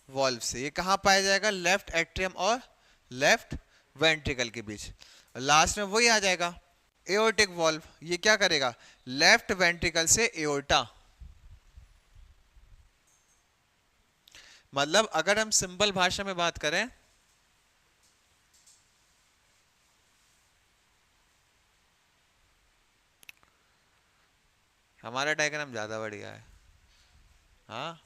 वाल्व से। ये कहां पाया जाएगा, लेफ्ट एट्रियम और लेफ्ट वेंट्रिकल के बीच। लास्ट में वही आ जाएगा एओर्टिक वाल्व। ये क्या करेगा, लेफ्ट वेंट्रिकल से एओर्टा। मतलब अगर हम सिंपल भाषा में बात करें, हमारा डायग्राम ज्यादा बढ़िया है, हाँ,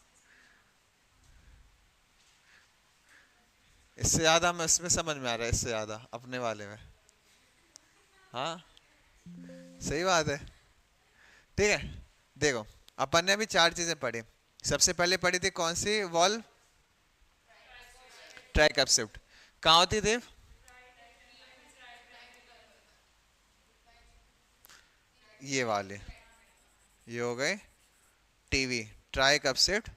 इससे ज्यादा हमें इसमें समझ में आ रहा है, इससे ज्यादा अपने वाले में, हाँ सही बात है। ठीक है, देखो अपन ने अभी चार चीजें पढ़ी। सबसे पहले पढ़ी थी कौन सी, वॉल्व, ट्राइकैप्सिड। कहाँ होती थी, ये वाले, ये हो गए टीवी, ट्राइकैप्सिड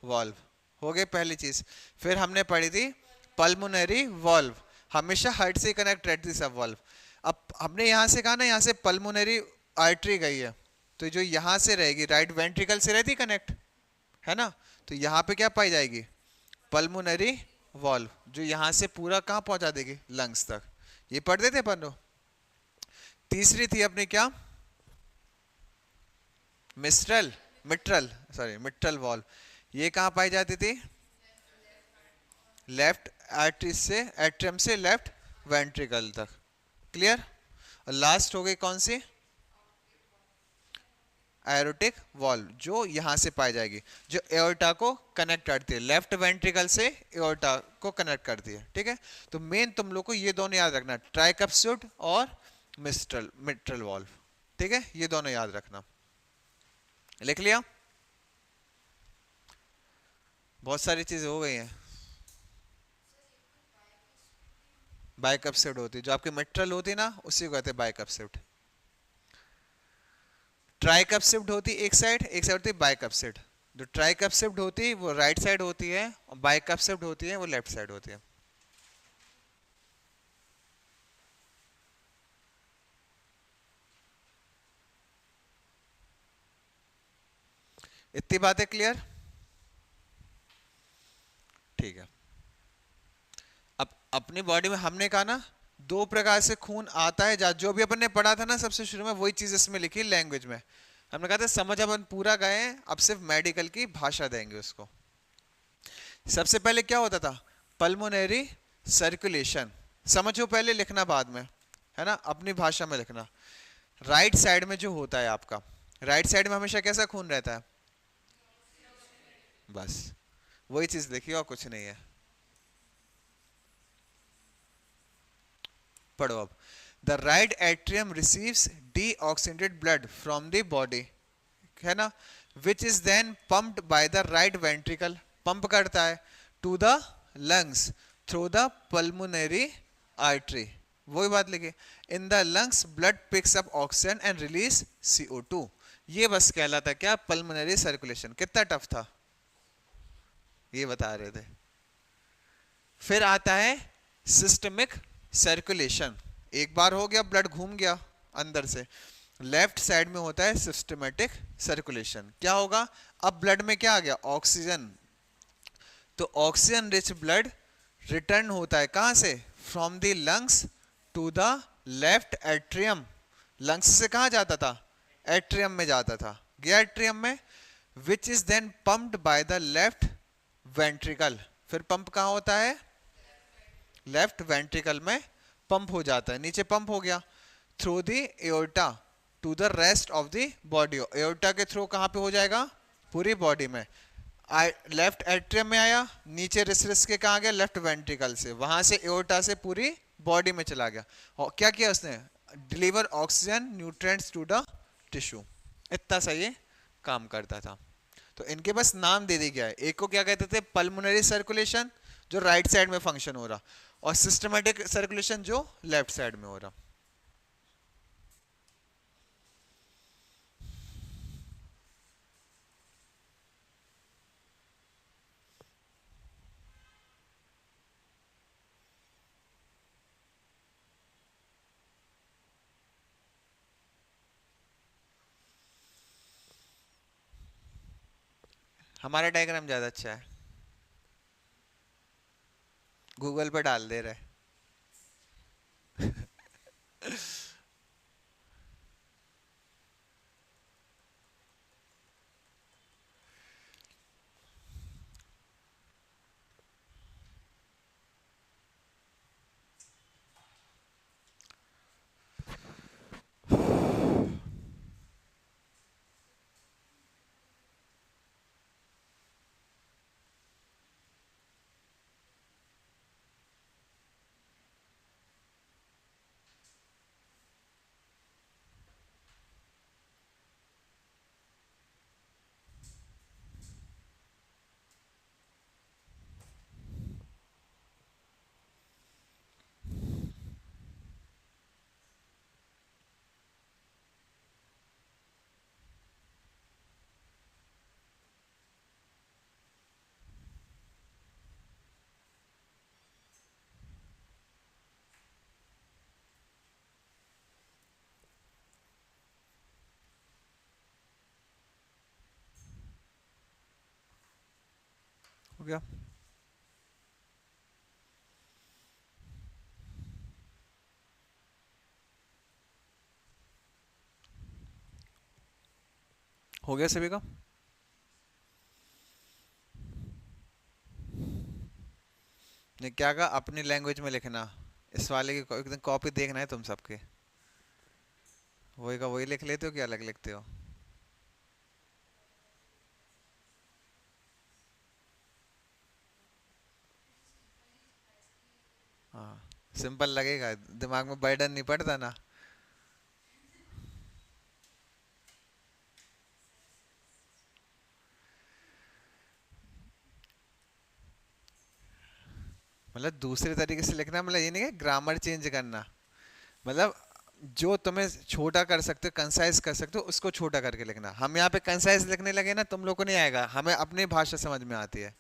वॉल्व, हो गई पहली चीज। फिर हमने पढ़ी थी पल्मोनरी वॉल्व, हमेशा हार्ट से कनेक्ट रहती थी सब वॉल्व। अब हमने यहां से कहा ना, यहां से पल्मोनरी आर्टरी गई है, तो जो यहां से रहेगी राइट वेंट्रिकल से रहती कनेक्ट, है ना, तो यहाँ पे क्या पाई जाएगी, पल्मोनरी वॉल्व, जो यहां से पूरा कहाँ पहुंचा देगी, लंग्स तक। ये पढ़ते थे अपन लोग। तीसरी थी अपनी क्या, mistral, mitral, sorry mitral valve. ये कहाँ पाई जाती थी, लेफ्ट आर्टरी से, एट्रियम से लेफ्ट वेंट्रिकल तक। क्लियर। और लास्ट हो गई कौन सी, एरोटिक वॉल्व, जो यहां से पाई जाएगी, जो एओर्टा को कनेक्ट करती है, लेफ्ट वेंट्रिकल से एओर्टा को कनेक्ट करती है। ठीक है, तो मेन तुम लोग को ये दोनों याद रखना, ट्राइकैप्सिड और मिस्ट्रल, मिट्रल वॉल्व। ठीक है, ये दोनों याद रखना। लिख लिया, बहुत सारी चीजें हो गई हैं। बाइकैप्सिड होती है, जो आपकी मिट्रल होती है ना, उसी को कहते हैं बाइकैप्सिड। ट्राइकैप्सिड होती है एक साइड होती है बाइकैप्सिड। जो ट्राइकैप्सिड होती है वो राइट साइड होती है, और बाइकैप्सिड होती है वो लेफ्ट साइड होती है। इतनी बातें क्लियर, ठीक है। अब अपनी बॉडी में हमने कहा ना, दो प्रकार से खून आता है, जो भी अपन ने पढ़ा था ना सबसे शुरू में, वही चीज इसमें लिखी लैंग्वेज में। हमने कहा था समझ अपन पूरा गए, अब सिर्फ मेडिकल की भाषा देंगे उसको। सबसे पहले क्या होता था, पल्मोनरी सर्कुलेशन, समझो पहले, लिखना बाद में, है ना, अपनी भाषा में लिखना। राइट साइड में जो होता है आपका, राइट साइड में हमेशा कैसा खून रहता है, बस वही चीज लिखिए और कुछ नहीं है। पढ़ो अब, the right atrium receives deoxygenated blood from the body, है ना, which is then pumped by the right ventricle, pump करता है to the lungs through the pulmonary artery. वही बात लिखी, in the lungs blood picks up oxygen and release CO2। ये बस कहलाता क्या, पल्मोनरी सर्कुलेशन। कितना टफ था, ये बता रहे थे। फिर आता है सिस्टमिक सर्कुलेशन, एक बार हो गया, ब्लड घूम गया अंदर से। लेफ्ट साइड में होता है सिस्टमेटिक सर्कुलेशन। क्या होगा, अब ब्लड में क्या आ गया, ऑक्सीजन, तो ऑक्सीजन रिच ब्लड रिटर्न होता है कहां से, from the lungs to the left atrium. Lungs से कहां जाता था, एट्रियम में जाता था, गया एट्रियम में, which is then pumped by the left ventricle. फिर पंप कहां होता है, लेफ्ट वेंट्रिकल में पंप हो जाता है, नीचे पंप हो गया through the aorta to the rest of the body. Aorta के थ्रू कहां पे हो जाएगा, पूरी बॉडी में। लेफ्ट एट्रियम में आया, नीचे रिस के कहा गया, लेफ्ट वेंट्रिकल से, वहां से एओर्टा से पूरी बॉडी में चला गया। और क्या किया उसने, deliver oxygen nutrients to the tissue. इतना सा ये काम करता था। तो इनके बस नाम दे दिया गया है, एक को क्या कहते थे, पल्मोनरी सर्कुलेशन, जो राइट साइड में फंक्शन हो रहा, और सिस्टमेटिक सर्कुलेशन जो लेफ्ट साइड में हो रहा। हमारा डायग्राम ज्यादा अच्छा है, गूगल पे डाल दे रहे। हो गया? हो गया सभी का? ने क्या कहा, अपनी लैंग्वेज में लिखना। इस वाले की एकदम कॉपी देखना है तुम सबके। वही का वही लिख लेते हो कि अलग लिखते हो? हाँ, सिंपल लगेगा, दिमाग में बर्डन नहीं पड़ता ना। मतलब दूसरे तरीके से लिखना, मतलब ये नहीं है ग्रामर चेंज करना, मतलब जो तुम्हें छोटा कर सकते हो, कंसाइज कर सकते हो, उसको छोटा करके लिखना। हम यहाँ पे कंसाइज लिखने लगे ना, तुम लोग को नहीं आएगा, हमें अपनी भाषा समझ में आती है।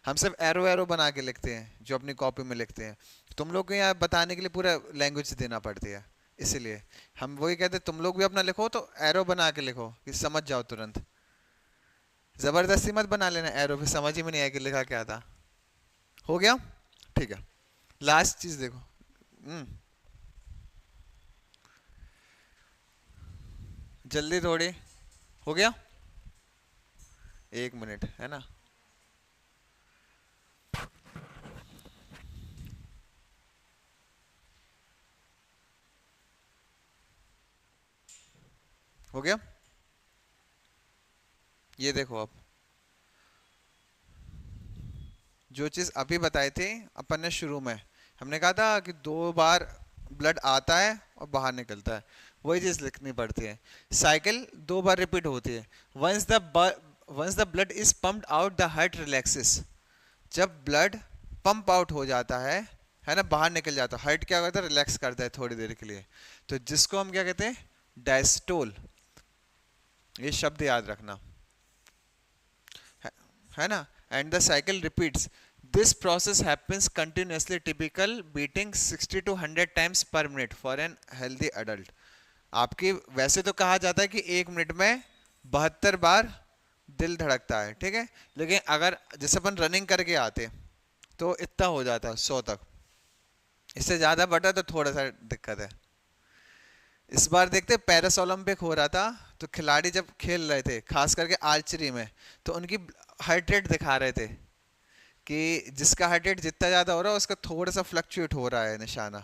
हम सब एरो एरो बना के लिखते हैं जो अपनी कॉपी में लिखते हैं। तुम लोग को यहाँ बताने के लिए पूरा लैंग्वेज देना पड़ती है, इसीलिए हम वही कहते हैं तुम लोग भी अपना लिखो तो एरो बना के लिखो कि समझ जाओ तुरंत। जबरदस्ती मत बना लेना एरो, फिर समझ ही में नहीं आया कि लिखा क्या था। हो गया? ठीक है, लास्ट चीज देखो। जल्दी थोड़ी। हो गया? 1 मिनट है ना? हो गया? ये देखो, अब जो चीज अभी बताई थी अपन ने शुरू में, हमने कहा था कि 2 बार ब्लड आता है और बाहर निकलता है, वही चीज लिखनी पड़ती है। साइकिल 2 बार रिपीट होती है। Once the blood is pumped out the heart relaxes. जब ब्लड पंप आउट हो जाता है ना, बाहर निकल जाता है, हार्ट क्या करता है, रिलैक्स करता है थोड़ी देर के लिए। तो जिसको हम क्या कहते हैं, डायस्टोल। ये शब्द याद रखना है, है ना। And the cycle repeats. This process happens continuously, typical beating 60 to 100 times पर minute for an healthy adult. आपकी वैसे तो कहा जाता है कि 1 मिनट में 72 बार दिल धड़कता है, ठीक है। लेकिन अगर जैसे अपन रनिंग करके आते तो इतना हो जाता है 100 तक। इससे ज्यादा बढ़ा तो थोड़ा सा दिक्कत है। इस बार देखते पेरिस ओलंपिक हो रहा था, तो खिलाड़ी जब खेल रहे थे खास करके आर्चरी में, तो उनकी हार्ट रेट दिखा रहे थे कि जिसका हार्ट रेट जितना ज्यादा हो रहा है उसका थोड़ा सा फ्लक्चुएट हो रहा है निशाना।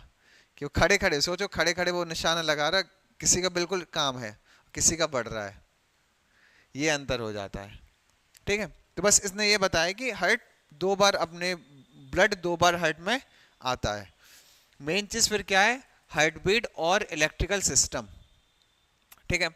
कि वो खड़े खड़े, सोचो खड़े खड़े वो निशाना लगा रहा है, किसी का बिल्कुल काम है, किसी का बढ़ रहा है, ये अंतर हो जाता है, ठीक है। तो बस इसने ये बताया कि हार्ट 2 बार अपने, ब्लड 2 बार हार्ट में आता है। मेन चीज फिर क्या है, हार्ट बीट और इलेक्ट्रिकल सिस्टम, ठीक है।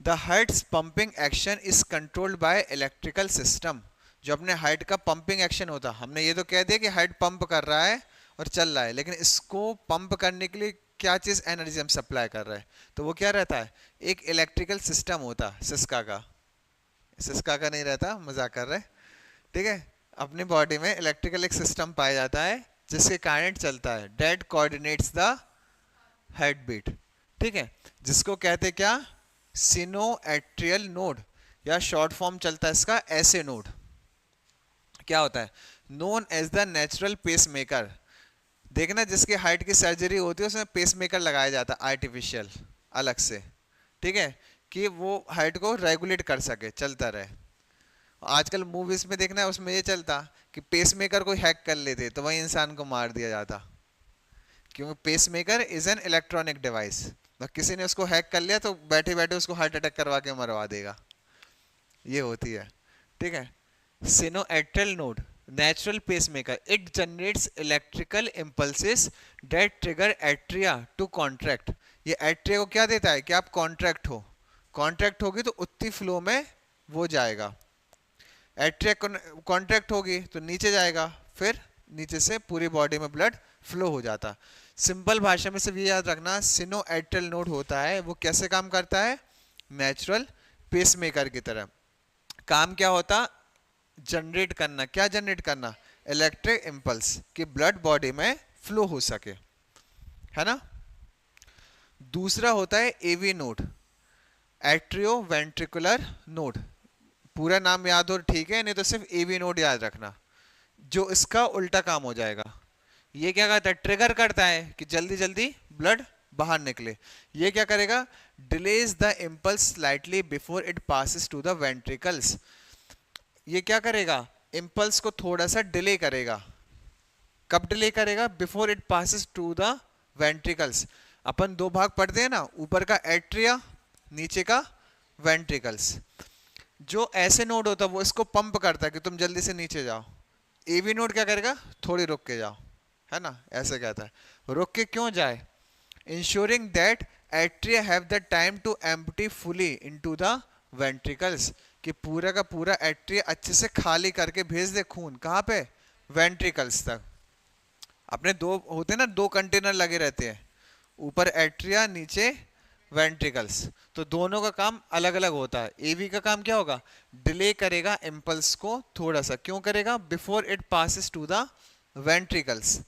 The hearts pumping action is controlled by electrical system. जो अपने हार्ट का पंपिंग एक्शन होता, हमने ये तो कह दिया कि हार्ट पंप कर रहा है और चल रहा है, लेकिन इसको पंप करने के लिए क्या चीज़ एनर्जी हम सप्लाई कर रहे हैं, तो वो क्या रहता है, एक इलेक्ट्रिकल सिस्टम होता है सिस्का का। सिस्का का नहीं रहता, मजाक कर रहे, ठीक है। अपनी बॉडी में इलेक्ट्रिकल एक सिस्टम पाया जाता है जिसके कारण चलता है, that coordinates the heart beat, ठीक है, जिसको कहते क्या, सिनोएट्रियल नोड, या शॉर्ट फॉर्म चलता है इसका ऐसे नोड। क्या होता है, known as the natural pacemaker. देखना जिसके हार्ट की सर्जरी होती है उसमें पेस मेकर लगाया जाता है आर्टिफिशियल अलग से, ठीक है, कि वो हार्ट को रेगुलेट कर सके, चलता रहे। आजकल मूवीज में देखना है उसमें ये चलता कि पेस मेकर को हैक कर लेते तो वही इंसान को मार दिया जाता, क्योंकि pacemaker is an electronic device, तो किसी ने उसको हैक कर लिया तो बैठे बैठे उसको हार्ट अटैक करवा के मरवा देगा, ये होती है, ठीक है। Sinoatrial node, natural pacemaker, it generates electrical impulses that trigger atria to contract। ये atria को क्या देता है कि आप contract हो, contract होगी तो उतनी फ्लो में वो जाएगा, atria contract होगी तो नीचे जाएगा, फिर नीचे से पूरी बॉडी में ब्लड फ्लो हो जाता। सिंपल भाषा में सिर्फ ये याद रखना, सिनोएट्रियल नोड होता है वो कैसे काम करता है, नेचुरल पेसमेकर की तरह। काम क्या होता, जनरेट करना, क्या जनरेट करना, इलेक्ट्रिक इंपल्स कि ब्लड बॉडी में फ्लो हो सके, है ना। दूसरा होता है AV node, atrioventricular node. पूरा नाम याद हो ठीक है, नहीं तो सिर्फ एवी नोड याद रखना, जो इसका उल्टा काम हो जाएगा। ये क्या करता है, ट्रिगर करता है कि जल्दी जल्दी ब्लड बाहर निकले। ये क्या करेगा, delays the impulse slightly before it passes to the ventricles. ये क्या करेगा, इंपल्स को थोड़ा सा डिले करेगा। कब डिले करेगा, before it passes to the ventricles. अपन दो भाग पढ़ते हैं ना, ऊपर का एट्रिया, नीचे का वेंट्रिकल्स। जो ऐसे नोड होता है वो इसको पंप करता है कि तुम जल्दी से नीचे जाओ। एवी नोड क्या करेगा, थोड़ी रुक के जाओ, है ना, ऐसे कहता है। रुक के क्यों जाए, ensuring that atria have the time to empty fully into the ventricles, कि पूरा का पूरा एट्रिया अच्छे से खाली करके भेज दे खून, कहाँ पे, वेंट्रिकल्स तक। अपने दो होते हैं ना, दो कंटेनर लगे रहते हैं, ऊपर एट्रिया नीचे वेंट्रिकल्स, तो दोनों का काम अलग अलग होता है। एवी का काम क्या होगा, डिले करेगा इंपल्स को थोड़ा सा, क्यों करेगा, before it passes to the ventricles,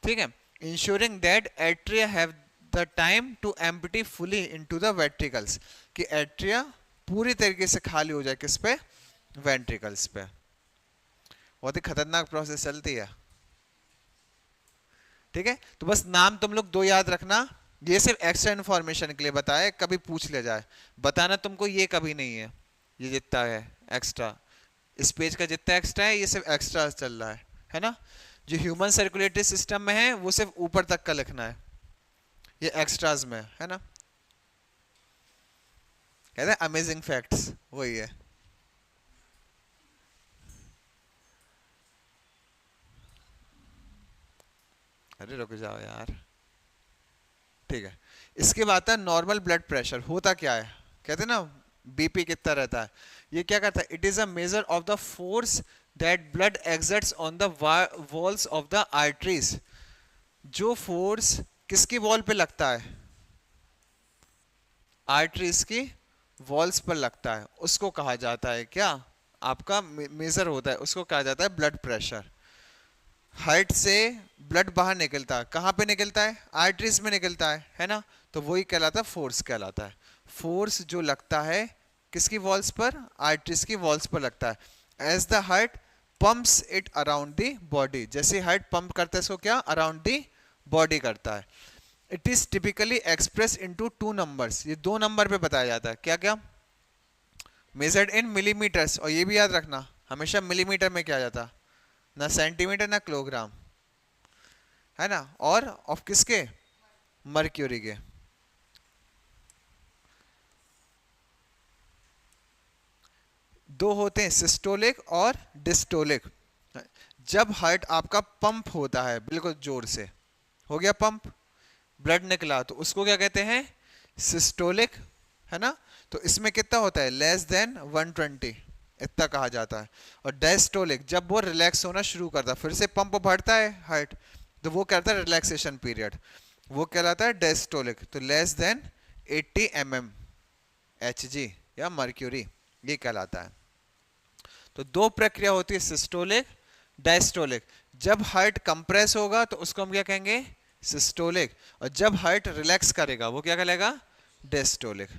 ठीक है, ensuring that atria have the time to empty fully into the ventricles, कि एट्रिया पूरी तरीके से खाली हो जाए, किस पे, वेंट्रिकल्स पे। बहुत ही खतरनाक प्रोसेस चलती है, ठीक है। तो बस नाम तुम लोग दो याद रखना, ये सिर्फ एक्स्ट्रा इन्फॉर्मेशन के लिए बताया, कभी पूछ ले जाए, बताना तुमको ये कभी नहीं है, ये जितना है एक्स्ट्रा, इस पेज का जितना एक्स्ट्रा है ये सिर्फ एक्स्ट्रा चल रहा है ना। जो ह्यूमन सर्कुलेटरी सिस्टम में है वो सिर्फ ऊपर तक का लिखना है, ये एक्स्ट्राज में है ना, कहते हैं अमेजिंग फैक्ट्स, वही है। अरे रुक जाओ यार, ठीक है। इसके बाद है नॉर्मल ब्लड प्रेशर। होता क्या है, कहते हैं ना बीपी कितना रहता है, ये क्या करता है, it is a measure of the force that blood exerts on the walls of the arteries. जो फोर्स किसकी वॉल पे लगता है, आर्टरीज की वॉल्स पर लगता है, उसको कहा जाता है क्या, आपका मेजर होता है, उसको कहा जाता है ब्लड प्रेशर। हार्ट से ब्लड बाहर निकलता है, कहाँ पे निकलता है, आर्टरीज में निकलता है ना, तो वही कहलाता है फोर्स कहलाता है। फोर्स जो लगता है किसकी वॉल्स पर, आर्टरीज की वॉल्स पर लगता है। As the heart pumps it around the body, जैसे हार्ट पंप करता है इसको क्या, अराउंड द बॉडी करता है। It is typically express into two numbers, ये दो नंबर पे बताया जाता है, क्या क्या, मेजर्ड इन मिलीमीटर्स, और ये भी याद रखना हमेशा मिलीमीटर में किया जाता, ना सेंटीमीटर ना किलोग्राम, है ना, और ऑफ किसके, मर्क्यूरी के। दो होते हैं सिस्टोलिक और डिस्टोलिक। जब हार्ट आपका पंप होता है बिल्कुल जोर से, हो गया पंप, ब्लड निकला, तो उसको क्या कहते हैं, सिस्टोलिक, है ना। तो इसमें कितना होता है, लेस देन 120, इतना कहा जाता है। और डायस्टोलिक जब वो रिलैक्स होना शुरू करता है, फिर से पंप बढ़ता है हार्ट, तो वो कहता है रिलैक्सेशन पीरियड, वो कहलाता है डायस्टोलिक। तो लेस देन 80 mm Hg या मर्क्यूरी, ये कहलाता है। तो दो प्रक्रिया होती है, सिस्टोलिक, डायस्टोलिक। जब हार्ट कंप्रेस होगा तो उसको हम क्या कहेंगे, सिस्टोलिक, और जब हार्ट रिलैक्स करेगा वो क्या कहलाएगा, डायस्टोलिक।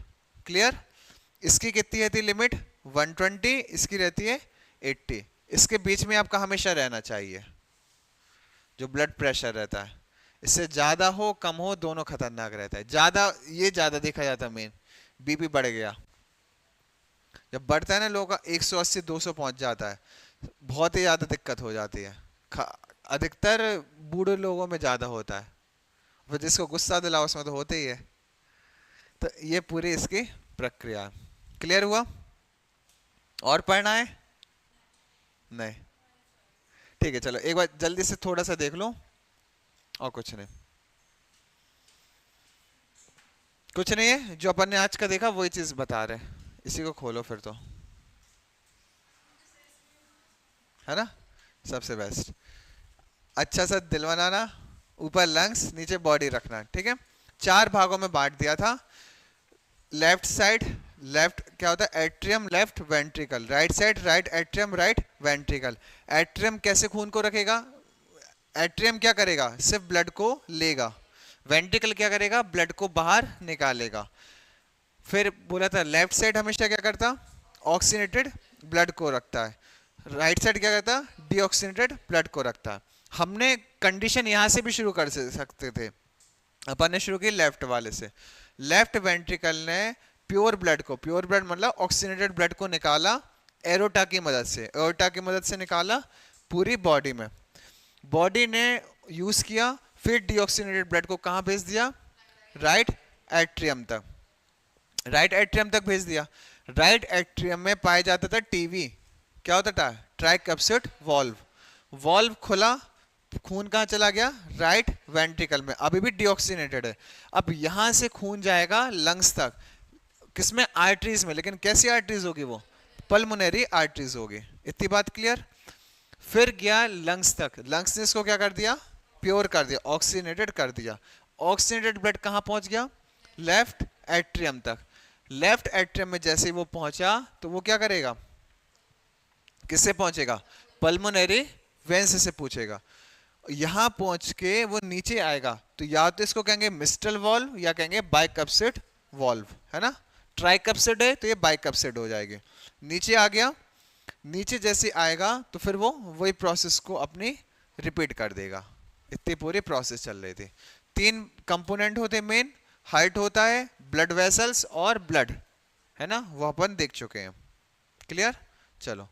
क्लियर? इसकी कितनी रहती है लिमिट, 120, इसकी रहती है 80। इसके बीच में आपका हमेशा रहना चाहिए जो ब्लड प्रेशर रहता है। इससे ज्यादा हो कम हो दोनों खतरनाक रहता है। ज्यादा, ये ज्यादा देखा जाता है मेन, बीपी बढ़ गया, जब बढ़ता है ना लोगों का 180 200 पहुंच जाता है, बहुत ही ज्यादा दिक्कत हो जाती है। अधिकतर बूढ़े लोगों में ज्यादा होता है, फिर जिसको गुस्सा दिलाओ उसमें तो होते ही है। तो ये पूरी इसकी प्रक्रिया। क्लियर हुआ? और पढ़ना है? नहीं, ठीक है, चलो एक बार जल्दी से थोड़ा सा देख लो, और कुछ नहीं, कुछ नहीं है। जो अपन ने आज का देखा वही चीज बता रहे, इसी को खोलो फिर तो, है ना, सबसे बेस्ट। अच्छा सा दिल बनाना, ऊपर लंग्स, नीचे बॉडी रखना, ठीक है। 4 भागों में बांट दिया था। लेफ्ट साइड, लेफ्ट क्या होता है, atrium, left ventricle. Right side, right atrium, right ventricle. Atrium कैसे खून को रखेगा, एट्रियम क्या करेगा, सिर्फ ब्लड को लेगा। वेंट्रिकल क्या करेगा, ब्लड को बाहर निकालेगा। फिर बोला था लेफ्ट साइड हमेशा क्या करता, ऑक्सीनेटेड ब्लड को रखता है। राइट साइड क्या करता, डीऑक्सीनेटेड ब्लड को रखता है। हमने कंडीशन यहां से भी शुरू कर सकते थे, अपन ने शुरू की लेफ्ट वाले से। लेफ्ट वेंट्रिकल ने प्योर ब्लड को, प्योर ब्लड मतलब ऑक्सीनेटेड ब्लड को निकाला एरोटा की मदद से, एरोटा की मदद से निकाला पूरी बॉडी में। बॉडी ने यूज किया, फिर डीऑक्सीनेटेड ब्लड को कहां भेज दिया, राइट एट्रियम तक, राइट एट्रियम तक भेज दिया। राइट एट्रियम में पाया जाता था टीवी, क्या होता था, ट्राइकैप्सिड वॉल्व। वॉल्व खुला, खून कहां चला गया, राइट वेंट्रिकल में, अभी भी डीऑक्सीनेटेड है। अब यहां से खून जाएगा लंग्स तक, किसमें, आर्टरीज में, लेकिन कैसी आर्टरीज होगी वो, पल्मोनरी आर्टरीज होगी। इतनी बात क्लियर? फिर गया लंग्स तक, लंग्स ने इसको क्या कर दिया, प्योर कर दिया, ऑक्सीनेटेड कर दिया। ऑक्सीनेटेड ब्लड कहां पहुंच गया, लेफ्ट एट्रियम तक। लेफ्ट एट्रियम में जैसे ही वो पहुंचा तो वो क्या करेगा, किससे पहुंचेगा, पल्मोनरी वेंस से पूछेगा। यहां पहुंच के वो नीचे आएगा, तो या तो इसको कहेंगे मिस्टल वॉल्व या कहेंगे बाइकप्सिड वॉल्व, है ना। ट्राइकप्सिड है तो ये बाइकप्सिड हो जाएगी। नीचे आ गया, नीचे जैसे आएगा तो फिर वो वही प्रोसेस को अपनी रिपीट कर देगा। इतनी पूरी प्रोसेस चल रही थी। 3 कंपोनेंट होते मेन, हार्ट होता है, ब्लड वेसल्स और ब्लड, है ना, वो अपन देख चुके हैं। क्लियर? चलो